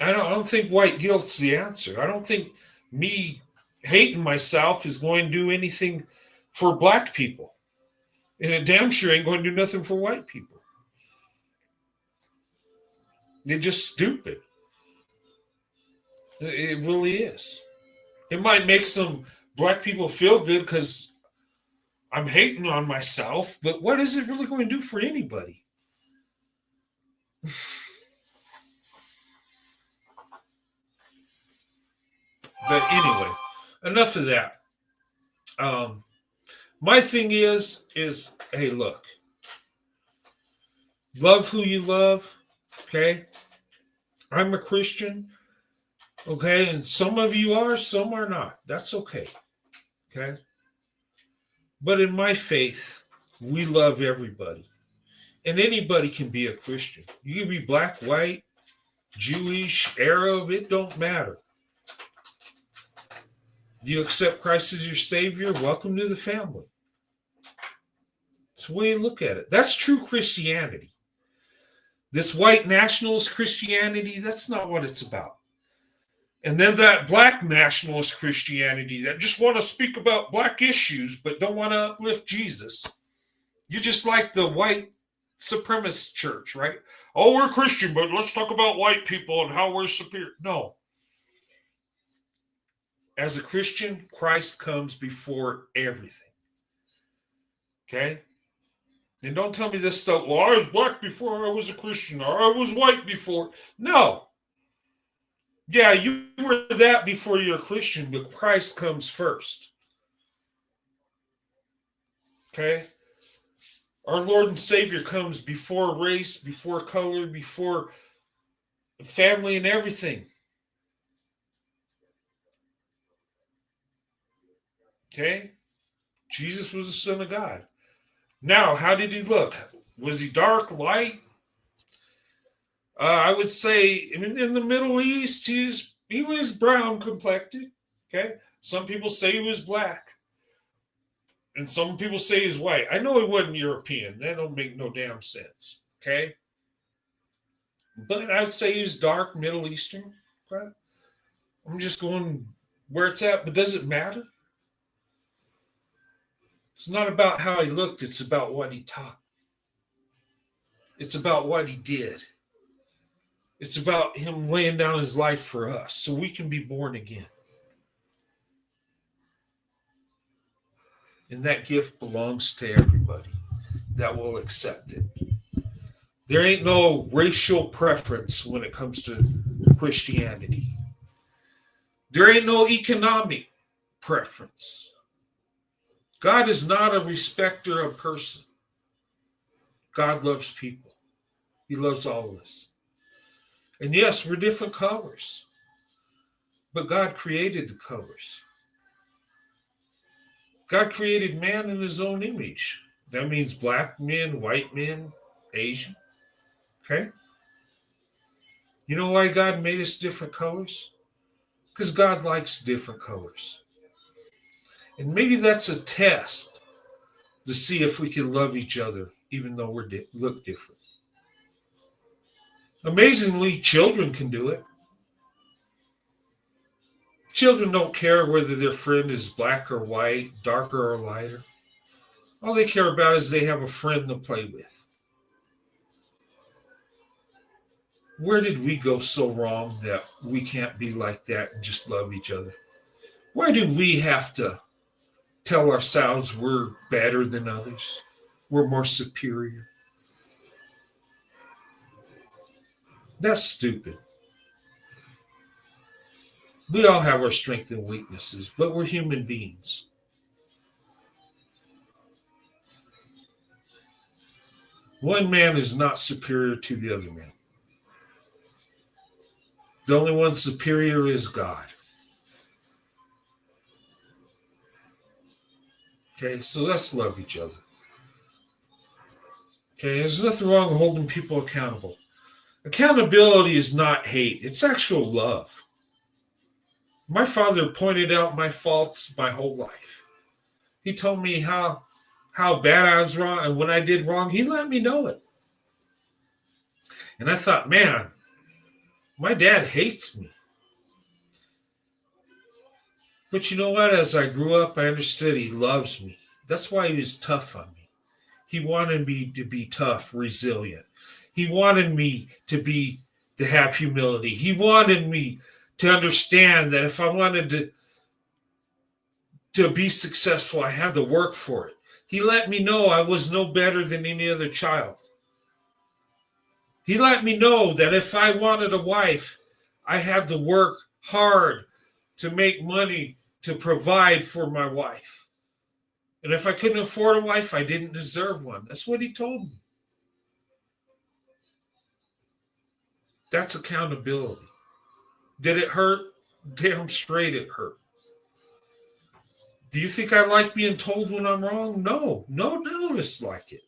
I don't think white guilt's the answer. I don't think me hating myself is going to do anything for black people. And it damn sure ain't going to do nothing for white people. They're just stupid. It really is. It might make some black people feel good because I'm hating on myself, but what is it really going to do for anybody? But anyway, enough of that. My thing is, hey, look, love who you love, okay? I'm a Christian, okay? And some of you are, some are not. That's okay, okay? But in my faith, we love everybody. And anybody can be a Christian. You can be black, white, Jewish, Arab, it don't matter. You accept Christ as your Savior, welcome to the family. That's the way you look at it. That's true Christianity. This white nationalist Christianity, that's not what it's about. And then that black nationalist Christianity that just want to speak about black issues but don't want to uplift Jesus. You're just like the white supremacist church, right? Oh, we're Christian, but let's talk about white people and how we're superior. No. As a Christian, Christ comes before everything. Okay? And don't tell me this stuff, well, I was black before I was a Christian, or I was white before. No. Yeah, you were that before you're a Christian, but Christ comes first. Okay? Our Lord and Savior comes before race, before color, before family and everything. Okay? Jesus was the Son of God. Now, how did he look? Was he dark, light? I would say in the Middle East, he was brown complected. Okay? Some people say he was black. And some people say he's white. I know he wasn't European. That don't make no damn sense. Okay? But I'd say he's dark, Middle Eastern. Okay? I'm just going where it's at, but does it matter? It's not about how he looked. It's about what he taught. It's about what he did. It's about him laying down his life for us so we can be born again. And that gift belongs to everybody that will accept it. There ain't no racial preference when it comes to Christianity. There ain't no economic preference. God is not a respecter of person. God loves people. He loves all of us. And yes, we're different colors. But God created the colors. God created man in his own image. That means black men, white men, Asian. Okay? You know why God made us different colors? Because God likes different colors. And maybe that's a test to see if we can love each other, even though we look different. Amazingly, children can do it. Children don't care whether their friend is black or white, darker or lighter. All they care about is they have a friend to play with. Where did we go so wrong that we can't be like that and just love each other? Why do we have to tell ourselves we're better than others? We're more superior. That's stupid. We all have our strengths and weaknesses, but we're human beings. One man is not superior to the other man. The only one superior is God. Okay, so let's love each other. Okay, there's nothing wrong with holding people accountable. Accountability is not hate, it's actual love. My father pointed out my faults my whole life. He told me how bad I was wrong, and when I did wrong, he let me know it. And I thought, man, my dad hates me. But you know what? As I grew up, I understood he loves me. That's why he was tough on me. He wanted me to be tough, resilient. He wanted me to have humility. He wanted me to understand that if I wanted to be successful, I had to work for it. He let me know I was no better than any other child. He let me know that if I wanted a wife, I had to work hard to make money to provide for my wife. And if I couldn't afford a wife, I didn't deserve one. That's what he told me. That's accountability. Did it hurt? Damn straight it hurt. Do you think I like being told when I'm wrong? No, none of us like it.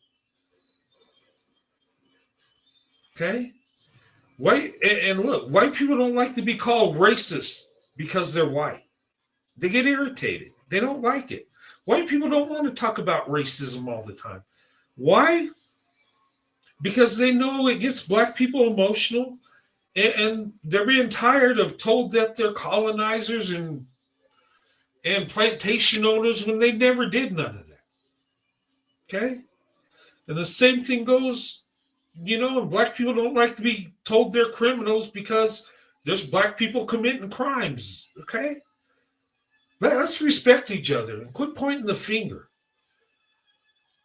Okay? White people don't like to be called racist because they're white. They get irritated. They don't like it. White people don't want to talk about racism all the time. Why? Because they know it gets black people emotional, and they're being tired of told that they're colonizers and plantation owners when they never did none of that. Okay? And the same thing goes, and black people don't like to be told they're criminals because there's black people committing crimes. Okay? Let's respect each other and quit pointing the finger.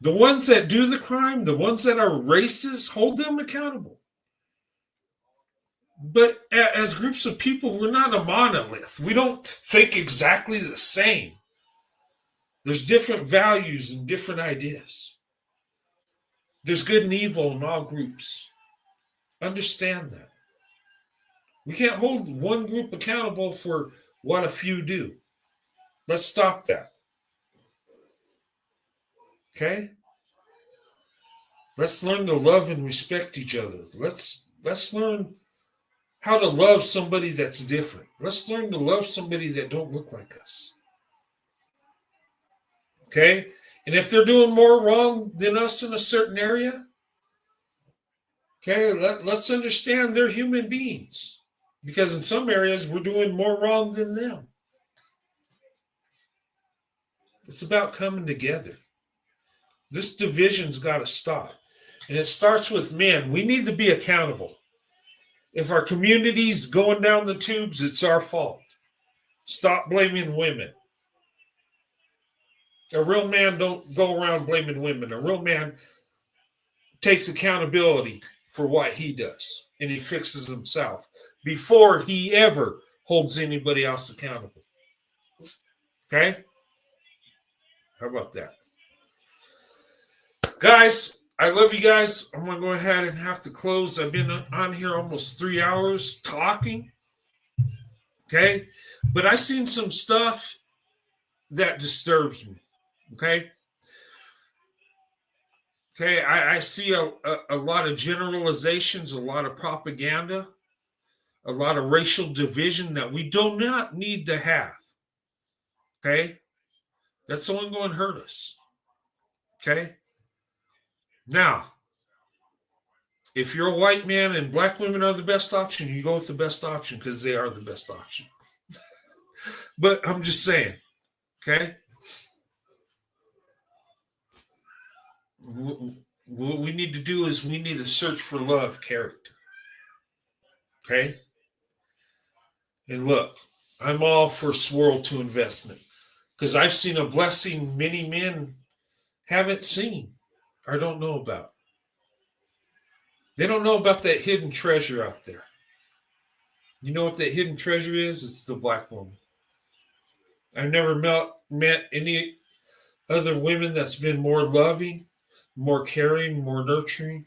The ones that do the crime, the ones that are racist, hold them accountable. But as groups of people, we're not a monolith. We don't think exactly the same. There's different values and different ideas. There's good and evil in all groups. Understand that. We can't hold one group accountable for what a few do. Let's stop that. Okay? Let's learn to love and respect each other. Let's learn how to love somebody that's different. Let's learn to love somebody that don't look like us. Okay? And if they're doing more wrong than us in a certain area, okay, let's understand they're human beings. Because in some areas, we're doing more wrong than them. It's about coming together. This division's got to stop. And it starts with men. We need to be accountable. If our community's going down the tubes, it's our fault. Stop blaming women. A real man don't go around blaming women. A real man takes accountability for what he does, and he fixes himself before he ever holds anybody else accountable. Okay? How about that? Guys, I love you guys. I'm going to go ahead and have to close. I've been on here almost 3 hours talking. Okay? But I seen some stuff that disturbs me. Okay? Okay, I see a lot of generalizations, a lot of propaganda, a lot of racial division that we do not need to have. Okay? That's only going to hurt us. Okay? Now, if you're a white man and black women are the best option, you go with the best option because they are the best option. But I'm just saying, okay? What we need to do is we need to search for love, character. Okay? And look, I'm all for swirl to investment because I've seen a blessing many men haven't seen or don't know about. They don't know about that hidden treasure out there. You know what that hidden treasure is? It's the black woman. I've never met any other women that's been more loving, more caring, more nurturing.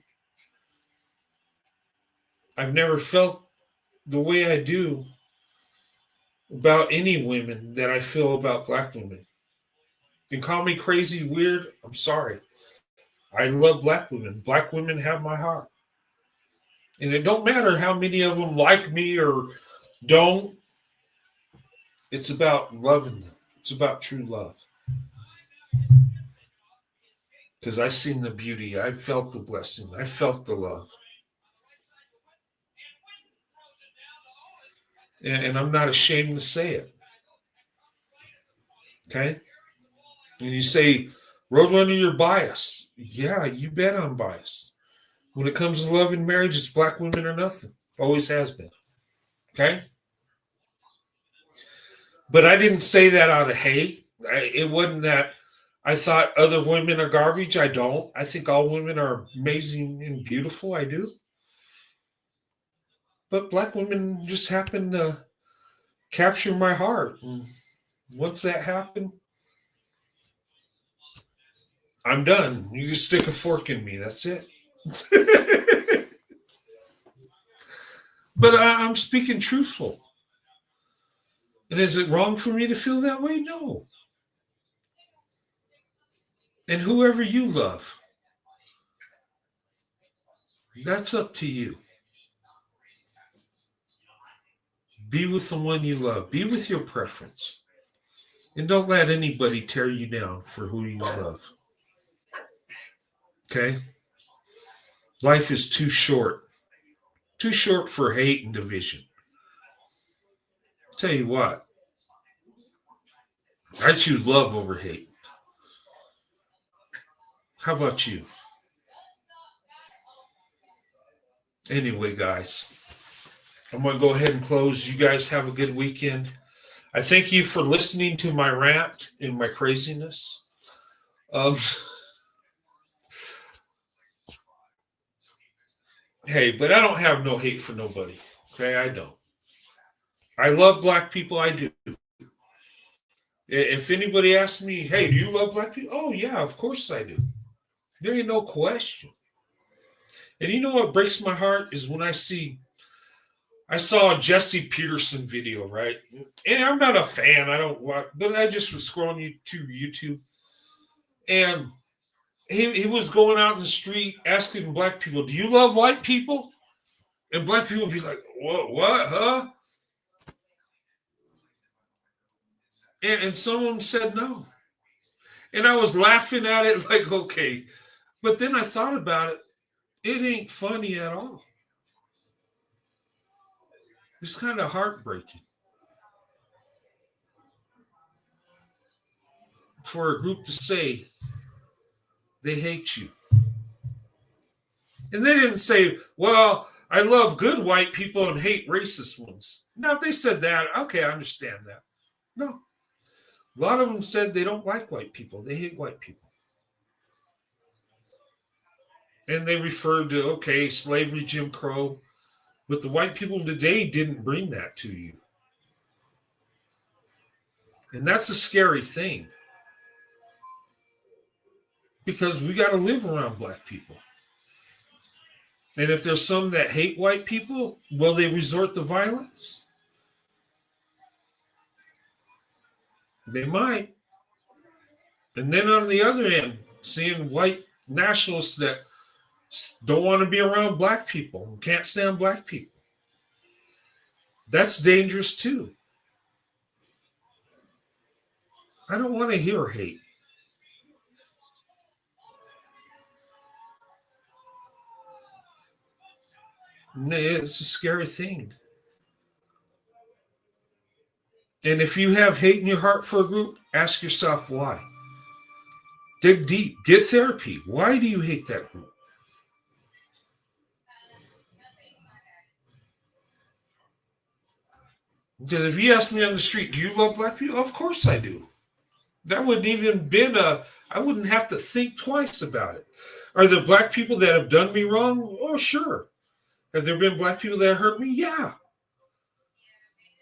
I've never felt the way I do about any women that I feel about black women. And call me crazy, weird, I'm sorry. I love black women. Black women have my heart. And it don't matter how many of them like me or don't. It's about loving them. It's about true love. Because I seen the beauty. I felt the blessing. I felt the love. And I'm not ashamed to say it. Okay? And you say, Roadrunner, you're biased. Yeah, you bet I'm biased. When it comes to love and marriage, it's black women or nothing. Always has been. Okay? But I didn't say that out of hate. It wasn't that I thought other women are garbage. I don't. I think all women are amazing and beautiful. I do. But black women just happen to capture my heart. And once that happened, I'm done. You can stick a fork in me. That's it. But I'm speaking truthful. And is it wrong for me to feel that way? No. And whoever you love, that's up to you. Be with the one you love. Be with your preference. And don't let anybody tear you down for who you love. Okay? Life is too short. Too short for hate and division. Tell you what. I choose love over hate. How about you? Anyway, guys, I'm going to go ahead and close. You guys have a good weekend. I thank you for listening to my rant and my craziness. Hey, but I don't have no hate for nobody. Okay, I don't. I love black people. I do. If anybody asks me, hey, do you love black people? Oh, yeah, of course I do. There ain't no question. And you know what breaks my heart is when I saw a Jesse Peterson video, right? And I'm not a fan. I don't watch, but I just was scrolling to YouTube. And he was going out in the street asking black people, do you love white people? And black people would be like, what, huh? And some of them said no. And I was laughing at it like, okay. But then I thought about it. It ain't funny at all. It's kind of heartbreaking for a group to say they hate you. And they didn't say, well, I love good white people and hate racist ones. Now, if they said that, okay, I understand that. No. A lot of them said they don't like white people. They hate white people. And they referred to, okay, slavery, Jim Crow. But the white people today didn't bring that to you. And that's a scary thing. Because we got to live around black people. And if there's some that hate white people, will they resort to violence? They might. And then on the other end, seeing white nationalists that don't want to be around black people and can't stand black people. That's dangerous too. I don't want to hear hate. It's a scary thing. And if you have hate in your heart for a group, ask yourself why. Dig deep. Get therapy. Why do you hate that group? Because if you ask me on the street, do you love black people? Of course I do. That wouldn't even been I wouldn't have to think twice about it. Are there black people that have done me wrong? Oh, sure. Have there been black people that hurt me? Yeah.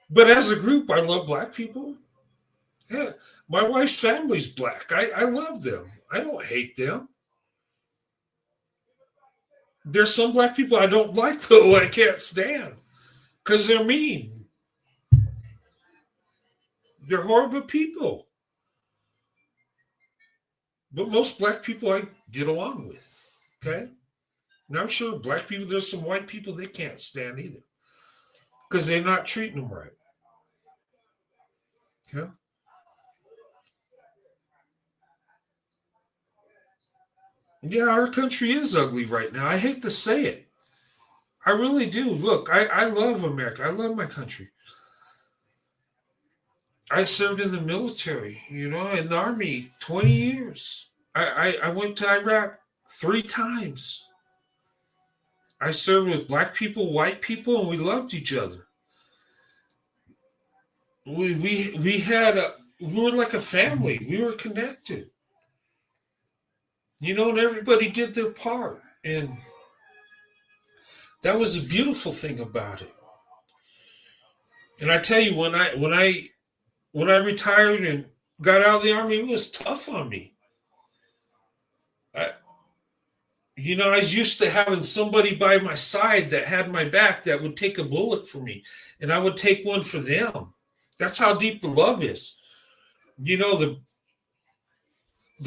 But as a group, I love black people. Yeah. My wife's family's black. I love them. I don't hate them. There's some black people I don't like, though, I can't stand. Because they're mean. They're horrible people. But most black people I get along with. Okay? And I'm sure black people, there's some white people they can't stand either. Because they're not treating them right. Yeah. Yeah, our country is ugly right now. I hate to say it. I really do. Look, I love America. I love my country. I served in the military, in the Army, 20 years. I went to Iraq 3 times. I served with black people, white people, and we loved each other. We were like a family. We were connected. And everybody did their part. And that was a beautiful thing about it. And I tell you, when I retired and got out of the Army, it was tough on me. I was used to having somebody by my side that had my back that would take a bullet for me, and I would take one for them. That's how deep the love is. The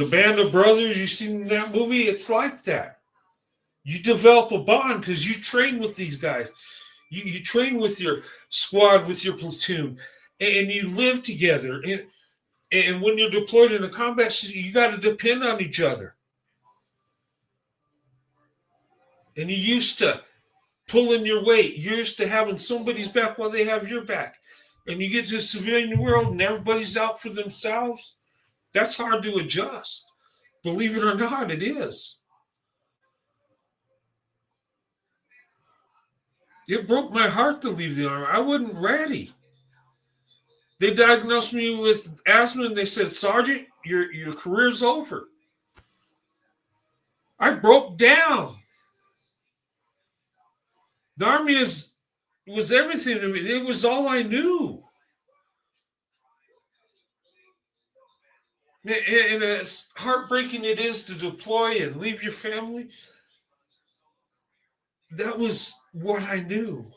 Band of Brothers you seen in that movie, it's like that. You develop a bond because you train with these guys. You train with your squad, with your platoon, and you live together. And when you're deployed in a combat, you got to depend on each other. And you're used to pulling your weight. You're used to having somebody's back while they have your back. And you get to the civilian world and everybody's out for themselves. That's hard to adjust. Believe it or not, it is. It broke my heart to leave the Army. I wasn't ready. They diagnosed me with asthma and they said, Sergeant, your career's over. I broke down. The Army was everything to me. It was all I knew. And as heartbreaking it is to deploy and leave your family, that was what I knew.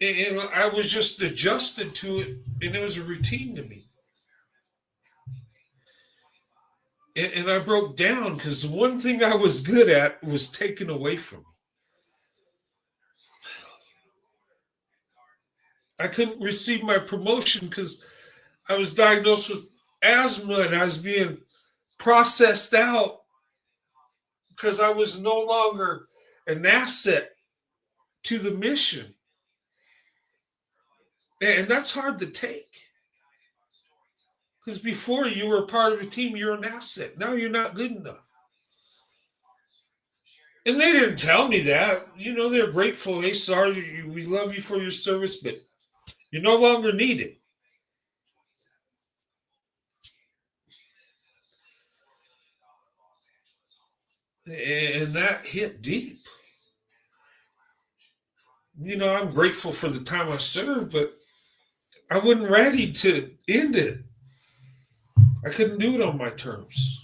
And I was just adjusted to it, and it was a routine to me. And I broke down because the one thing I was good at was taken away from me. I couldn't receive my promotion because I was diagnosed with asthma and I was being processed out because I was no longer an asset to the mission. And that's hard to take. Because before you were a part of a team, you're an asset. Now you're not good enough. And they didn't tell me that. They're grateful. Hey, sorry, we love you for your service, but you're no longer needed. And that hit deep. I'm grateful for the time I served, but I wasn't ready to end it. I couldn't do it on my terms.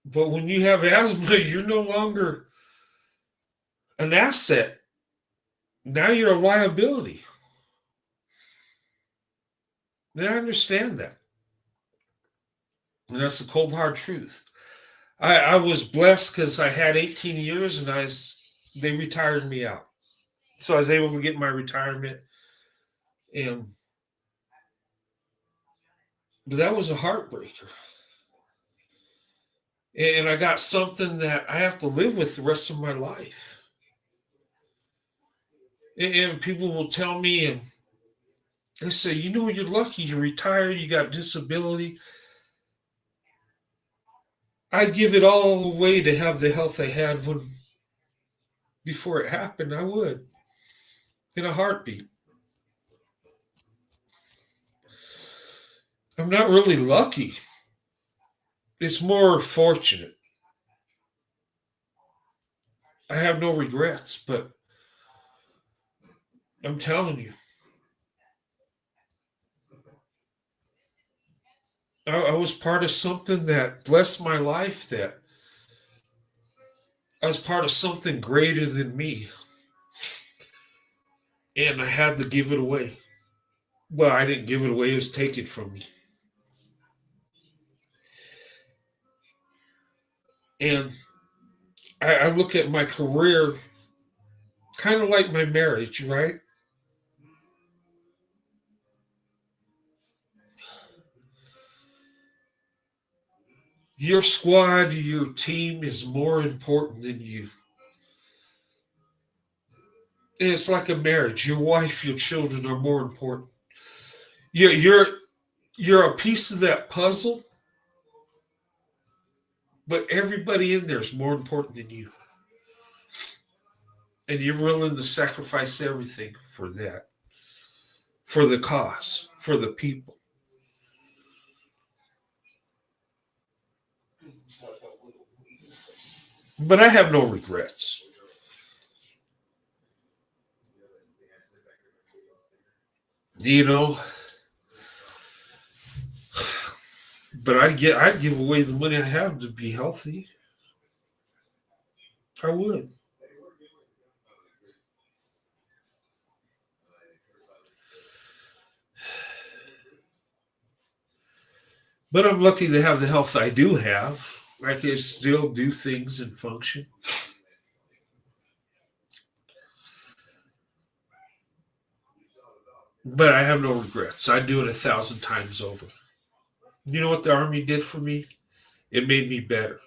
But when you have asthma, you're no longer an asset. Now you're a liability. And I understand that. And that's the cold, hard truth. I was blessed because I had 18 years and they retired me out. So I was able to get my retirement. But that was a heartbreaker. And I got something that I have to live with the rest of my life. And people will tell me, and they say, you're lucky, you're retired, you got disability. I'd give it all away to have the health I had before it happened. I would, in a heartbeat. I'm not really lucky. It's more fortunate. I have no regrets, but I'm telling you, I was part of something that blessed my life, that I was part of something greater than me. And I had to give it away. Well, I didn't give it away, it was taken from me. And I look at my career kind of like my marriage, right? Your squad, your team is more important than you. And it's like a marriage. Your wife, your children are more important. You're a piece of that puzzle, but everybody in there is more important than you. And you're willing to sacrifice everything for that, for the cause, for the people. But I have no regrets. But I'd give away the money I have to be healthy. I would. But I'm lucky to have the health I do have. I can still do things and function. But I have no regrets. I'd do it 1,000 times over. You know what the Army did for me? It made me better.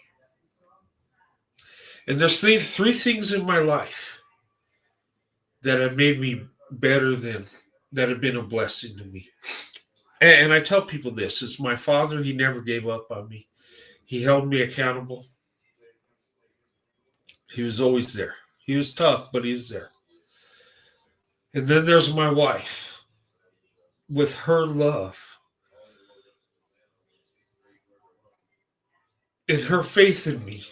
And there's three things in my life that have made me better that have been a blessing to me. And I tell people this. It's my father. He never gave up on me. He held me accountable. He was always there. He was tough, but he was there. And then there's my wife with her love and her faith in me,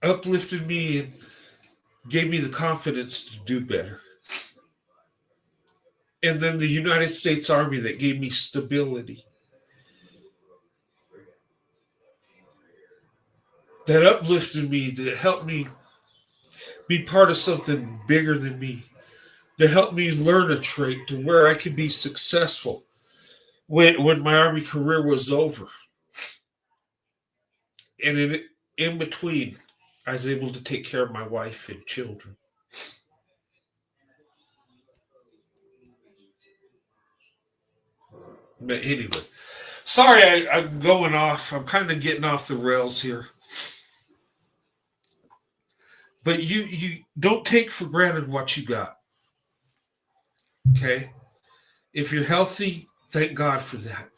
uplifted me and gave me the confidence to do better. And then the United States Army that gave me stability, that uplifted me, that helped me be part of something bigger than me, that helped me learn a trait to where I could be successful when my Army career was over. And in between, I was able to take care of my wife and children. But anyway, sorry I'm going off. I'm kind of getting off the rails here. But you don't take for granted what you got. Okay? If you're healthy, thank God for that.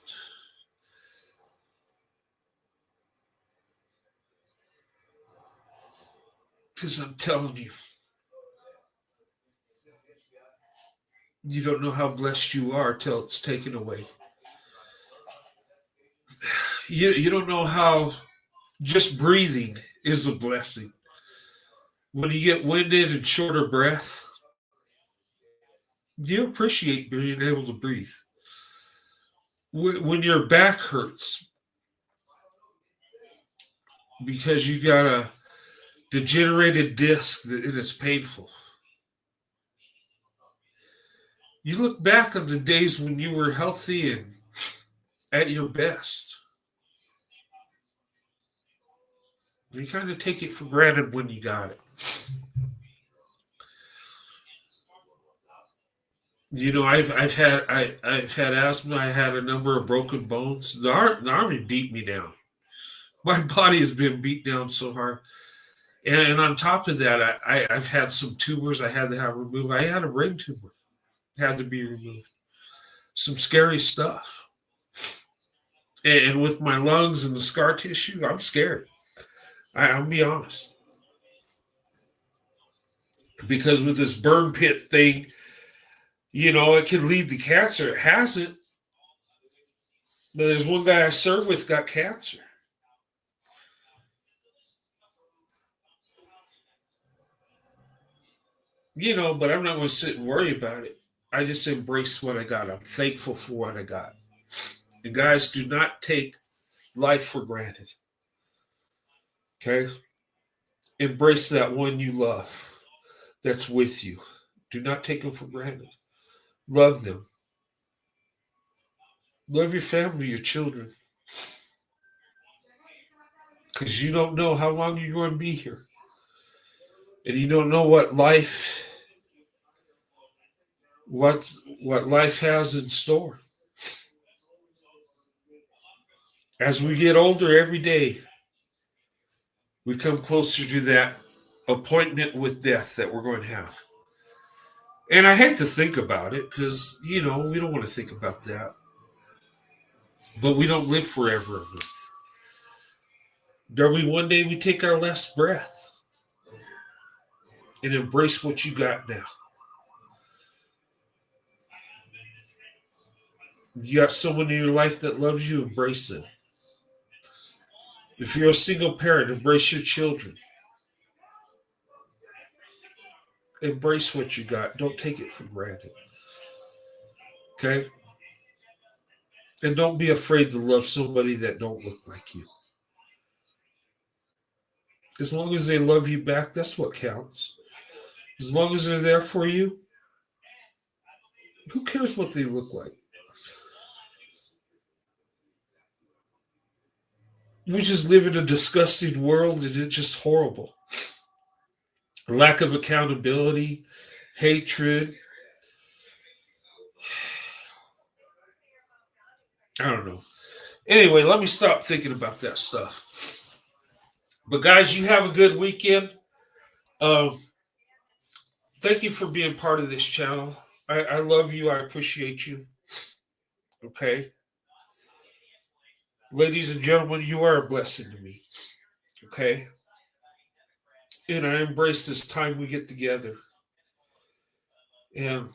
Because I'm telling you, you don't know how blessed you are till it's taken away. You don't know how just breathing is a blessing. When you get winded and short of breath, you appreciate being able to breathe. When your back hurts because you got a degenerated disc and it's painful, you look back on the days when you were healthy and at your best. You kind of take it for granted when you got it. You know, I've had asthma. I had a number of broken bones. The army beat me down. My body has been beat down so hard, and on top of that, I've had some tumors I had to have removed. I had a brain tumor, had to be removed. Some scary stuff, and with my lungs and the scar tissue, I'm scared. I'll be honest, because with this burn pit thing, you know, it can lead to cancer. It hasn't. But there's one guy I served with got cancer. You know, but I'm not going to sit and worry about it. I just embrace what I got. I'm thankful for what I got. And guys, do not take life for granted. Okay? Embrace that one you love that's with you. Do not take them for granted. Love them. Love your family, your children. Because you don't know how long you're going to be here. And you don't know what life has in store. As we get older every day, we come closer to that appointment with death that we're going to have. And I hate to think about it because, you know, we don't want to think about that. But we don't live forever on earth. There'll be one day we take our last breath and embrace what you got now. You got someone in your life that loves you, embrace them. If you're a single parent, embrace your children. Embrace what you got. Don't take it for granted. Okay? And don't be afraid to love somebody that don't look like you. As long as they love you back, that's what counts. As long as they're there for you, who cares what they look like? We just live in a disgusting world and it's just horrible. Lack of accountability, hatred. I don't know. Anyway, let me stop thinking about that stuff. But guys, you have a good weekend. Thank you for being part of this channel. I love you. I appreciate you. Okay. Ladies and gentlemen, you are a blessing to me. Okay. And I embrace this time we get together. And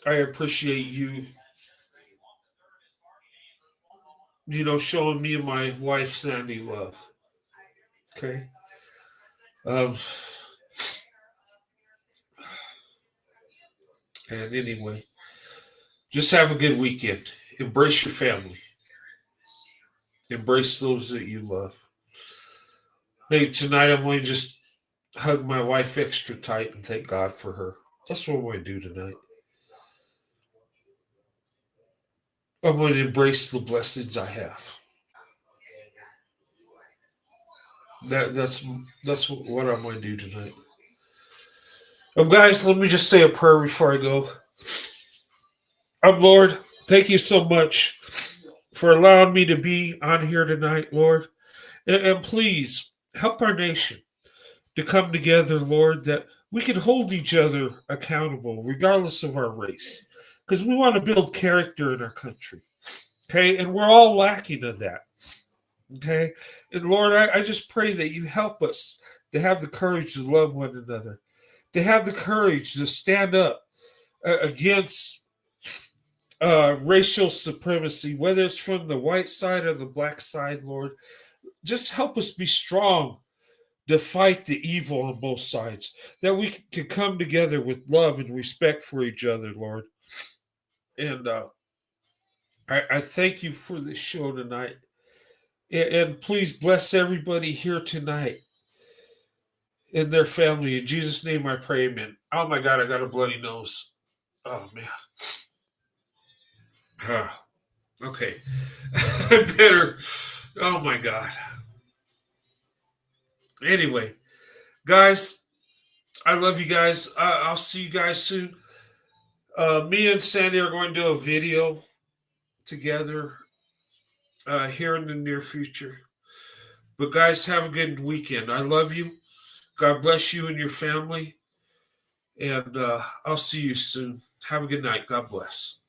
I appreciate you, you know, showing me and my wife, Sandy, love. Okay. And anyway, just have a good weekend. Embrace your family. Embrace those that you love. I think tonight I'm going to just hug my wife extra tight and thank God for her. That's what I'm going to do tonight. I'm going to embrace the blessings I have. That's what I'm going to do tonight. Guys, let me just say a prayer before I go. Lord, thank you so much for allowing me to be on here tonight, Lord. And please help our nation to come together, Lord, that we can hold each other accountable regardless of our race. Because we want to build character in our country. Okay? And we're all lacking of that. Okay? And Lord, I just pray that you help us to have the courage to love one another, to have the courage to stand up against racial supremacy, whether it's from the white side or the black side, Lord. Just help us be strong to fight the evil on both sides, that we can come together with love and respect for each other, Lord. And I thank you for this show tonight. And please bless everybody here tonight and their family. In Jesus' name I pray, amen. Oh my God, I got a bloody nose. Oh man. Okay. I better. Oh my God. Anyway, guys, I love you guys. I'll see you guys soon. Me and Sandy are going to do a video together here in the near future. But guys, have a good weekend. I love you. God bless you and your family. And I'll see you soon. Have a good night. God bless.